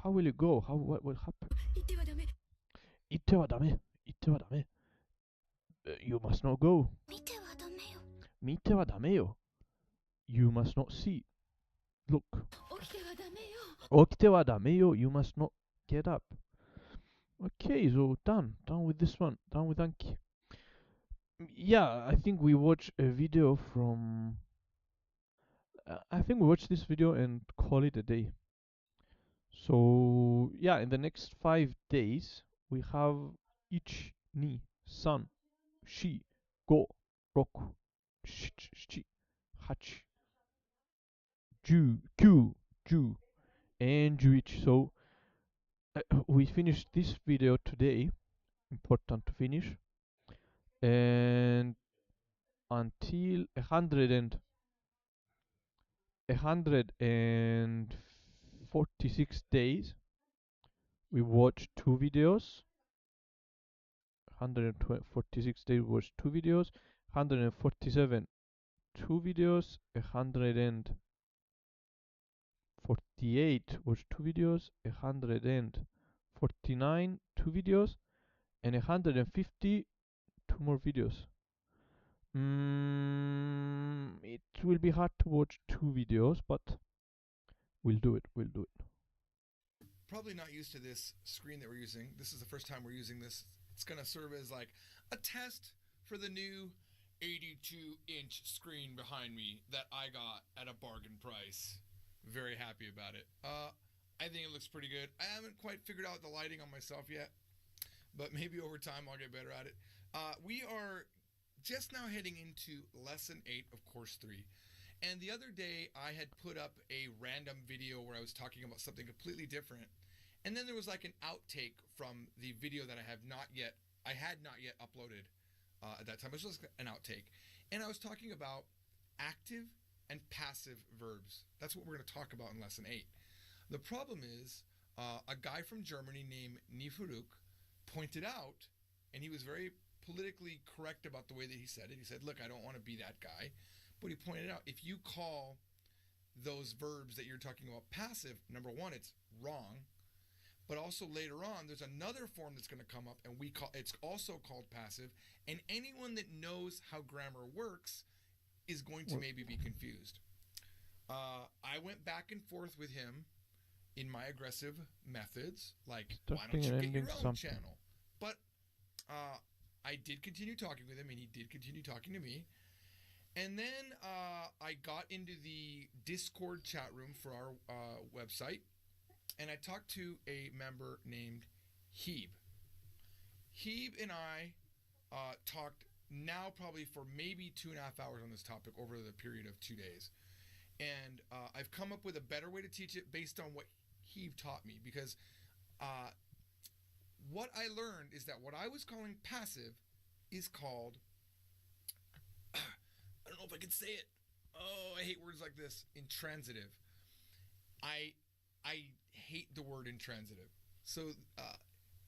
how will it go? What will happen? 言ってはダメ。言ってはダメ。言ってはダメ。You must not go. 見てはダメよ。見てはダメよ。You must not see. Look. 起きてはダメよ。起きてはダメよ。You must not get up. Okay, so done with this one, done with Anki. Yeah, I think we watched a video from. I think we watched this video and call it a day. So yeah, in the next 5 days we have ichi, ni, san, shi, go, roku, shichi, hachi, ju, kyu, ju, and juichi. So we finished this video today. Important to finish. And until 146 days, we watched 2 videos. 146 days was 2 videos. 147 2 videos. 148 was 2 videos. 149 2 videos. And 150 2 more videos. It will be hard to watch 2 videos, but we'll do it. Probably not used to this screen that we're using. This is the first time we're using this. It's going to serve as like a test for the new 82-inch screen behind me that I got at a bargain price. Very happy about it. I think it looks pretty good. I haven't quite figured out the lighting on myself yet, but maybe over time I'll get better at it. We are just now heading into lesson 8 of course 3. And the other day I had put up a random video where I was talking about something completely different. And then there was like an outtake from the video that I had not yet uploaded at that time. It was just an outtake. And I was talking about active and passive verbs. That's what we're going to talk about in lesson 8. The problem is a guy from Germany named Nifuruk pointed out, and he was very politically correct about the way that he said it. He said, look, I don't want to be that guy. But he pointed out, if you call those verbs that you're talking about passive, number one, it's wrong. But also later on, there's another form that's going to come up, and it's also called passive. And anyone that knows how grammar works is going to maybe be confused. I went back and forth with him in my aggressive methods, like, why don't you get your own channel? But I did continue talking with him, and he did continue talking to me. And then I got into the Discord chat room for our website, and I talked to a member named Heeb. Heeb and I talked now probably for maybe 2.5 hours on this topic over the period of 2 days. And I've come up with a better way to teach it based on what Heeb taught me, because what I learned is that what I was calling passive is called, I don't know if I can say it. Oh, I hate words like this. Intransitive. I hate the word intransitive. So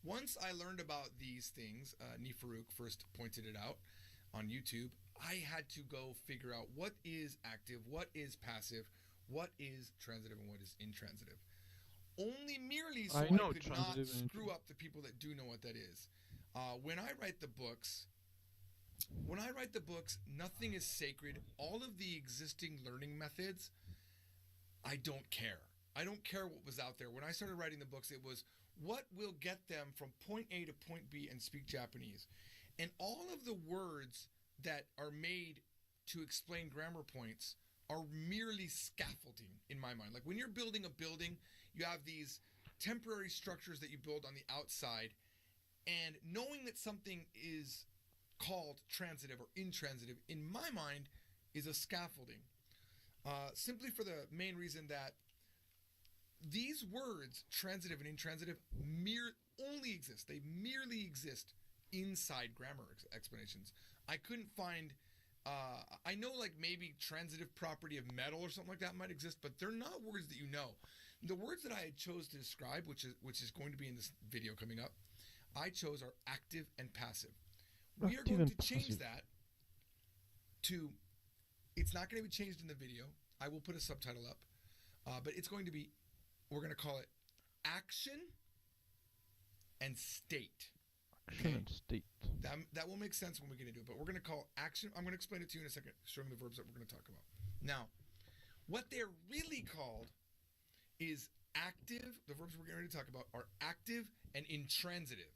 once I learned about these things, Nifuruk first pointed it out on YouTube, I had to go figure out what is active, what is passive, what is transitive, and what is intransitive. Only merely so I could not screw up the people that do know what that is. When I write the books, nothing is sacred. All of the existing learning methods, I don't care. I don't care what was out there. When I started writing the books, it was what will get them from point A to point B and speak Japanese. And all of the words that are made to explain grammar points are merely scaffolding in my mind. Like when you're building a building, you have these temporary structures that you build on the outside, and knowing that something is called transitive or intransitive, in my mind, is a scaffolding. Simply for the main reason that these words, transitive and intransitive, only exist. They merely exist inside grammar explanations. I couldn't find, I know like maybe transitive property of metal or something like that might exist, but they're not words that you know. The words that I had chose to describe, which is going to be in this video coming up, I chose are active and passive. We are going to change that to, it's not going to be changed in the video. I will put a subtitle up, but it's going to be, we're going to call it action and state. Action and state. That will make sense when we get into it, but we're going to call action. I'm going to explain it to you in a second, showing the verbs that we're going to talk about. Now, what they're really called is active. The verbs we're going to talk about are active and intransitive.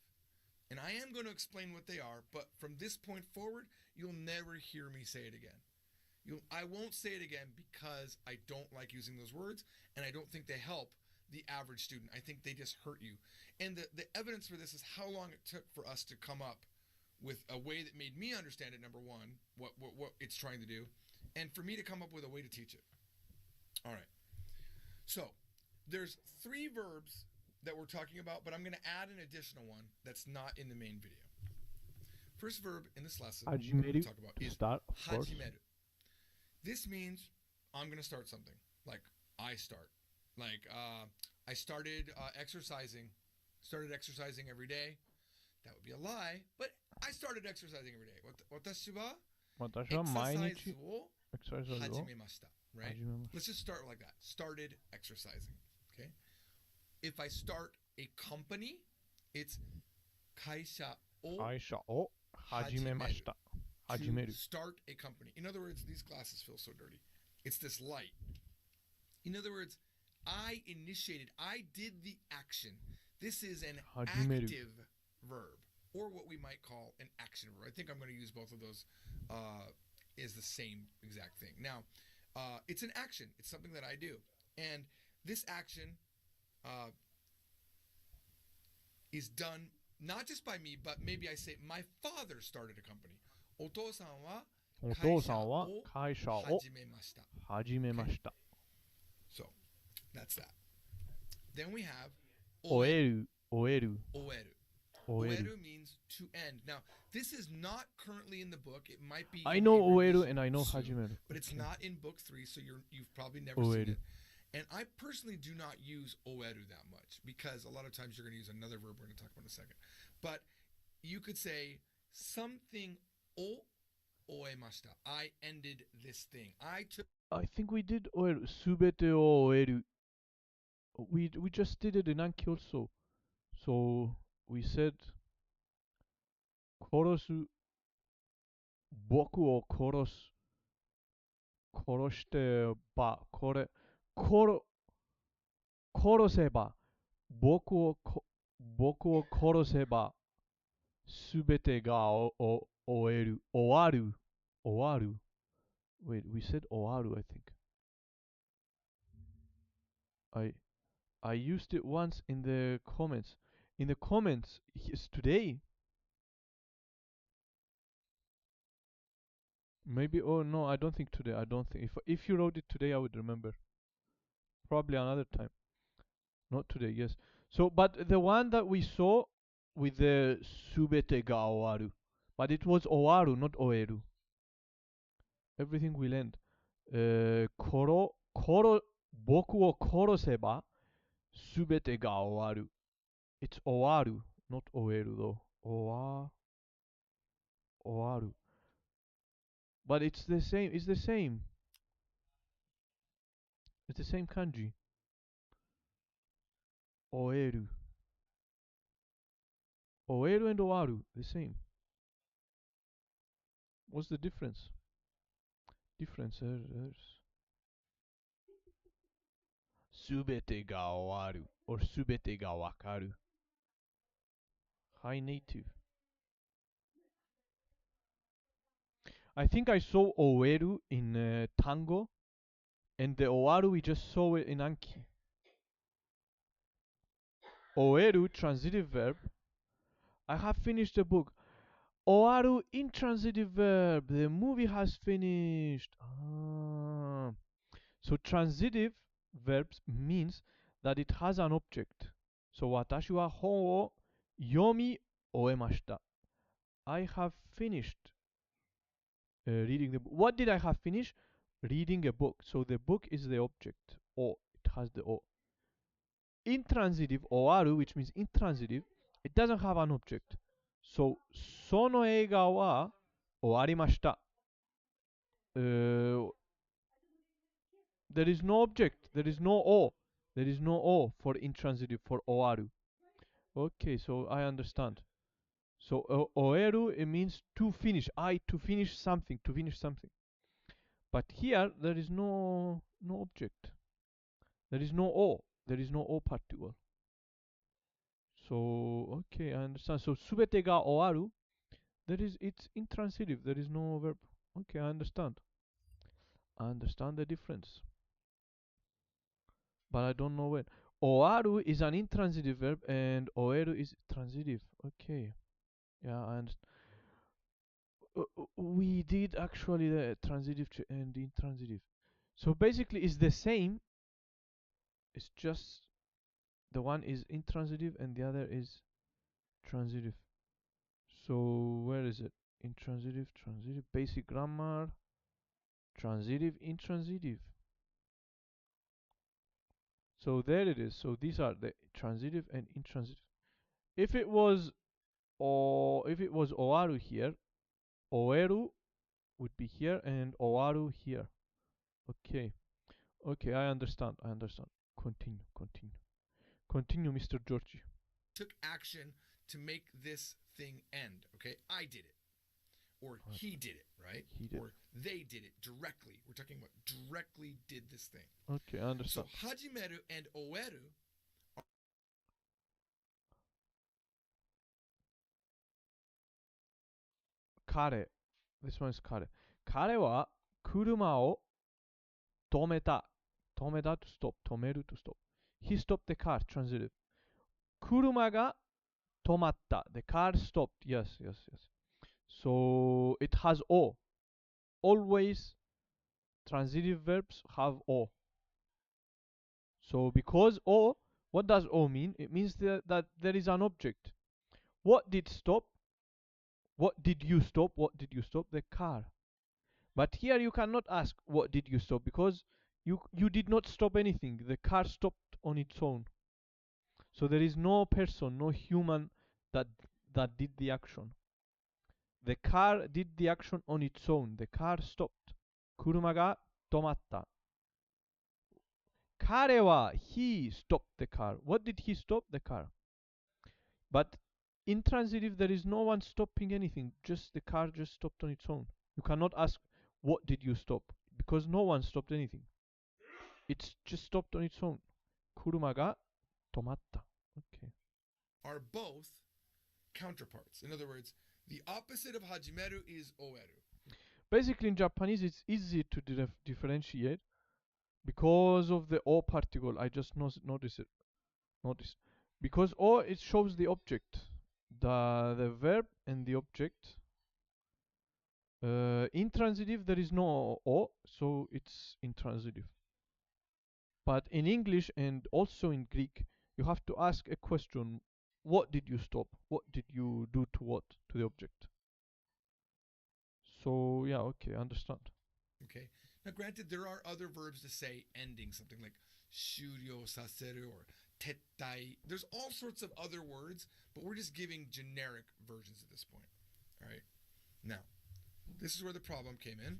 And I am going to explain what they are, but from this point forward, you'll never hear me say it again. I won't say it again because I don't like using those words, and I don't think they help the average student. I think they just hurt you. And the evidence for this is how long it took for us to come up with a way that made me understand it, number one, what it's trying to do, and for me to come up with a way to teach it. All right. So there's 3 verbs that we're talking about, but I'm going to add an additional one that's not in the main video. First verb in this lesson we're going to talk about is hajimeru. This means I'm going to start something. Like I start. Like I started exercising every day. That would be a lie, but I started exercising every day. Watashi wa exercise wo hajimemashita. Right? Let's just start like that. Started exercising. Okay? If I start a company, it's kaisha o hajimemashita. To start a company. In other words, these glasses feel so dirty. It's this light. In other words, I initiated, I did the action. This is an active verb, or what we might call an action verb. I think I'm going to use both of those as the same exact thing. Now, it's an action. It's something that I do. And this action is done not just by me, but maybe I say my father started a company. お父さんは会社を始めました。So, that's that. Then we have Oeru. Oeru. Oeru. Oeru. Oeru means to end. Now, this is not currently in the book. It might be. I know in a Oeru revision and I know soon, Hajimeru. but it's Okay. not in book 3, so you've probably never seen Oeru. it. And I personally do not use oeru that much because a lot of times you're going to use another verb we're going to talk about in a second. But you could say something o oemashita. I ended this thing. I think we did Oeru. Subete o Oeru. We just did it in Anki also. So we said korosu. Boku o korosu. Koroshite ba. Kore. Koroseba. Boku o koroseba. Subete ga oeru. Owaru. Owaru. Wait, we said owaru, I think. I used it once in the comments. In the comments, today. Maybe. Oh no, I don't think today. I don't think. If you wrote it today, I would remember. Probably another time. Not today. Yes. So, but the one that we saw with the subete ga owaru, but it was owaru, not oeru. Everything will end. Boku o koroseba subete ga owaru. It's owaru, not oeru though. Owaru. But it's the same. It's the same. It's the same kanji. Oeru. Oeru and owaru, the same. What's the difference? Subete ga owaru or subete ga wakaru. High native. I think I saw oeru in Tango, and the owaru we just saw it in Anki. Oeru, transitive verb. I have finished the book. Owaru, intransitive verb. The movie has finished. So transitive verbs means that it has an object. So watashi wa hon wo yomi oemashita. I have finished reading the book. What did I have finished? Reading a book. So the book is the object. O. It has the O. Intransitive owaru, which means intransitive, it doesn't have an object. So sono eiga wa owarimashita. There is no object. There is no O. There is no O for intransitive, for owaru. Okay, so I understand. So oeru, it means to finish. To finish something. To finish something. But here there is no object. There is no O. There is no O particle. So okay, I understand. So subete ga owaru. It's intransitive. There is no verb. Okay, I understand. I understand the difference. But I don't know when. Owaru is an intransitive verb and oeru is transitive. Okay. Yeah, I understand. We did actually the transitive and intransitive. So basically it's the same. It's just the one is intransitive and the other is transitive. So where is it? Intransitive, transitive, basic grammar, transitive, intransitive. So there it is. So these are the transitive and intransitive. If it was owaru here, oeru would be here and owaru here. Okay. Okay, I understand. Continue, Mr. Georgie. Took action to make this thing end. Okay, I did it. Or he did it, right? Or they did it directly. We're talking about directly did this thing. Okay, I understand. So hajimeru and oeru are Kare. This one is kare. Kare wa kuruma o tometa. Tometa to stop. Tomeru to stop. He stopped the car. Transitive. Kuruma ga tomatta. The car stopped. Yes. So it has O. Always transitive verbs have O. So because O, What does O mean? It means that there is an object. What did stop? What did you stop? What did you stop? The car. But here you cannot ask what did you stop, because you did not stop anything. The car stopped on its own. So there is no person, no human that did the action. The car did the action on its own. The car stopped. 車が止まった。彼は he stopped the car. What did he stop? The car. But intransitive, there is no one stopping anything. Just the car just stopped on its own. You cannot ask what did you stop, because no one stopped anything. It's just stopped on its own. 車が止まった。Okay. Are both counterparts. In other words, the opposite of hajimeru is oeru. Basically, in Japanese, it's easy to differentiate because of the o particle. I just notice it. Because o, it shows the object, the verb and the object. Intransitive, there is no o, so it's intransitive. But in English and also in Greek, you have to ask a question. What did you stop? What did you do to what? To the object. So, yeah, okay, I understand. Okay. Now, granted, there are other verbs to say ending something, like shuryo saseru or tettai. There's all sorts of other words, but we're just giving generic versions at this point. All right. Now, this is where the problem came in.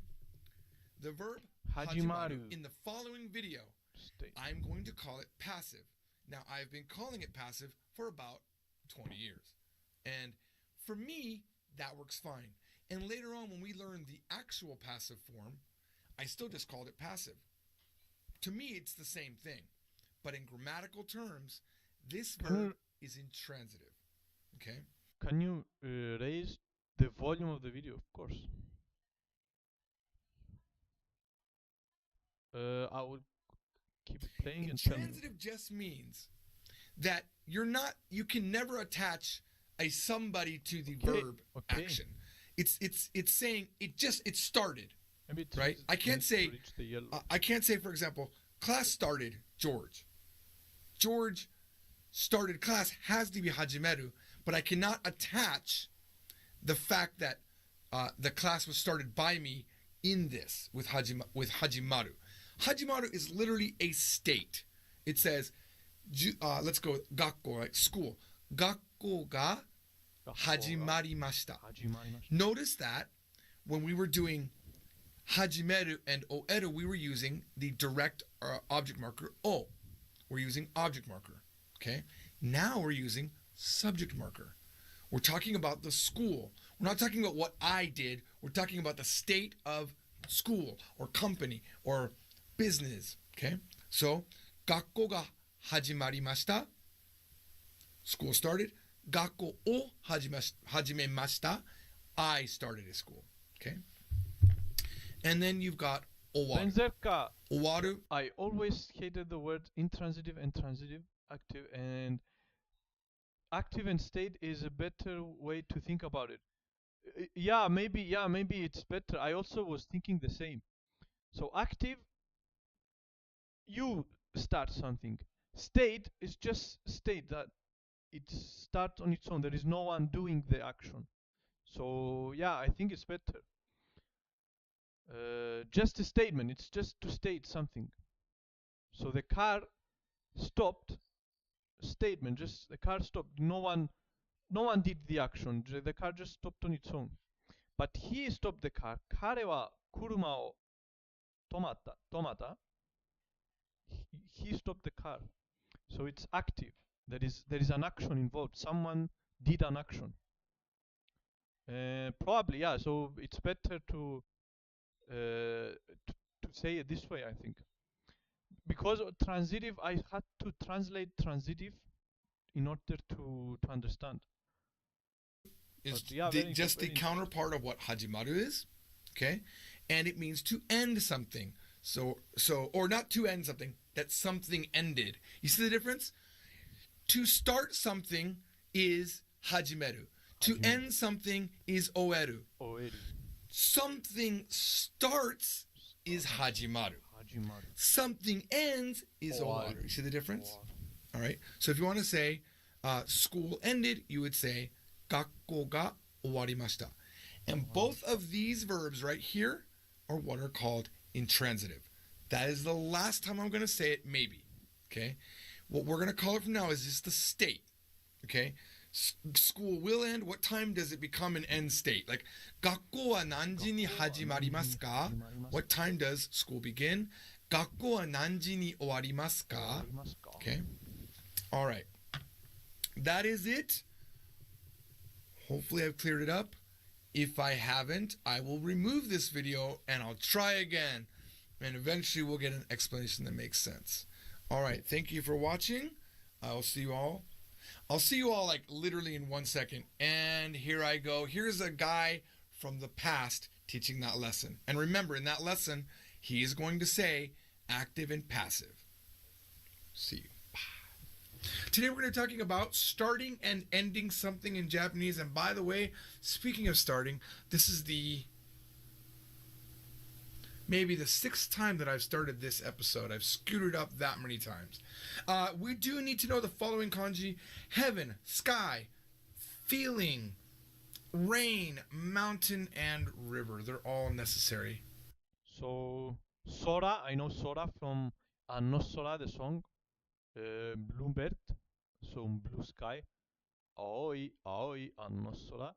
The verb hajimaru in the following video, I'm going to call it passive. Now, I've been calling it passive for about 20 years. And for me, that works fine. And later on, when we learn the actual passive form, I still just called it passive. To me, it's the same thing. But in grammatical terms, this verb is intransitive. Okay? Can you raise the volume of the video, of course? I will keep playing. Intransitive just means that you can never attach a somebody to the verb action. It's saying it started. Right? I can't say, for example, class started George. George started class has to be hajimeru, but I cannot attach the fact that the class was started by me in this with hajimaru. Hajimaru is literally a state. It says, let's go, gakko, like school. Gakko ga hajimarimashita. Notice that when we were doing hajimeru and oeru, we were using the direct object marker o. We're using object marker. Okay? Now we're using subject marker. We're talking about the school. We're not talking about what I did. We're talking about the state of school or company or business. Okay? So, gakko ga hajimarimashita. School started. Gakko o hajimemashita. I started a school. Okay? And then you've got owaru. Benzerka. Owaru. I always hated the word intransitive and transitive, active, and active and state is a better way to think about it. Yeah, maybe it's better. I also was thinking the same. So active, you start something. State is just state that it starts on its own. There is no one doing the action. So yeah, I think it's better. Just a statement. It's just to state something. So the car stopped. Statement. Just the car stopped. No one did the action. The car just stopped on its own. But he stopped the car. 彼は車を止まった. He stopped the car. So it's active. There is an action involved. Someone did an action. Probably, yeah. So it's better to say it this way, I think. Because transitive, I had to translate transitive in order to understand. It's just the counterpart of what hajimaru is, okay? And it means to end something. So or not to end something, that something ended. You see the difference? To start something is hajimeru. To end something is oeru. Something starts is hajimaru. Something ends is owaru. You see the difference? All right. So if you want to say school ended, you would say 学校が終わりました. And both of these verbs right here are what are called intransitive. That is the last time I'm going to say it, maybe. Okay. What we're going to call it from now is just the state. Okay. School will end. What time does it become an end state? Like, 学校は何時に始まりますか? What time does school begin? 学校は何時に終わりますか? Okay. All right. That is it. Hopefully I've cleared it up. If I haven't, I will remove this video and I'll try again. And eventually we'll get an explanation that makes sense. All right. Thank you for watching. I'll see you all. I'll see you all like literally in 1 second. And here I go. Here's a guy from the past teaching that lesson. And remember, in that lesson, he is going to say active and passive. See you. Bye. Today we're going to be talking about starting and ending something in Japanese. And by the way, speaking of starting, this is maybe the 6th time that I've started this episode. I've scooted up that many times. We do need to know the following kanji: heaven, sky, feeling, rain, mountain, and river. They're all necessary. So, Sora, I know Sora from No Sora, the song. Bluebird, so blue sky. Aoi, aoi, no Sora.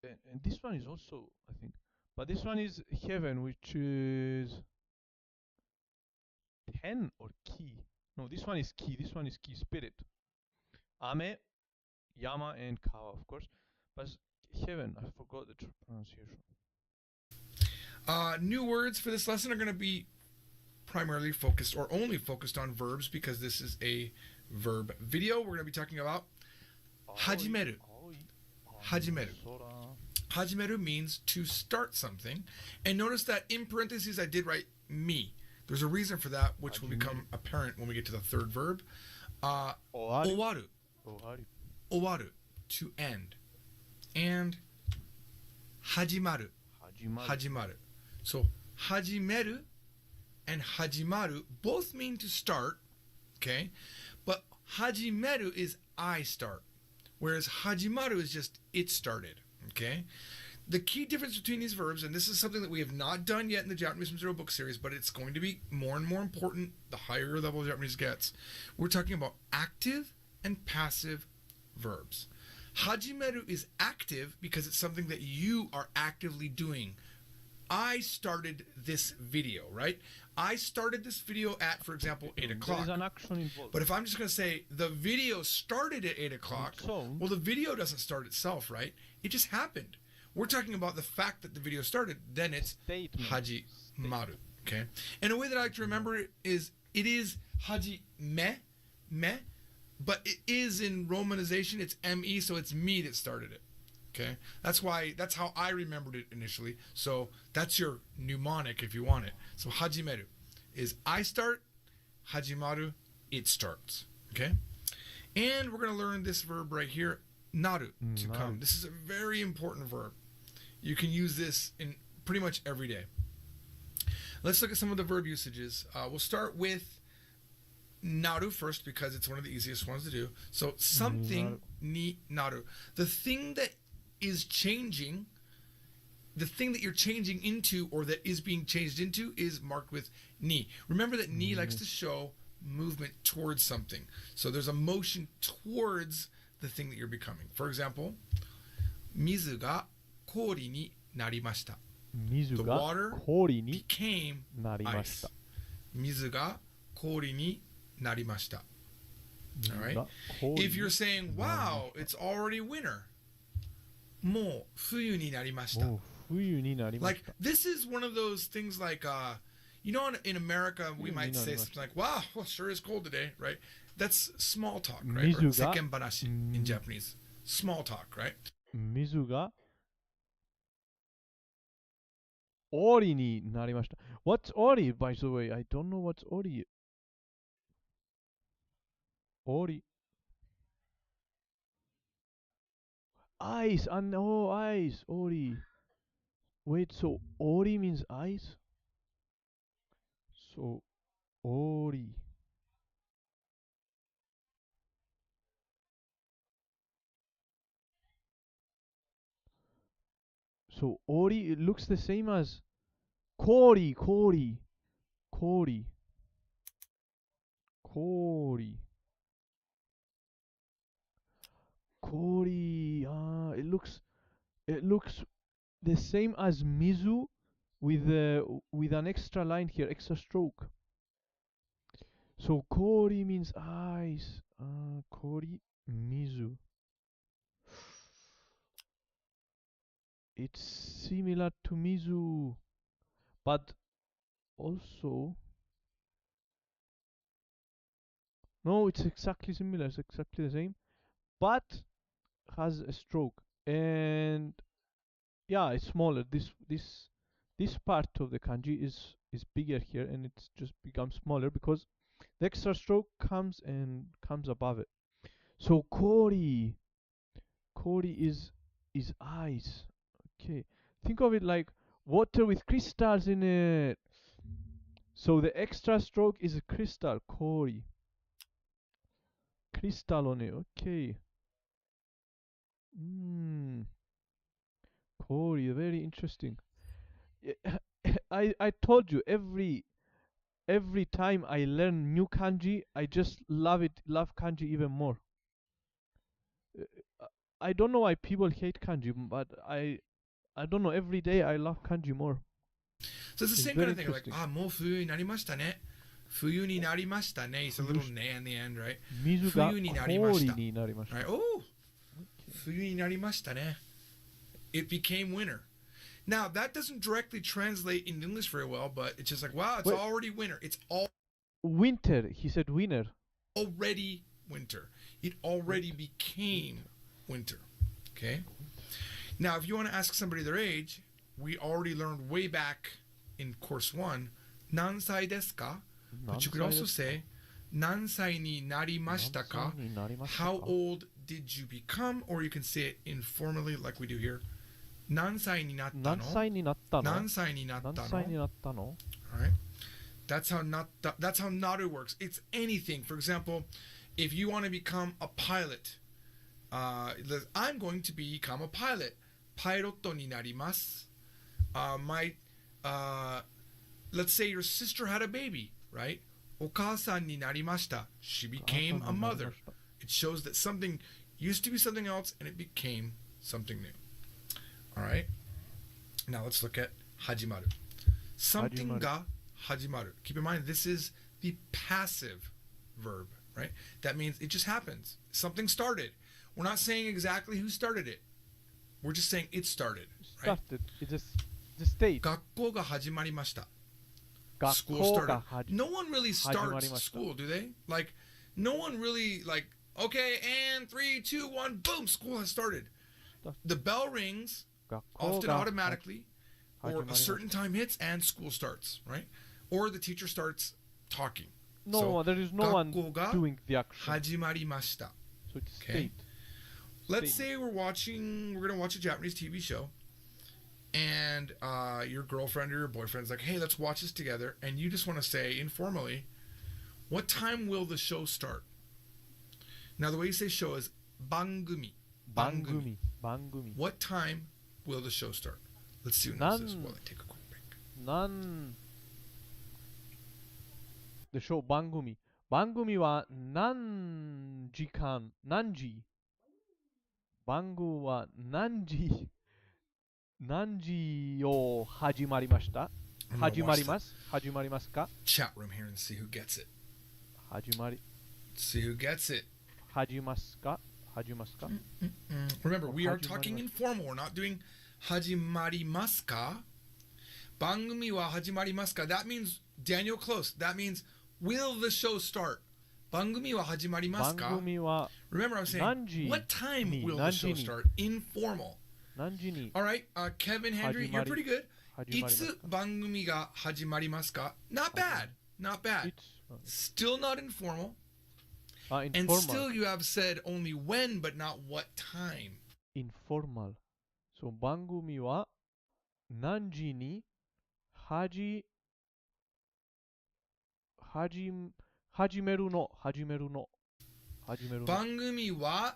And this one is also, I think. But this one is heaven, which is pen or key. No, this one is key. This one is key. Spirit. Ame, Yama, and Kawa, of course. But heaven, I forgot the pronunciation. New words for this lesson are going to be primarily focused or only focused on verbs because this is a verb video. We're going to be talking about hajimeru. Hajimeru. Hajimeru means to start something. And notice that in parentheses I did write me. There's a reason for that, which will become apparent when we get to the third verb. Owaru. Owaru. To end. And hajimaru. Hajimaru. So hajimeru and hajimaru both mean to start, okay? But hajimeru is I start, whereas hajimaru is just it started, okay? The key difference between these verbs, and this is something that we have not done yet in the Japanese from Zero book series, but it's going to be more and more important the higher level Japanese gets. We're talking about active and passive verbs. Hajimeru is active because it's something that you are actively doing. I started this video, right? I started this video at, for example, 8 o'clock. There is an action involved. But if I'm just going to say the video started at 8 o'clock, well, the video doesn't start itself, right? It just happened. We're talking about the fact that the video started, then it's hajimaru, okay? And a way that I like to remember it is hajime, but it is in romanization, it's me, so it's me that started it. Okay, that's how I remembered it initially. So that's your mnemonic if you want it. So hajimeru is I start, hajimaru, it starts. Okay, and we're going to learn this verb right here, naru, to come. This is a very important verb. You can use this in pretty much every day. Let's look at some of the verb usages. We'll start with naru first because it's one of the easiest ones to do. So something ni naru. The thing that is changing, the thing that you're changing into or that is being changed into is marked with ni. Remember that ni likes to show movement towards something. So there's a motion towards the thing that you're becoming. For example, mizu ga kori ni narimashita. The water became ice. Mizu ga kori ni narimashita. All right. If you're saying, wow, it's already winter. もう冬になりました. Like, this is one of those things like, you know, in America, we might say something like, wow, well, sure is cold today, right? That's small talk, right? Or sekenbanashi in Japanese. Small talk, right? 水がoriになりました. What's ori, by the way? I don't know what's ori. Ori. Ice, ice, ori. Wait, so ori means ice? So, ori. So ori, it looks the same as kori, kori, kori, kori, kori. It looks the same as mizu with an extra line here, extra stroke. So kori means eyes. Kori, mizu. It's similar to mizu, but also no, it's exactly similar. It's exactly the same, but has a stroke. And yeah, it's smaller. This part of the kanji is bigger here, and it's just becomes smaller because the extra stroke comes above it. So kori is eyes. Okay, think of it like water with crystals in it. So the extra stroke is a crystal, kori. Crystal on it. Okay. Kori, very interesting. I told you every time I learn new kanji, I just love it, love kanji even more. I don't know why people hate kanji, but I don't know. Every day I love kanji more. So it's the same kind of thing. Like, もう冬になりましたね。冬になりましたね. It's a little ne in the end, right? 水が冬になりました。氷になりました。Right? Oh, 冬になりましたね. It became winter. Now, that doesn't directly translate in English very well, but it's just like, wow, it's already winter. It's all winter. He said winter. Already winter. It already became winter. Okay? Now, if you want to ask somebody their age, we already learned way back in course 1, 何歳ですか? But you could also say, 何歳になりましたか? How old did you become? Or you can say it informally like we do here. 何歳になったの? 何歳になったの? 何歳になったの? 何歳になったの? Alright. That's how naru works. It's anything. For example, if you want to become a pilot, I'm going to become a pilot. パイロットになります. Let's say your sister had a baby, right? お母さんになりました. She became a mother. It shows that something used to be something else and it became something new. Alright? Now let's look at hajimaru. Something ga hajimaru. Keep in mind, this is the passive verb, right? That means it just happens. Something started. We're not saying exactly who started it. We're just saying it started. Right? Started. It's the state. 学校が始まりました. 学 School 校が started. No one really starts school, do they? Like, no one really, like, okay, and 3, 2, 1, boom, school has started. The bell rings, often automatically, or a certain time hits and school starts, right? Or the teacher starts talking. No, there is no one doing the action. 始まりました. So it's Okay. state. Let's say we're going to watch a Japanese TV show, and your girlfriend or your boyfriend's like, hey, let's watch this together, and you just want to say informally, what time will the show start? Now, the way you say show is bangumi. Bangumi. What time will the show start? Let's see who knows this while I take a quick break. The show Bangumi. Bangumi wa nan jikan, nanji. Bangu wa nanji. Nanji o hajimarimashita? Hajimarimasu ka? Chat room here and see who gets it. Hajimari. See who gets it. Hajimasu ka? Remember, we are talking informal. We're not doing hajimarimasu ka. Bangumi wa hajimarimasu ka. That means, Daniel Close, that means, will the show start? Bangumi wa hajimarimasu ka. Remember, I'm saying, what time will the show start? Informal. All right, Kevin Hendry, you're pretty good. Itsu bangumi ga hajimarimasu ka? Not bad. Not bad. Still not informal. And still you have said only when, but not what time. Informal. So, bangumi wa nanji ni hajimeru no. Bangumi wa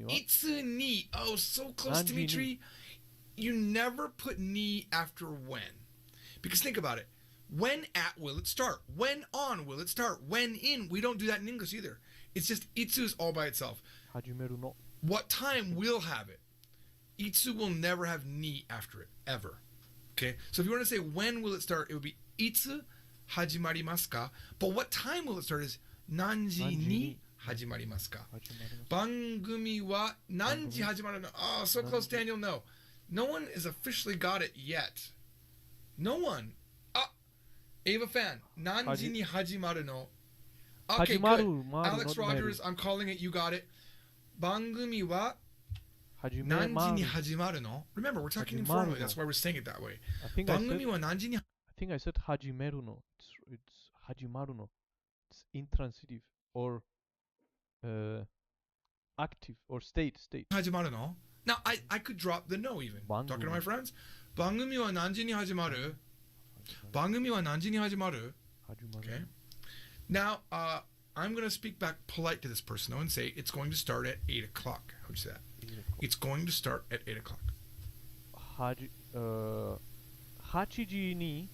itsu ni. Oh, so close, Dimitri. you never put ni after when. Because think about it. When at will it start? When on will it start? When in? We don't do that in English either. It's just itsu is all by itself. 始めるの What time will have it? Itsu will never have ni after it, ever. Okay? So if you want to say when will it start, it would be itsu hajimarimasu ka? But what time will it start is nanji ni hajimarimasu ka? Bangumi wa nanji hajimaru no? Oh, so close, Daniel. No. No one has officially got it yet. No one. Ah, Ava fan. Nanji ni hajimaru no? Okay, good. Alex Rogers, I'm calling it. You got it. Bangumi wa nanji ni hajimaru no? Remember, we're talking informally. That's why we're saying it that way. Bangumi wa nanji ni... I think I said hajimeru no. It's hajimaru no. It's intransitive or active or state. Hajimaru no? Now, I could drop the no even. Talking to my friends. Bangumi wa nanji ni hajimaru? Bangumi wa nanji ni hajimaru? Okay. Now, I'm going to speak back polite to this person, though, and say it's going to start at 8 o'clock. How would you say that? It's going to start at 8 o'clock. 8時に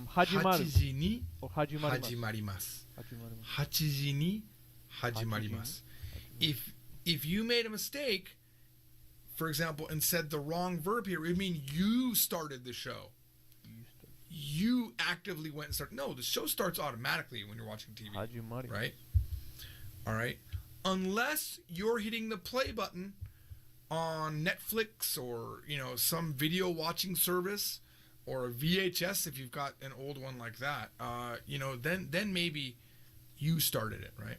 始まる。8時に始まります。8時に始まります。If you made a mistake, for example, and said the wrong verb here, it would mean you started the show. You actively went and started. No, the show starts automatically when you're watching TV. Right? All right. Unless you're hitting the play button on Netflix or, some video watching service or a VHS if you've got an old one like that, then maybe you started it, right?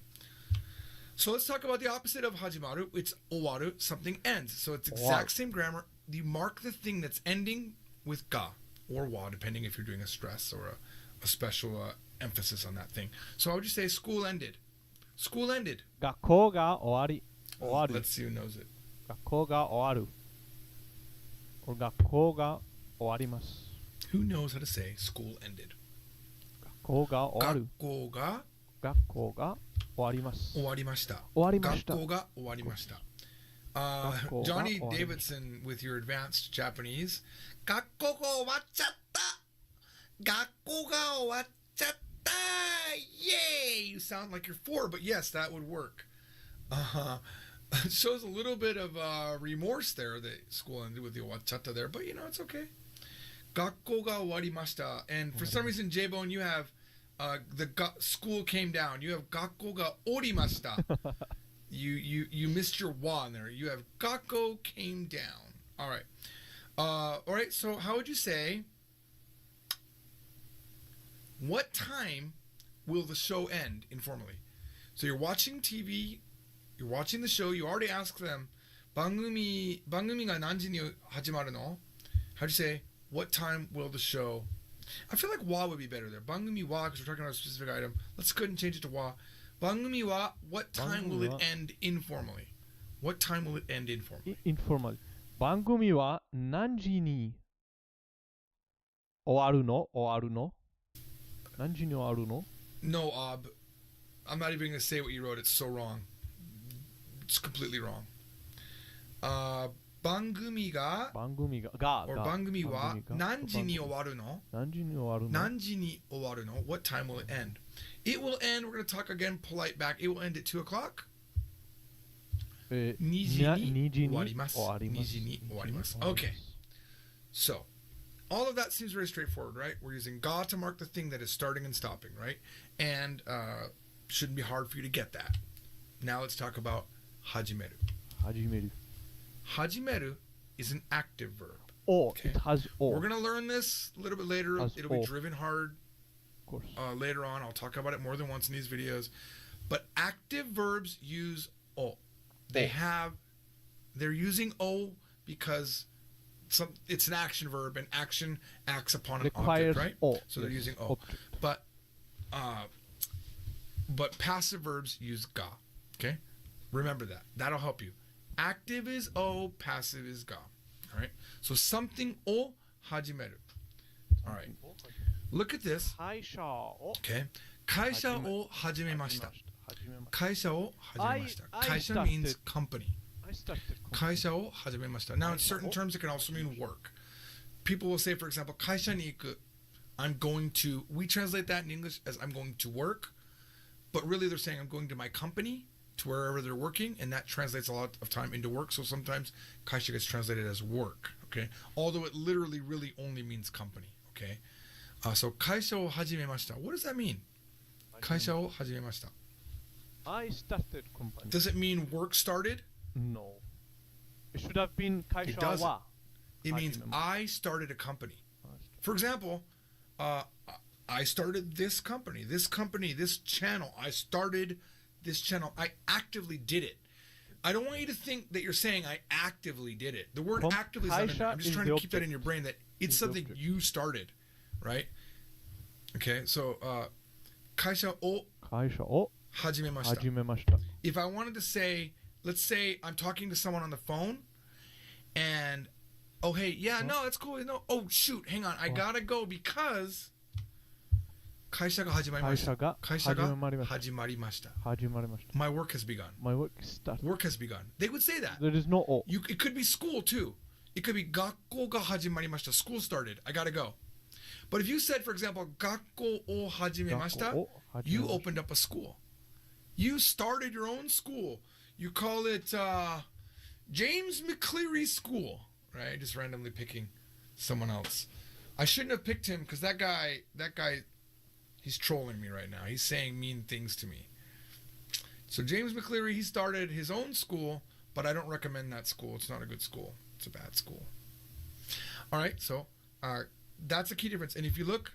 So let's talk about the opposite of hajimaru. It's owaru, something ends. So it's exact same grammar. You mark the thing that's ending with ga or wa, depending if you're doing a stress or a special emphasis on that thing. So how would you say school ended? School ended. 学校が終わる。 Let's see who knows it. 学校が終わる。学校が終わります。 Who knows how to say school ended? 学校が終わる。学校が終わります。終わりました。終わりました。学校が終わりました。Johnny Davidson with your advanced Japanese. 学校が終わっちゃった。学校が終わっちゃった。Yay! You sound like you're 4, but yes, that would work. It shows a little bit of remorse there that school ended with the wachata there, but it's okay. 学校が終わりました. And for some reason, J-Bone, you have the school came down. You have 学校がおりました. You missed your wa in there. You have 学校 came down. All right. All right, so how would you say, what time will the show end informally? So you're watching TV, you're watching the show, you already asked them, 番組が何時に始まるの? How do you say, what time will the show? I feel like wa would be better there. 番組は, because we're talking about a specific item. Let's go ahead and change it to wa. 番組は, what time will it end informally? What time will it end informally? Informal. 番組は何時に終わるの? 何時に終わるの? No, I'm not even going to say what you wrote. It's so wrong. It's completely wrong. 番組が or 番組は何時に終わるの? 何時に終わるの? What time will it end? It will end, we're going to talk again polite back. It will end at 2 o'clock. 2時に終わります. Okay. So, all of that seems very straightforward, right? We're using ga to mark the thing that is starting and stopping, right? And shouldn't be hard for you to get that. Now let's talk about hajimeru. Hajimeru is an active verb. Okay. It has o. We're going to learn this a little bit later. It'll be driven hard later on. I'll talk about it more than once in these videos. But active verbs use o. They're using o because it's an action verb, and action acts upon an object, right? So they're using o. But passive verbs use ga. Okay? Remember that. That'll help you. Active is o, passive is ga. All right? So something o hajimeru. All right. Look at this. Okay. 会社を始めました. 会社を始めました. 会社 means company. I started company. 会社を始めました。Now, in certain terms, it can also mean work. People will say, for example, 会社に行く. I'm going to, we translate that in English as I'm going to work, but really they're saying I'm going to my company, to wherever they're working, and that translates a lot of time into work. So sometimes 会社 gets translated as work, okay? Although it literally really only means company, okay? So 会社を始めました. What does that mean? 会社を始めました. I started company. Does it mean work started? No. It should have been 会社 doesn't. は It means I started a company. For example, I started this company, this channel. I started this channel. I actively did it. I don't want you to think that you're saying I actively did it. The word actively is not in there. I'm just trying to keep that in your brain that it's something you started, right? Okay, so 会社を始めました. If I wanted to say, let's say I'm talking to someone on the phone and oh, hey, yeah, no, that's cool. No, oh, shoot, hang on. I gotta go because 会社が始まりました. 会社が始まりました. My work has begun. My work started. Work has begun. They would say that. There is no O. It could be school too. It could be 学校が始まりました. School started. I gotta go. But if you said, for example, 学校を始めました, you opened up a school. You started your own school. You call it James McCleary School. Right? Just randomly picking someone else. I shouldn't have picked him because that guy, he's trolling me right now. He's saying mean things to me. So James McCleary, he started his own school, but I don't recommend that school. It's not a good school. It's a bad school. All right, so that's a key difference. And if you look,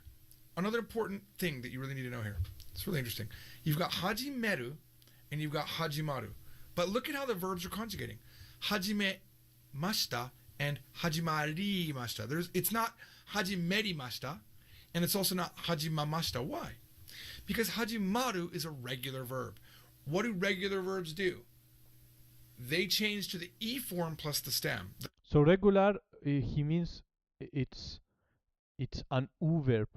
another important thing that you really need to know here. It's really interesting. You've got hajimeru and you've got hajimaru. But look at how the verbs are conjugating. Hajimemashita and hajimarimashita. It's not hajimerimashita, and it's also not hajimamashita. Why? Because hajimaru is a regular verb. What do regular verbs do? They change to the E form plus the stem. So regular, he means it's an U verb,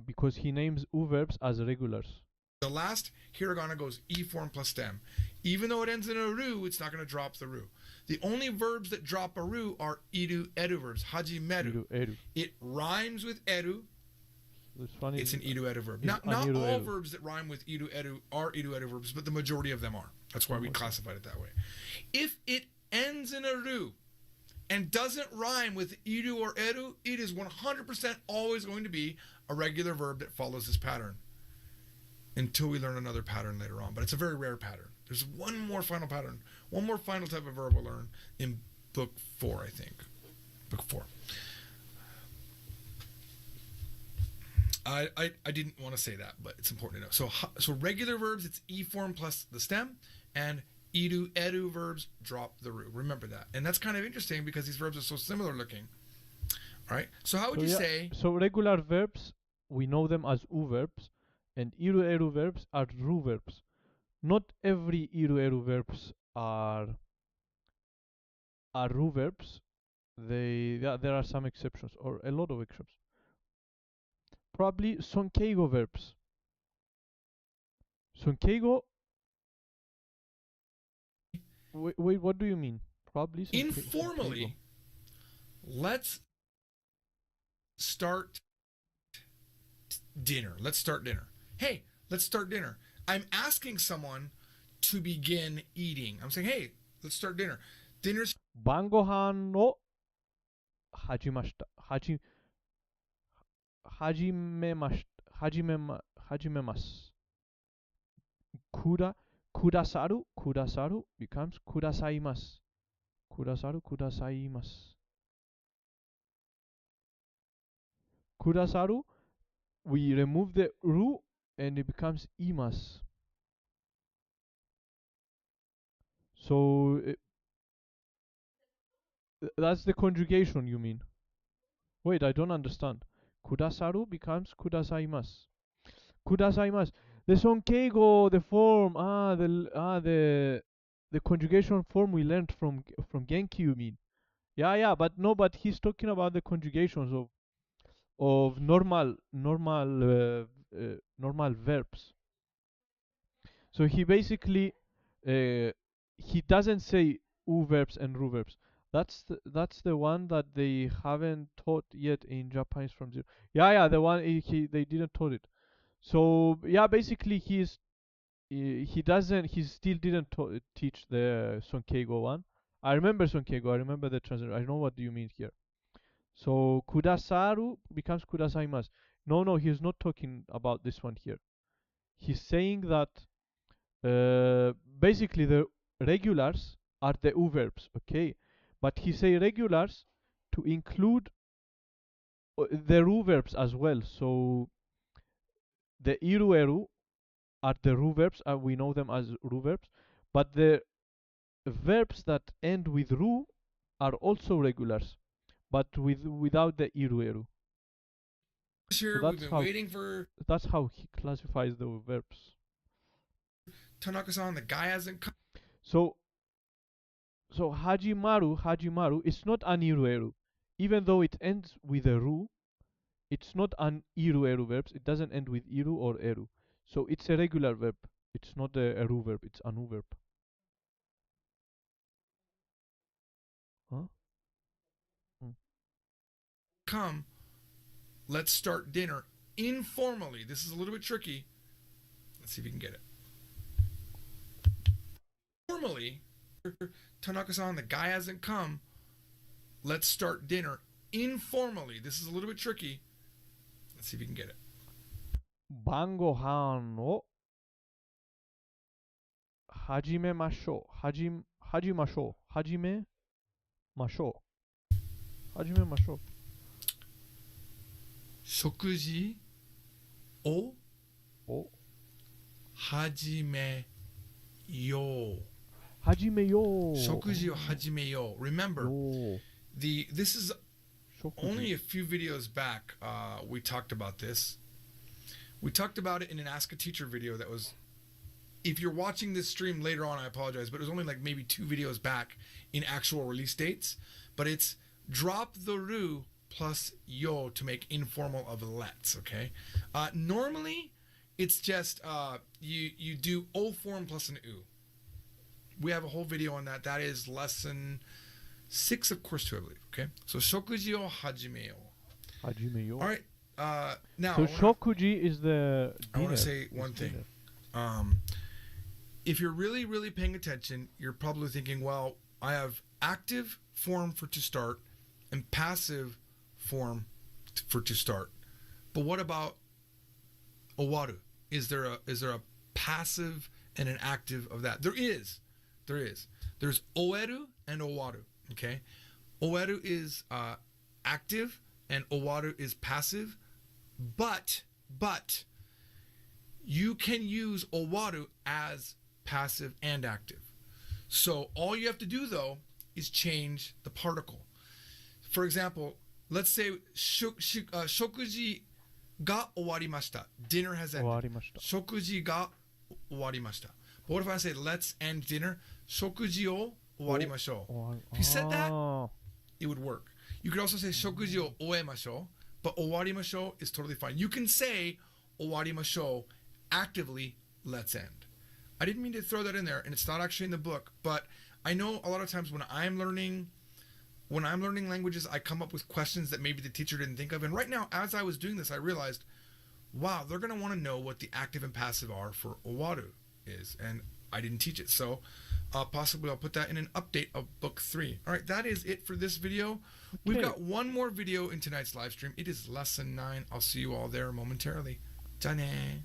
because he names U verbs as regulars. The last hiragana goes E form plus stem. Even though it ends in a ru, it's not going to drop the ru. The only verbs that drop a ru are iru, eru verbs. Hajimeru. It rhymes with eru. It's an iru, eru verb. Not all verbs that rhyme with iru, eru are iru, eru verbs, but the majority of them are. That's why we classified it that way. If it ends in a ru and doesn't rhyme with iru or eru, it is 100% always going to be a regular verb that follows this pattern. Until we learn another pattern later on. But it's a very rare pattern. There's one more final pattern. One more final type of verb we'll learn in book 4, I think. Book 4. I didn't want to say that, but it's important to know. So regular verbs, it's E form plus the stem, and iru, eru verbs drop the ru. Remember that. And that's kind of interesting because these verbs are so similar looking. All right? So how would you say... So regular verbs, we know them as U verbs. And iru eru verbs are ru verbs. Not every iru eru verbs are ru verbs. There are some exceptions, or a lot of exceptions. Probably sonkeigo verbs. Sonkeigo. Wait, what do you mean? Probably informally. Let's start dinner. Let's start dinner. Hey, let's start dinner. I'm asking someone to begin eating. I'm saying, hey, let's start dinner. Dinner's... 晩ご飯を始めます。くださる becomes くださいます。くださる。くださる we remove the ru and it becomes imas. So that's the conjugation you mean. Wait, I don't understand. Kudasaru becomes kudasaimasu. Kudasaimasu. The sonkeigo, the form, the conjugation form we learned from Genki, you mean? Yeah, but he's talking about the conjugations of normal verbs. So he basically he doesn't say U verbs and Ru verbs. That's the one that they haven't taught yet in Japanese from zero. Yeah, the one they didn't taught it. So yeah, basically he still didn't teach the Sonkeigo one. I remember Sonkeigo. I remember the translation. I know what you mean here. So kudasaru becomes kudasaimasu. No, he's not talking about this one here. He's saying that basically the regulars are the U verbs, okay? But he say regulars to include the Ru verbs as well. So the Iru Eru are the Ru verbs, we know them as Ru verbs, but the verbs that end with Ru are also regulars, but without the Iru Eru. Here, So we've been waiting for... That's how he classifies the verbs. Tanaka-san, the guy hasn't come. So Hajimaru, it's not an Iru Eru. Even though it ends with a Ru, it's not an Iru Eru verbs. It doesn't end with Iru or Eru. So it's a regular verb. It's not a Ru verb. It's an U verb. Huh? Come, let's start dinner informally. This is a little bit tricky. Let's see if you can get it. Formally, Tanaka-san, the guy hasn't come. Let's start dinner informally. This is a little bit tricky. Let's see if you can get it. 晩ご飯を始めましょう。始めましょう。始めましょう。食事を始めよう。始めよう。食事を始めよう。Remember, this is only a few videos back. We talked about this. We talked about it in an Ask a Teacher video that was, if you're watching this stream later on, I apologize, but it was only like maybe 2 videos back in actual release dates. But it's drop the ru plus yo to make informal of let's, okay? Normally, it's just you do o form plus an u. We have a whole video on that. That is lesson 6 of course 2, I believe, okay? So, shokuji o hajimeyo. Hajimeyo. All right. Now, so shokuji is the dinner. I want to say one thing. If you're really, really paying attention, you're probably thinking, well, I have active form for to start and passive form for to start. But what about owaru? Is there a passive and an active of that? There is. There's oeru and owaru. Okay, oeru is active and owaru is passive. But you can use owaru as passive and active. So all you have to do though is change the particle. For example, let's say shokuji ga owarimashita. Dinner has ended. Shokuji ga owarimashita. But what if I say let's end dinner? Shokuji o owarimashou. If you said that, it would work. You could also say shokuji o oemashou, but owarimashou is totally fine. You can say owarimashou actively, let's end. I didn't mean to throw that in there, and it's not actually in the book, but I know a lot of times when I'm learning languages, I come up with questions that maybe the teacher didn't think of. And right now, as I was doing this, I realized, wow, they're going to want to know what the active and passive are for owaru is, and I didn't teach it. So possibly I'll put that in an update of book 3. All right, that is it for this video. Okay. We've got one more video in tonight's live stream. It is lesson 9. I'll see you all there momentarily. Ja ne.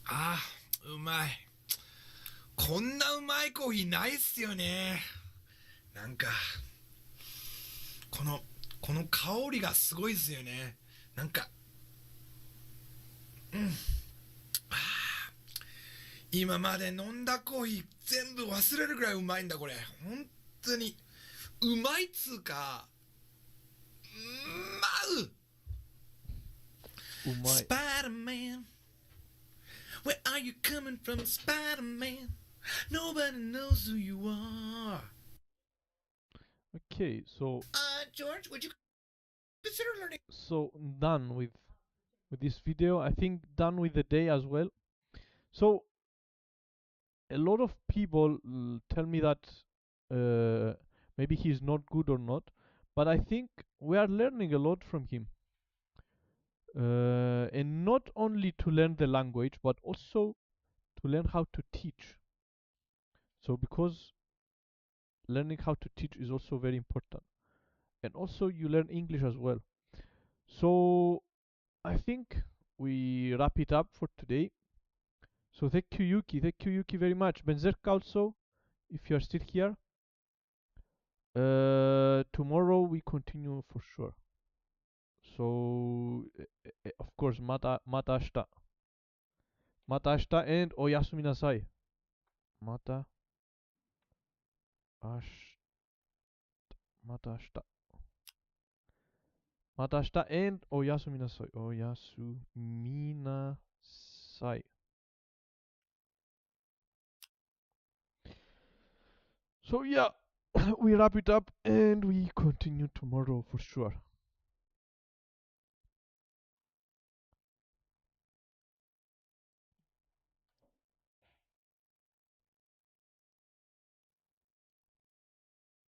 Ah, うまい。こんなうまいコーヒーないっすよね。なんかこの香りがすごいですよね。なんか今まで飲んだコーヒー全部忘れるぐらいうまいんだこれ。本当にうまいっつうかうまい。Spider-Man, where are you coming from, Spider-Man? Nobody knows who you are. Okay, so George, would you Consider learning. So done with this video. I think done with the day as well. So a lot of people tell me that maybe he's not good or not, but I think we are learning a lot from him. And not only to learn the language, but also to learn how to teach. So because learning how to teach is also very important, and also you learn English as well. So I think we wrap it up for today. So thank you Yuki very much. Benzerk also, if you are still here. Tomorrow we continue for sure. So of course mata ashita. Mata ashita and oyasumi nasai. Mata ashita. Mata ashita. Mata ashita and oyasumi nasai. Oyasumi nasai. So yeah, we wrap it up and we continue tomorrow for sure.